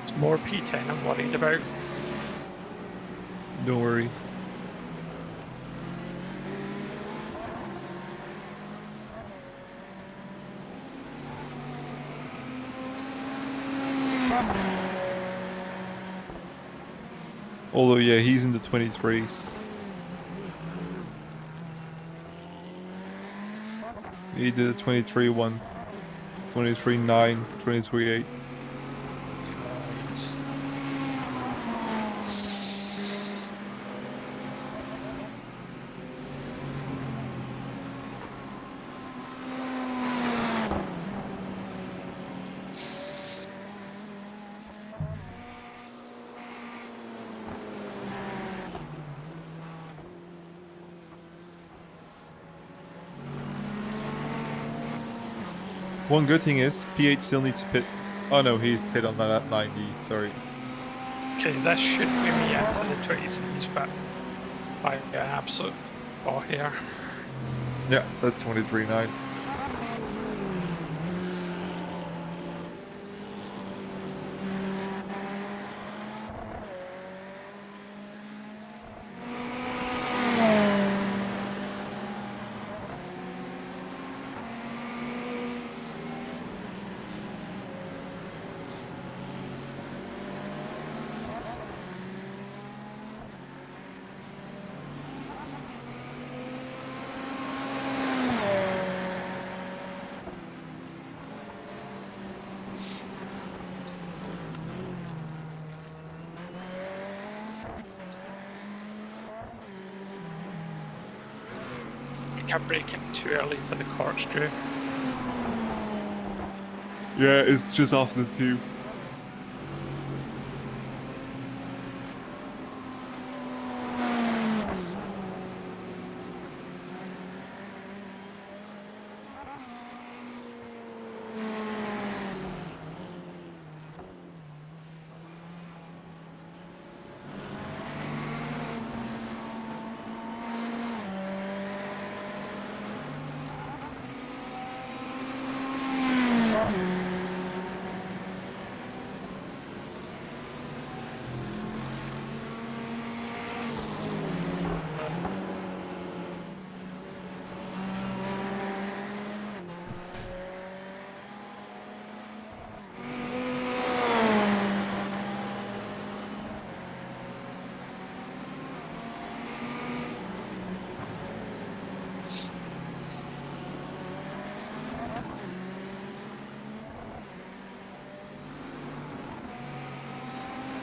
It's more P10 I'm worried about. Don't worry. Although, yeah, he's in the 23s. He did a 23-1, 23-9, 23-8. It's One good thing is, P8 still needs to pit. Oh no, he's pit on that 90, sorry. okay, this should bring me into the 23s, but by an absolute ball here. Yeah, that's 23-9. I kept braking too early for the corkscrew. Yeah, it's just after the 2.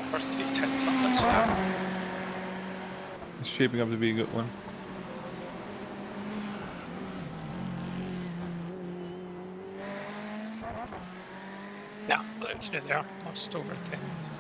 First 3 tenths on this lap. It's shaping up to be a good one. Yeah, literally there, lost over 10th.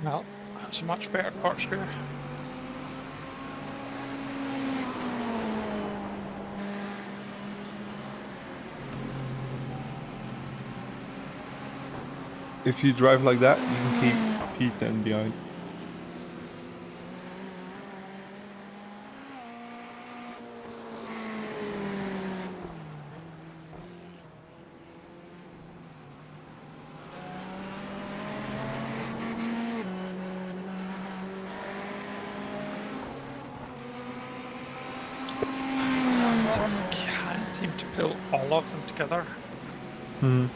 Well, that's a much better corkscrew. If you drive like that, you can keep P10 behind. Just can't seem to pull all of them together. Hmm.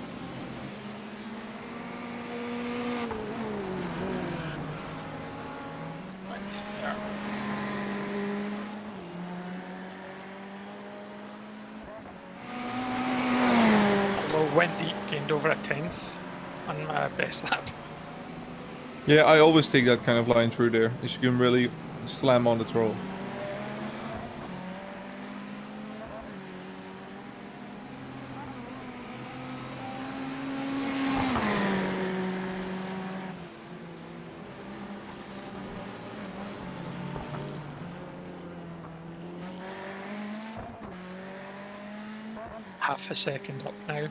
Although Wendy gained over a 10th on my best lap. Yeah, I always take that kind of line through there. As you can really slam on the throttle. Half a second up now.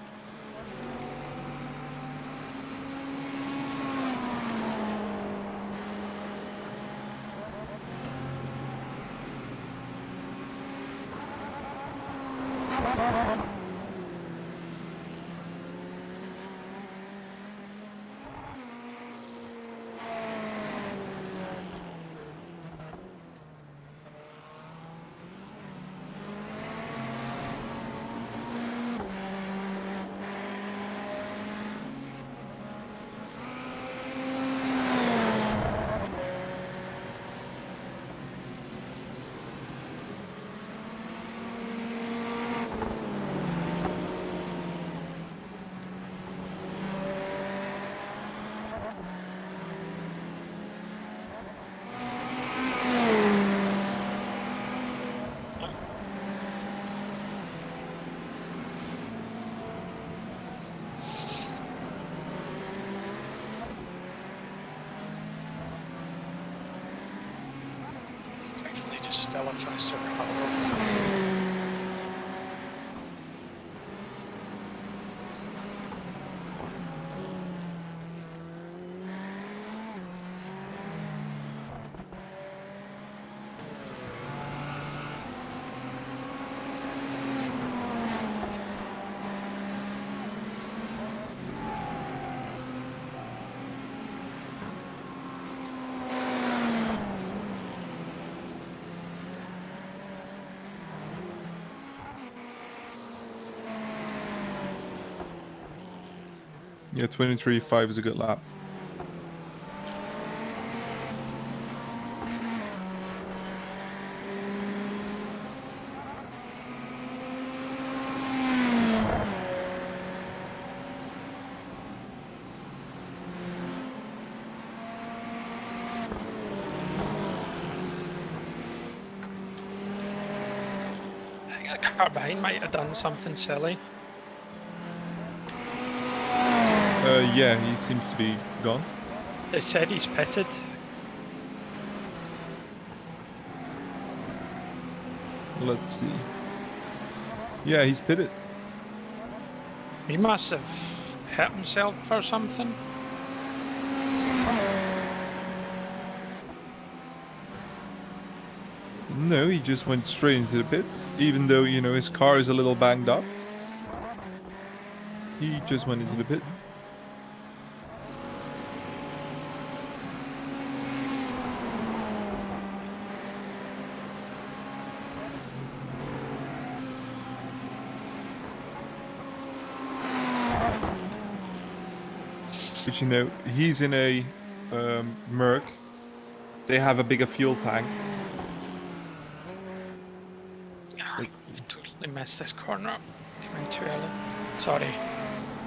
It's definitely just still a faster car. Yeah, 23.5 is a good lap. I think the car behind might have done something silly. Yeah, he seems to be gone. They said he's pitted. Let's see. Yeah, he's pitted. He must have hit himself or something. No, he just went straight into the pits. Even though, you know, his car is a little banged up. He just went into the pit. But you know, he's in a Merc. They have a bigger fuel tank. Ah, you've totally messed this corner up. Came in too early. Sorry.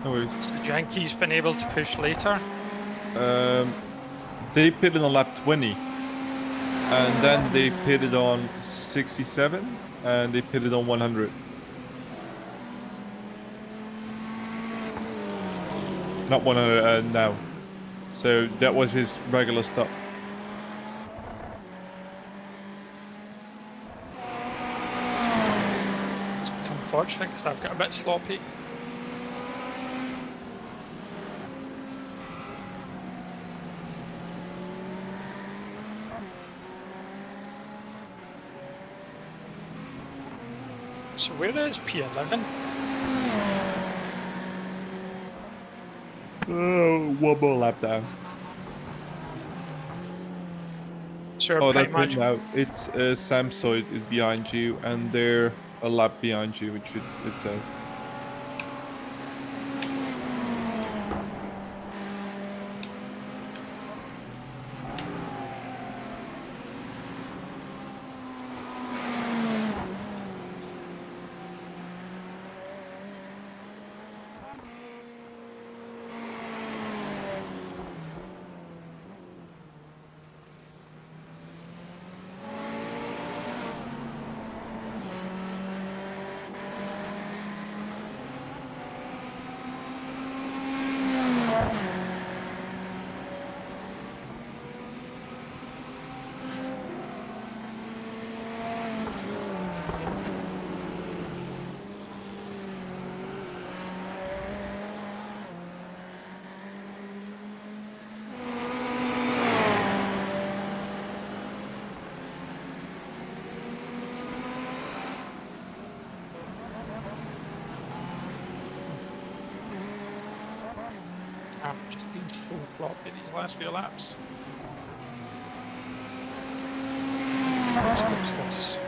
No worries. So Yankee's been able to push later. They pitted on lap 20. And then they pitted on 67. And they pitted on 100. Not 100 now. So that was his regular stop. It's unfortunate because I've got a bit sloppy. So where is P11? Oh, one more lap down. Sure, Oh, pretty that's much. it now. It's Samsoid is behind you, and they're a lap behind you, which it says. I've just been so floppy these last few laps. Close.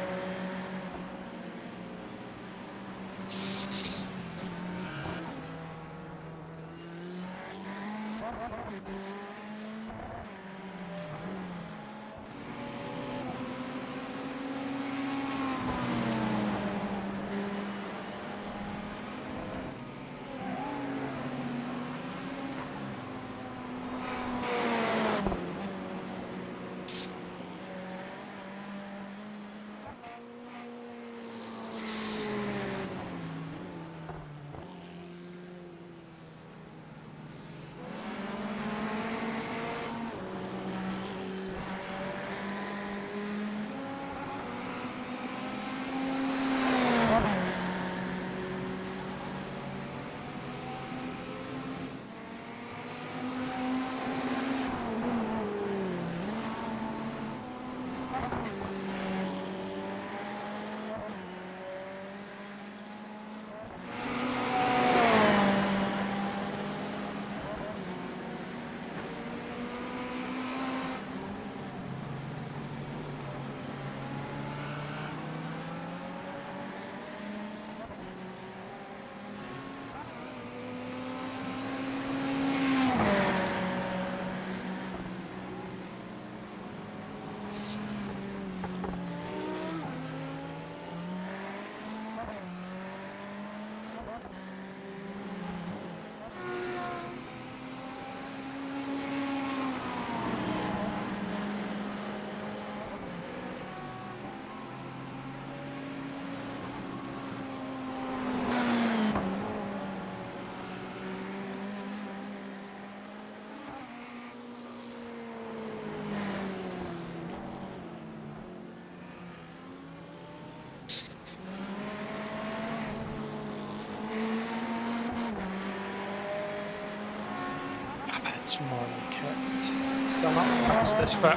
It's more like it. Still not the fastest, but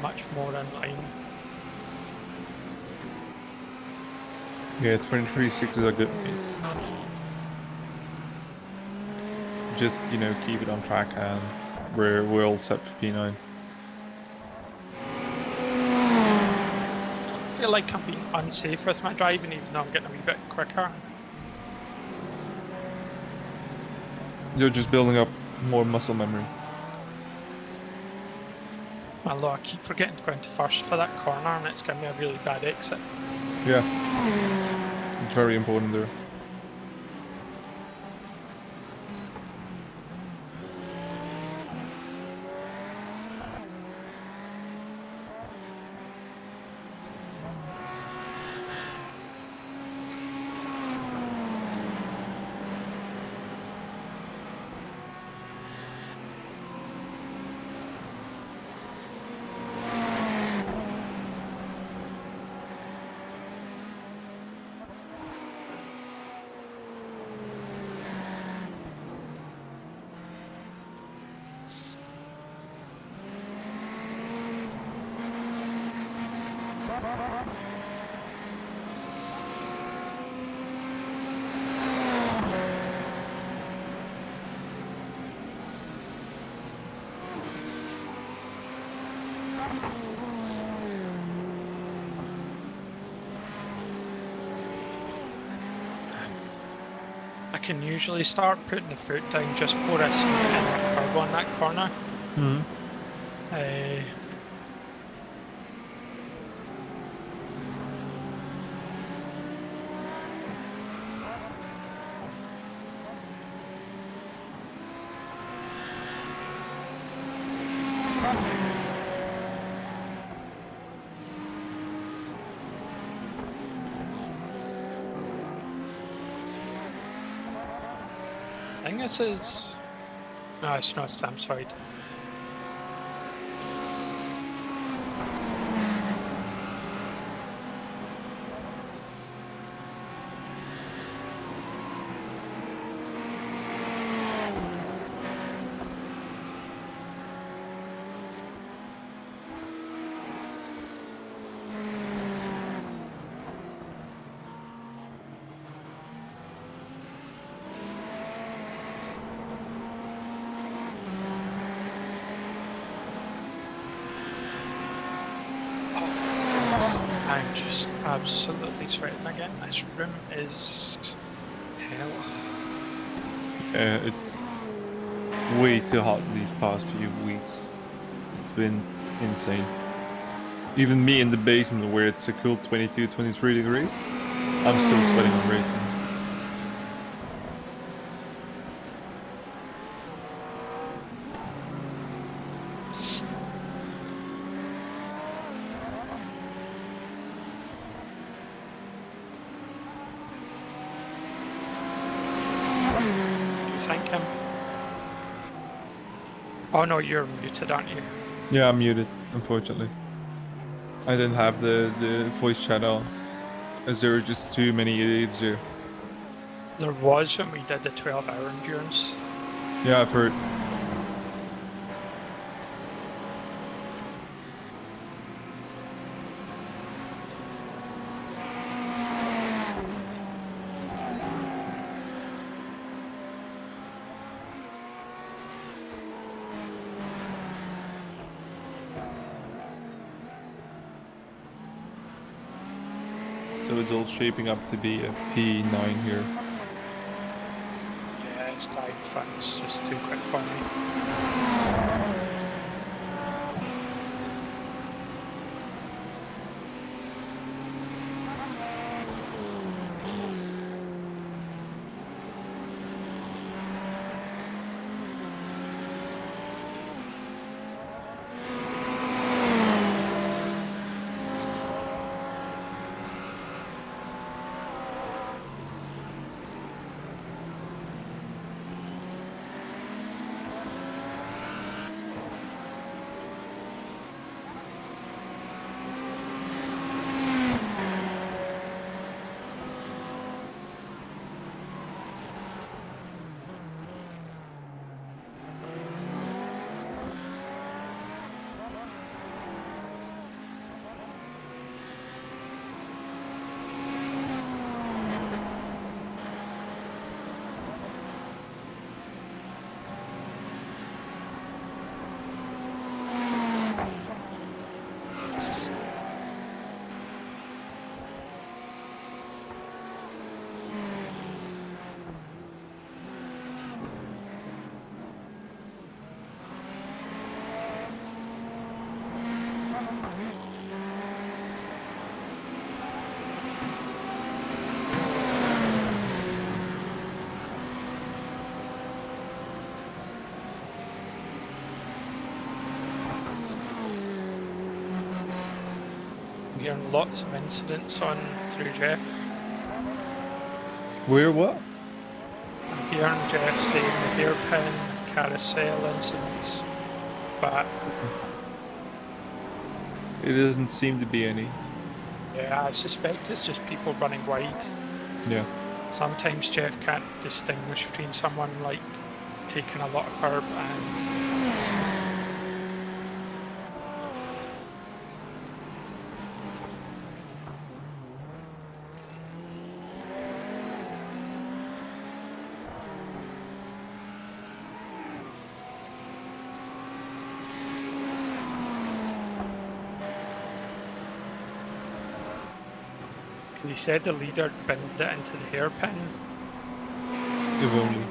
much more in line. Yeah, 23.6 is a good beat. Just, you know, keep it on track and we're all set for P9. I feel like I'm being unsafe with my driving, even though I'm getting a wee bit quicker. You're just building up more muscle memory. Although I keep forgetting to go into first for that corner, and it's giving me a really bad exit. Yeah. It's very important there. I can usually start putting the foot down just before I see it in a curve on that corner. Hmm. I think this is... No, it's not Sam's side. I'm just absolutely sweating again. This room is hell. Yeah, it's way too hot these past few weeks. It's been insane. Even me in the basement where it's a cool 22, 23 degrees, I'm still sweating on racing. Thank him. Oh no, you're muted, aren't you? Yeah, I'm muted, unfortunately. I didn't have the voice chat on, as there were just too many idiots here. There was when we did the 12-hour endurance. Yeah, I've heard. So it's all shaping up to be a P9 here. Yeah, this guy front's just too quick for me. Hearing lots of incidents on through Jeff. Where what? I'm hearing Jeff saying the hairpin carousel incidents, but It doesn't seem to be any. yeah, I suspect it's just people running wide. Yeah. Sometimes Jeff can't distinguish between someone like taking a lot of curb and He said the leader binned it into the hairpin. If only.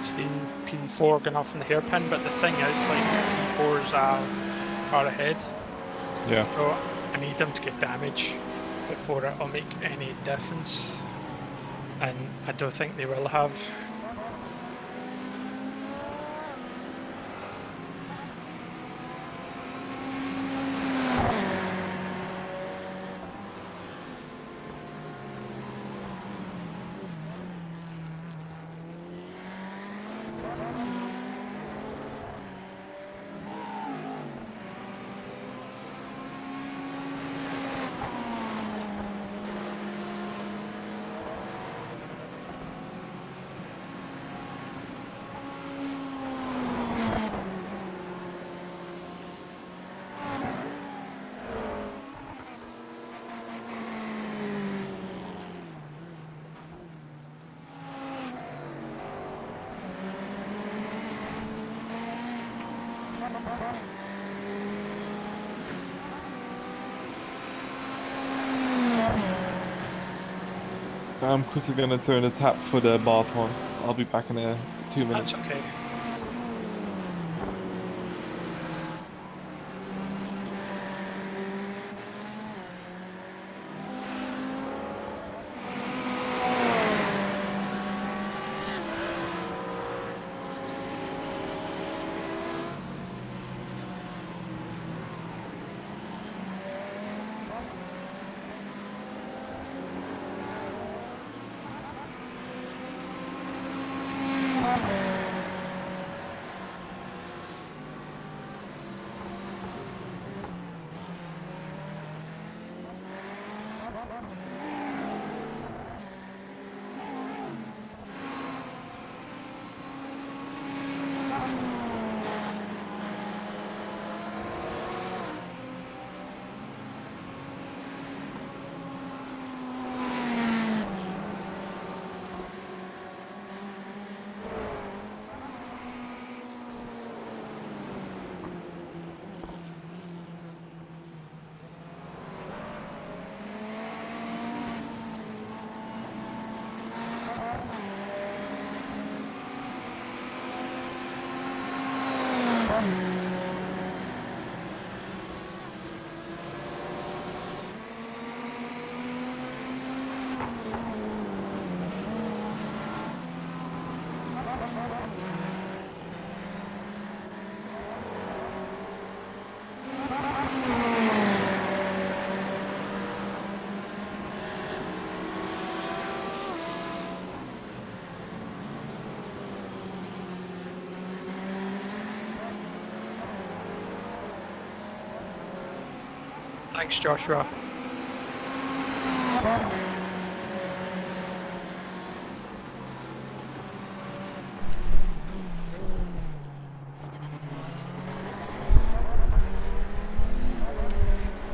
See P4 going off in the hairpin, but the thing is, like, P4s are ahead. Yeah. So I need them to get damage before it'll make any difference. And I don't think they will have. I'm quickly gonna turn the tap for the bath on. I'll be back in 2 minutes. That's okay. Thanks, Joshua.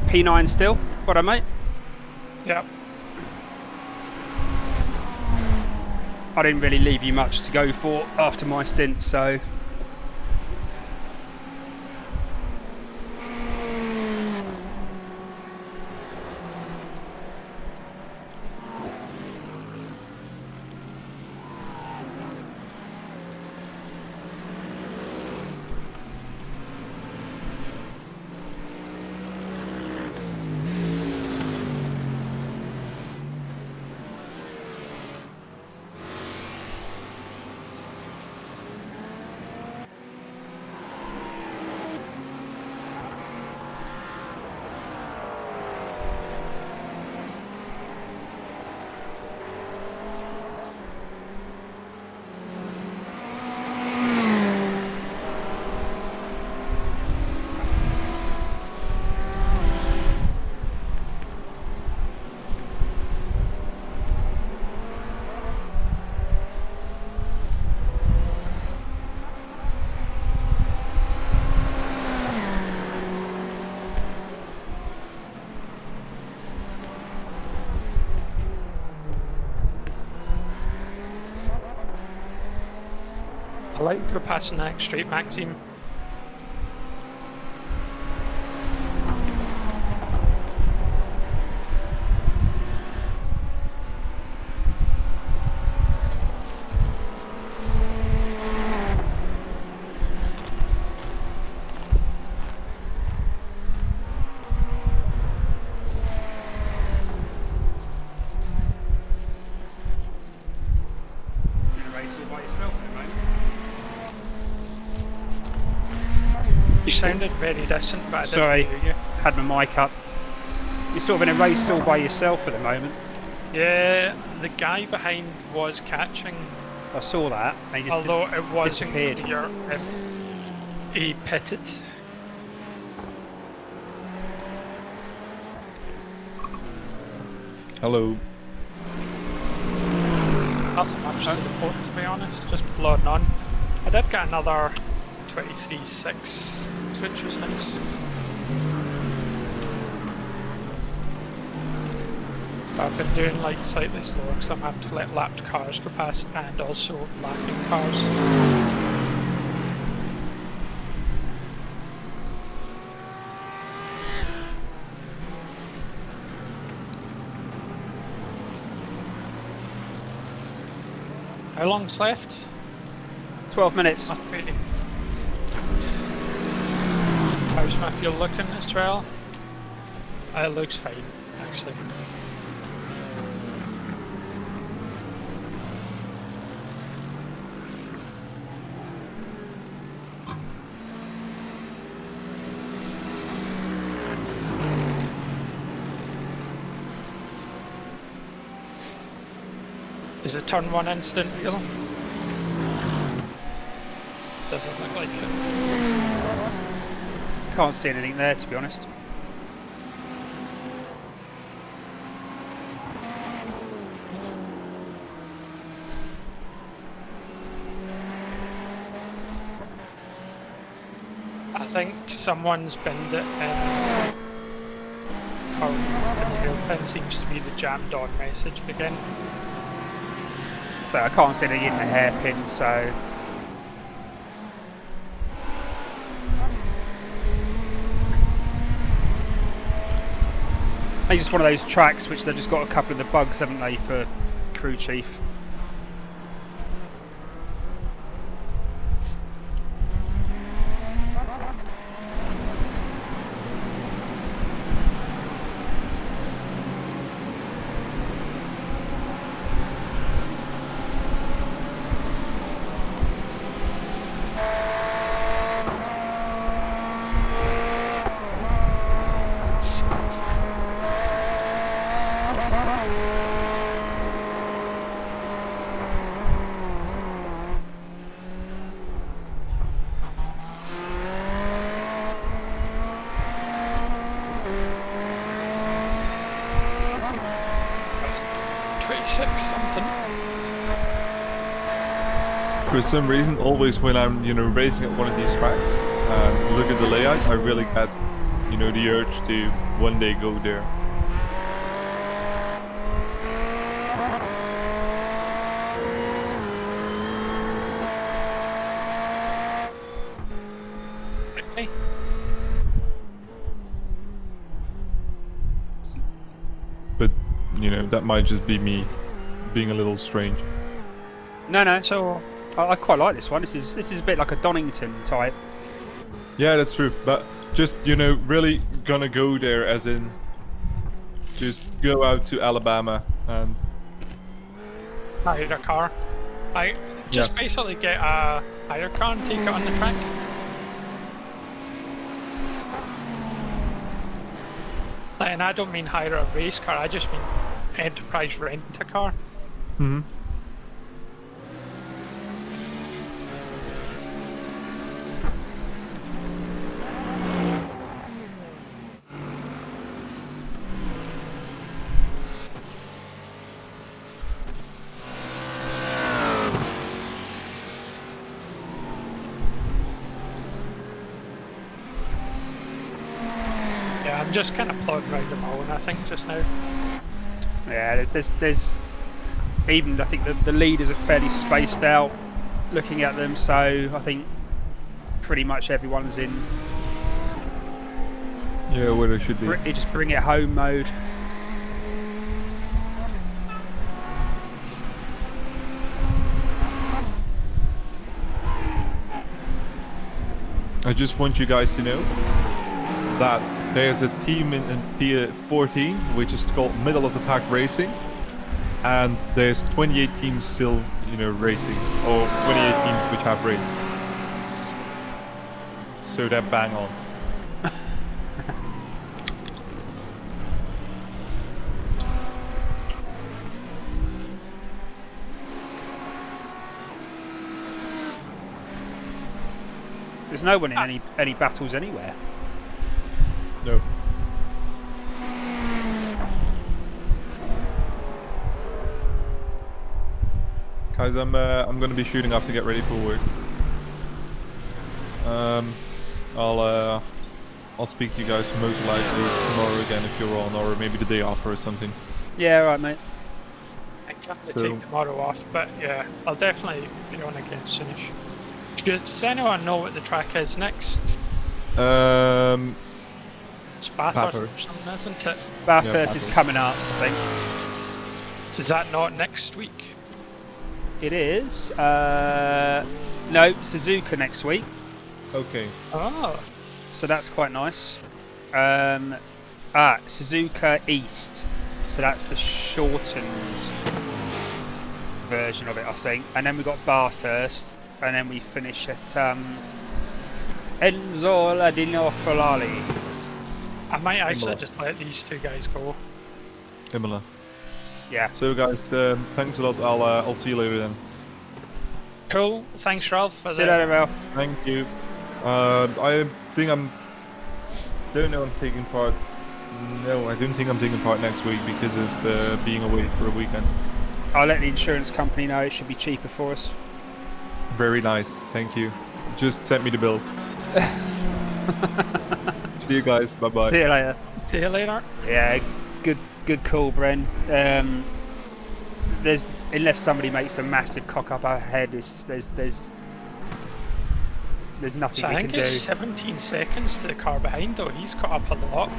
P9 still? What on, mate? Yep. I didn't really leave you much to go for after my stint, so... I like to go past the next straight, Maxime. You sounded very distant, but I didn't Sorry, hear you. had my mic up. You're sort of in a race all by yourself at the moment. Yeah, the guy behind was catching, I saw that. And he just although it wasn't disappeared. clear if he pitted. Hello. Nothing much to report, to be honest, just plodding on. I did get another 23.6, which was nice. But I've been doing like slightly slower because I'm having to let lapped cars go past and also lapping cars. How long's left? 12 minutes. Must be. How's my fuel looking as well? It looks fine, actually. Is it turn 1 instant wheel? Doesn't look like it. Can't see anything there, to be honest. I think someone's binned it in turn, and the whole thing seems to be the jammed on message again. So I can't see anything in the hairpin, so... It's just one of those tracks which they've just got a couple of the bugs, haven't they, for crew chief. For some reason, always when I'm, racing at one of these tracks and look at the layout, I really get, the urge to one day go there. Hey. But, that might just be me being a little strange. No. So I quite like this one. This is a bit like a Donington type. Yeah, that's true. But just really gonna go there, as in just go out to Alabama and Hire a car. I just basically get a hire car and take it on the track. And I don't mean hire a race car, I just mean enterprise rent a car. Mm-hmm. I'm just kind of plodding around the mountain, I think, just now. Yeah, there's even I think the leaders are fairly spaced out. looking at them, so I think pretty much everyone's in. Yeah, where they should be. Just bring it home mode. I just want you guys to know that there's a team in P14 which is called Middle of the Pack Racing, and there's 28 teams still, racing, or 28 teams which have raced. So they're bang on. There's no one in any battles anywhere. No. Guys, I'm gonna be shooting off to get ready for work. I'll speak to you guys most likely tomorrow again if you're on, or maybe the day after or something. Yeah, right, mate. I can't take tomorrow off, but yeah, I'll definitely be on again soonish. Does anyone know what the track is next? It's Bathurst or something, isn't it? Bathurst is coming up, I think. Is that not next week? It is. No, Suzuka next week. Okay. Oh. So that's quite nice. Suzuka East. So that's the shortened version of it, I think. And then we've got Bathurst. And then we finish at Enzola di Ferrari. I might actually just let these two guys go. Imola. Yeah. So guys, thanks a lot. I'll see you later then. Cool. Thanks, Ralph. For See you later, Ralph. Thank you. I think don't know I'm taking part. No, I don't think I'm taking part next week because of being away for a weekend. I'll let the insurance company know. It should be cheaper for us. Very nice, thank you. Just send me the bill. See you guys, bye bye. See you later. See you later. Yeah, good call, Bren. There's unless somebody makes a massive cock up ahead, there's nothing So we I can think do. it's 17 seconds to the car behind though. He's caught up a lot.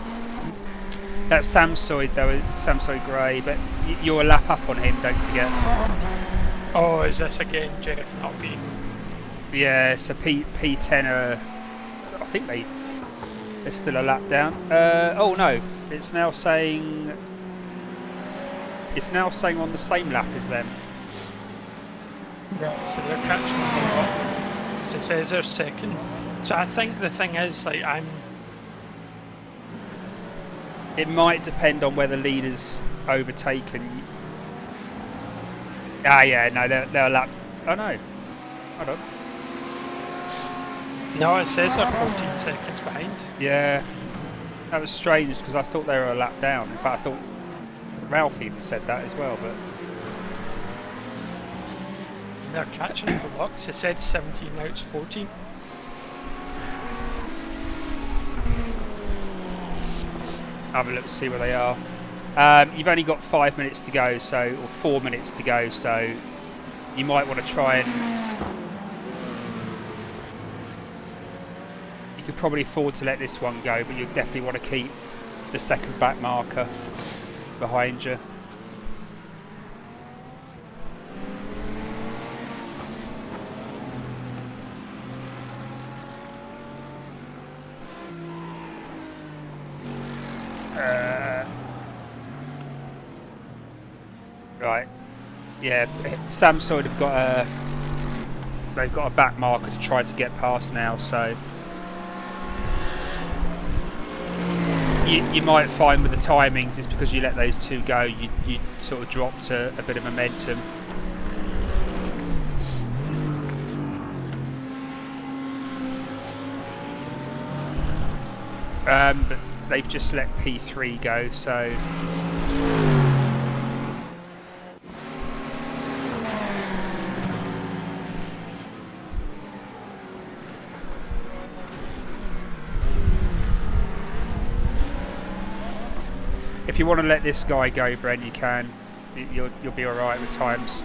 That's Samsoid though, Samsoid Grey, but you're a lap up on him, don't forget. Oh, is this again Jeff not being? Yeah, so P10 are, I think they're still a lap down. Oh no, it's now saying on the same lap as them. Right, so they're catching up a lot. So it says they're second. So I think the thing is, like, It might depend on whether leaders overtaken. Yeah, no, they're a lap. Oh no, hold on. No, it says they're 14 seconds behind. Yeah, that was strange because I thought they were a lap down. In fact, I thought Ralph even said that as well, but They're catching up a lot. So it said 17, now it's 14. have a look to see where they are. You've only got 5 minutes to go, or 4 minutes to go, so you might want to try and. You could probably afford to let this one go, but you definitely want to keep the second back marker behind you. Right, yeah, Samsung they've got a back marker to try to get past now, so you might find with the timings is because you let those two go, you sort of dropped a bit of momentum. But they've just let P3 go, so if you want to let this guy go, Bren, you can. You'll be all right with times.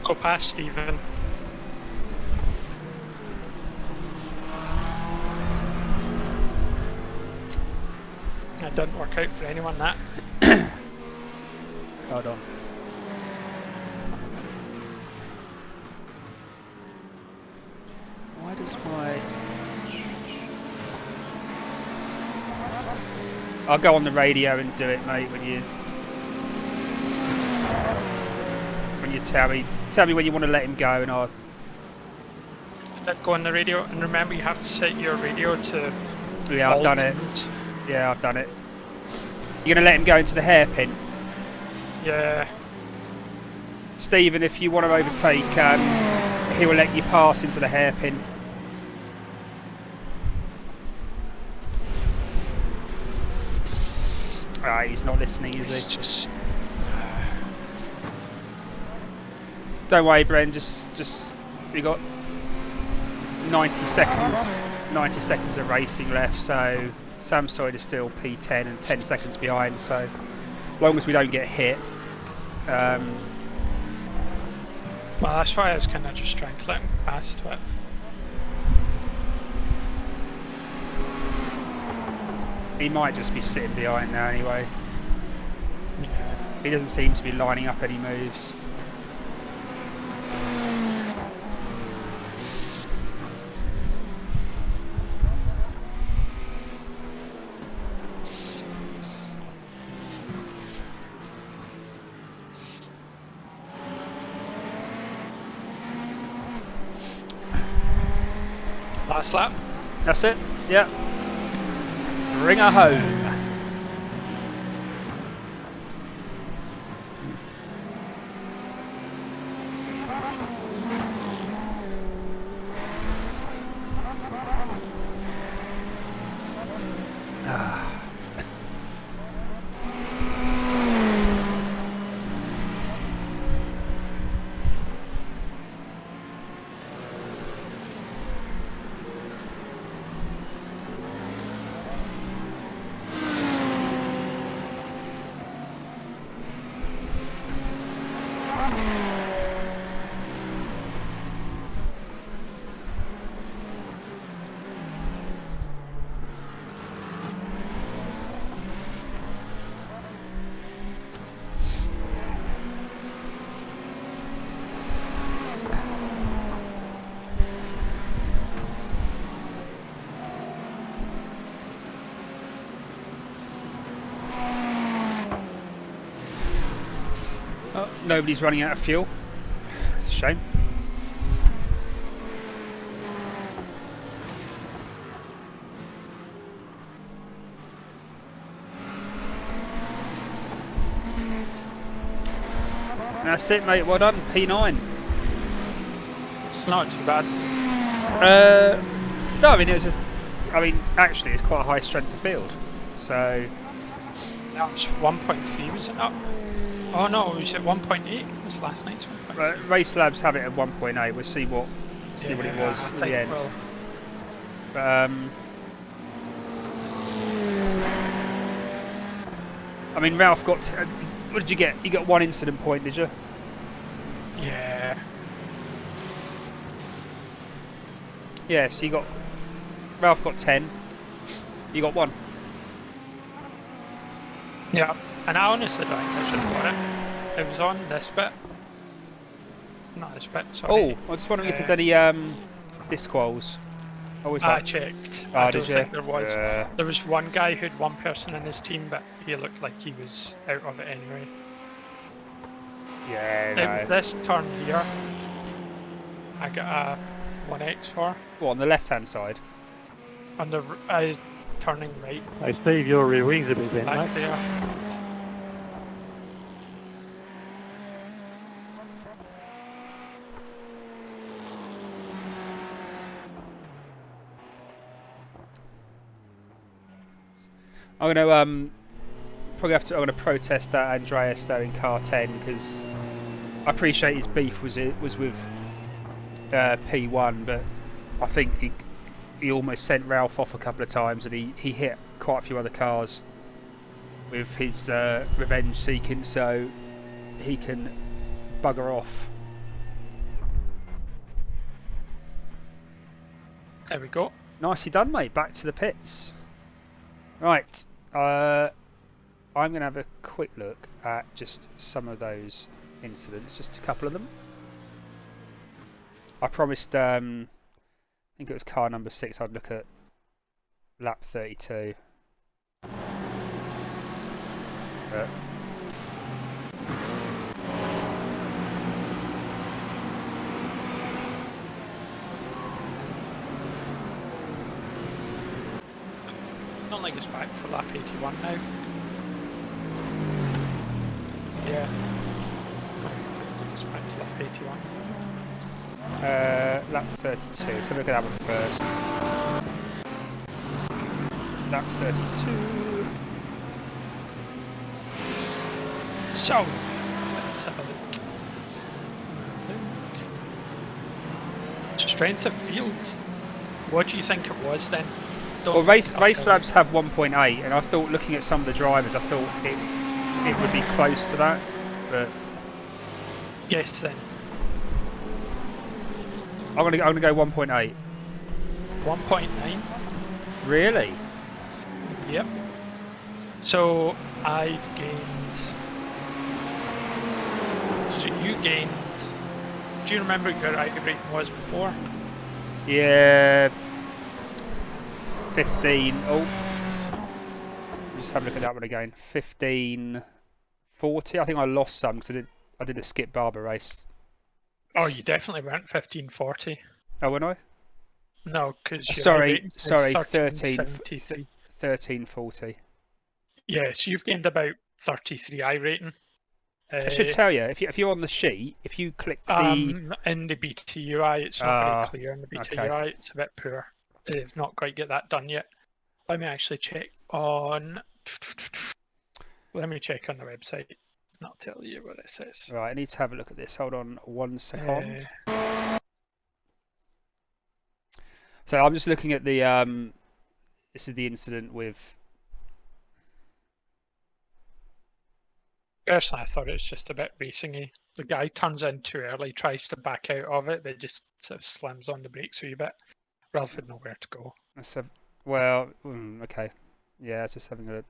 go past Stephen. It didn't work out for anyone, that. Hold on. Why does my... I'll go on the radio and do it, mate, when you tell me when you want to let him go, and I'll... I did go on the radio, and remember you have to set your radio to... Yeah, I've done it. Yeah, I've done it. You're going to let him go into the hairpin? Yeah. Stephen, if you want to overtake, he will let you pass into the hairpin. Alright, he's not listening, is he? It's just... Don't worry, Bren, just you got 90 seconds of racing left, so Sam Side is still P10 and 10 seconds behind, so as long as we don't get hit. Well, that's why I was kind of just trying to let him go past it. He might just be sitting behind now anyway. Yeah. He doesn't seem to be lining up any moves. Last lap. That's it, yeah. Bring her home. Oh, nobody's running out of fuel. That's a shame. That's it, mate. Well done. P9. It's not too bad. No, I mean actually, it's quite a high strength of field. So That was 1.3, was it not? Oh no, it was at 1.8. It was last night's 1.3. Race Labs have it at 1.8. We'll see what it was I at think the end. we'll- I mean, Ralph got. What did you get? You got 1 incident point, did you? Yeah. Yeah. So you got. Ralph got 10. You got 1. Yeah. And I honestly don't think I should have got it. It was on this bit. Not this bit, sorry. Oh, I was just wondering if there's any disquals. I checked. Oh, I did don't you? think there was. Yeah. There was one guy who had 1 person in his team, but he looked like he was out of it anyway. Yeah, Now, no. this turn here, I got a 1x for. What, on the left-hand side? On the turning right, Hey Steve, your rear wing's a bit bent, back mate. there. I'm gonna probably have to. I'm gonna protest that Andreas though in car 10 because I appreciate his beef was with P1, but I think he almost sent Ralph off a couple of times, and he hit quite a few other cars with his revenge seeking, so he can bugger off. There we go. Nicely done, mate. Back to the pits. Right. I'm going to have a quick look at just some of those incidents, just a couple of them. I promised, I think it was car number 6, I'd look at lap 32. But I don't think it's back to lap 81 now. Yeah. It's back to lap 81. lap 32, so look at that one first. Lap 32. So, let's have a look. Strength of field. What do you think it was then? Well, race labs have 1.8, and I thought, looking at some of the drivers, I thought it would be close to that, but Yes, then. I'm gonna go 1.8. 1.9. Really? Yep. So I've gained. So you gained. Do you remember what your rating was before? Yeah. 15. Oh. Just have a look at that one again. 1540. I think I lost some because I did a skip Barber race. Oh, you definitely weren't 1540. Oh, weren't I? No, because Sorry, 1373. 1340. Yeah, so you've gained about 33 rating. I should tell you, if you're on the sheet, if you click the in the BTUI, it's not very clear. In the BTUI, okay. it's a bit poor. They've not quite get that done yet. Let me actually check on. Let me check on the website. And I'll tell you what it says. Right, I need to have a look at this. Hold on 1 second. So I'm just looking at the this is the incident with. Personally, I thought it was just a bit racing-y. The guy turns in too early, tries to back out of it, but just sort of slams on the brakes a wee bit. Ralph had nowhere to go. Let's have, well, okay. Yeah, it's just having a.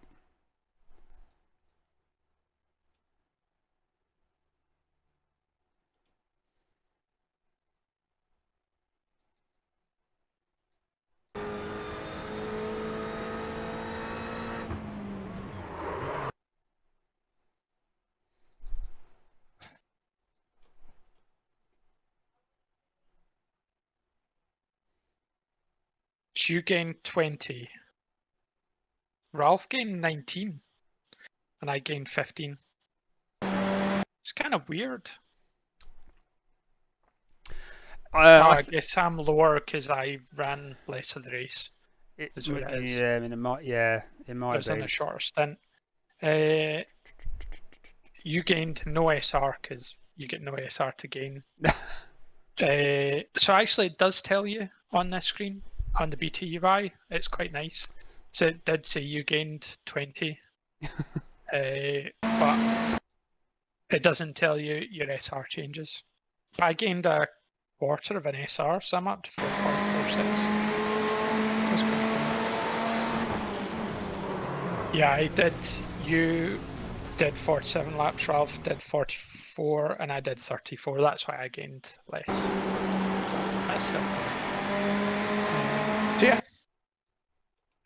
You gained 20. Ralph gained 19. And I gained 15. It's kind of weird. I guess I'm lower because I ran less of the race. Is what it is. Yeah, I mean, it might I was on be. a shorter stint. You gained no SR because you get no SR to gain. So actually, it does tell you on this screen, on the BTUI, it's quite nice. So it did say you gained 20, but it doesn't tell you your SR changes. But I gained a quarter of an SR, so I'm up to 4.46. That's quite cool. Yeah, I did. You did 47 laps, Ralph did 44, and I did 34. That's why I gained less. That's still fine. So yeah,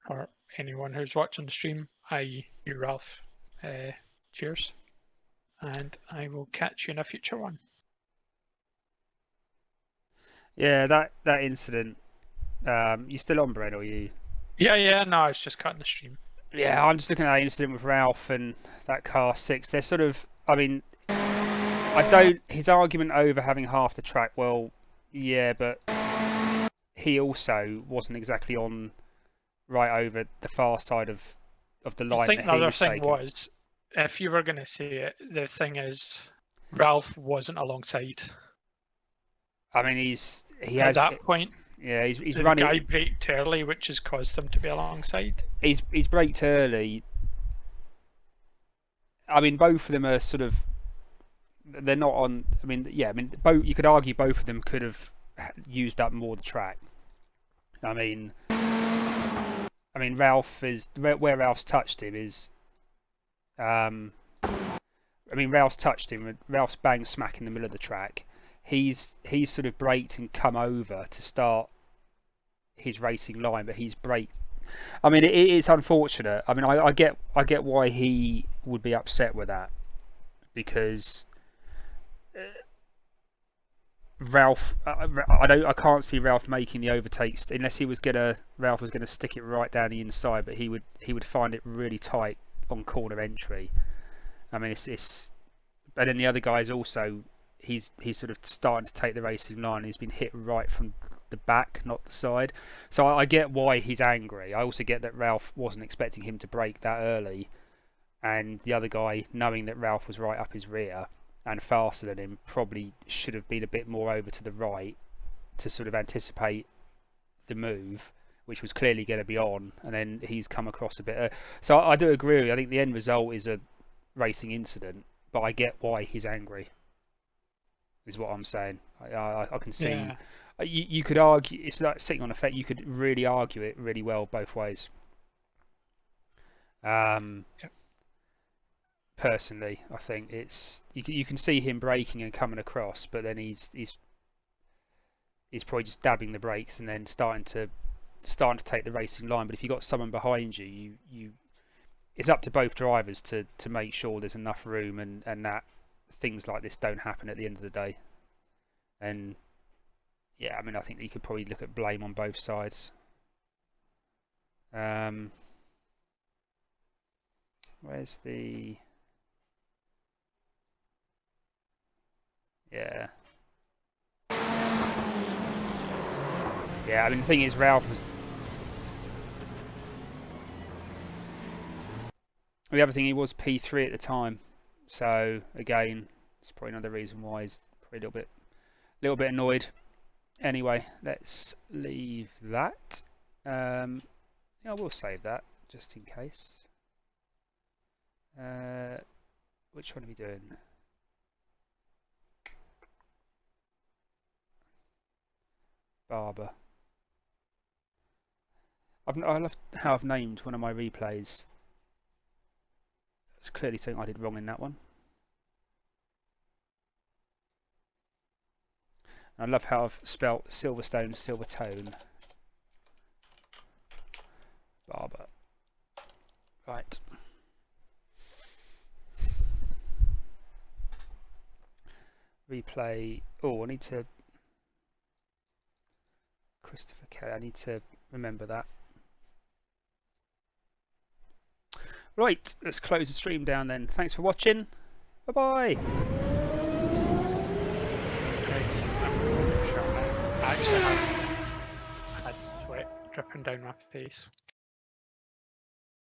or anyone who's watching the stream, i.e. you, Ralph, cheers. And I will catch you in a future one. Yeah, that incident. You still on, Bren, or you? Yeah, no, I was just cutting the stream. Yeah, I'm just looking at that incident with Ralph and that car 6. They're sort of, I mean, his argument over having half the track, well, yeah, but he also wasn't exactly on right over the far side of the line. I think that the he other was thing taking. was, if you were going to say it, the thing is, Ralph wasn't alongside. I mean, at that point. Yeah, he's the running. The guy braked early, which has caused him to be alongside. He's braked early. I mean, both of them are sort of. They're not on. I mean, yeah. I mean, both. You could argue both of them could have used up more of the track. I mean, Ralph is where Ralph's touched him is. Ralph's touched him. Ralph's bang smack in the middle of the track. He's sort of braked and come over to start his racing line, but he's braked. I mean, it is unfortunate. I mean, I get why he would be upset with that, because Ralph, I can't see Ralph making the overtakes unless Ralph was gonna stick it right down the inside, but he would find it really tight on corner entry. I mean, but then the other guy's also he's sort of starting to take the racing line. And he's been hit right from the back, not the side. So I get why he's angry. I also get that Ralph wasn't expecting him to brake that early, and the other guy, knowing that Ralph was right up his rear and faster than him, probably should have been a bit more over to the right to sort of anticipate the move, which was clearly going to be on, and then he's come across a bit. So I do agree with you. I think the end result is a racing incident, but I get why he's angry, is what I'm saying. I can see. Yeah. You could argue, it's like sitting on a fence, you could really argue it really well both ways. Yep. Personally, I think it's you can see him braking and coming across, but then he's probably just dabbing the brakes and then starting to take the racing line. But if you've got someone behind you, it's up to both drivers to make sure there's enough room and that things like this don't happen at the end of the day. And yeah, I mean, I think you could probably look at blame on both sides. Where's the... Yeah. Yeah, I mean, the thing is, Ralph was... The other thing, he was P3 at the time. So, again, it's probably another reason why he's probably a little bit annoyed. Anyway, let's leave that. Yeah, we'll save that, just in case. Which one are we doing? Barber. I love how I've named one of my replays. It's clearly something I did wrong in that one. And I love how I've spelt Silverstone, Silvertone. Barber. Right. Replay. Oh, I need to... Christopher K. I need to remember that. Right, let's close the stream down then. Thanks for watching. Bye bye. Right. I actually had sweat dripping down my face.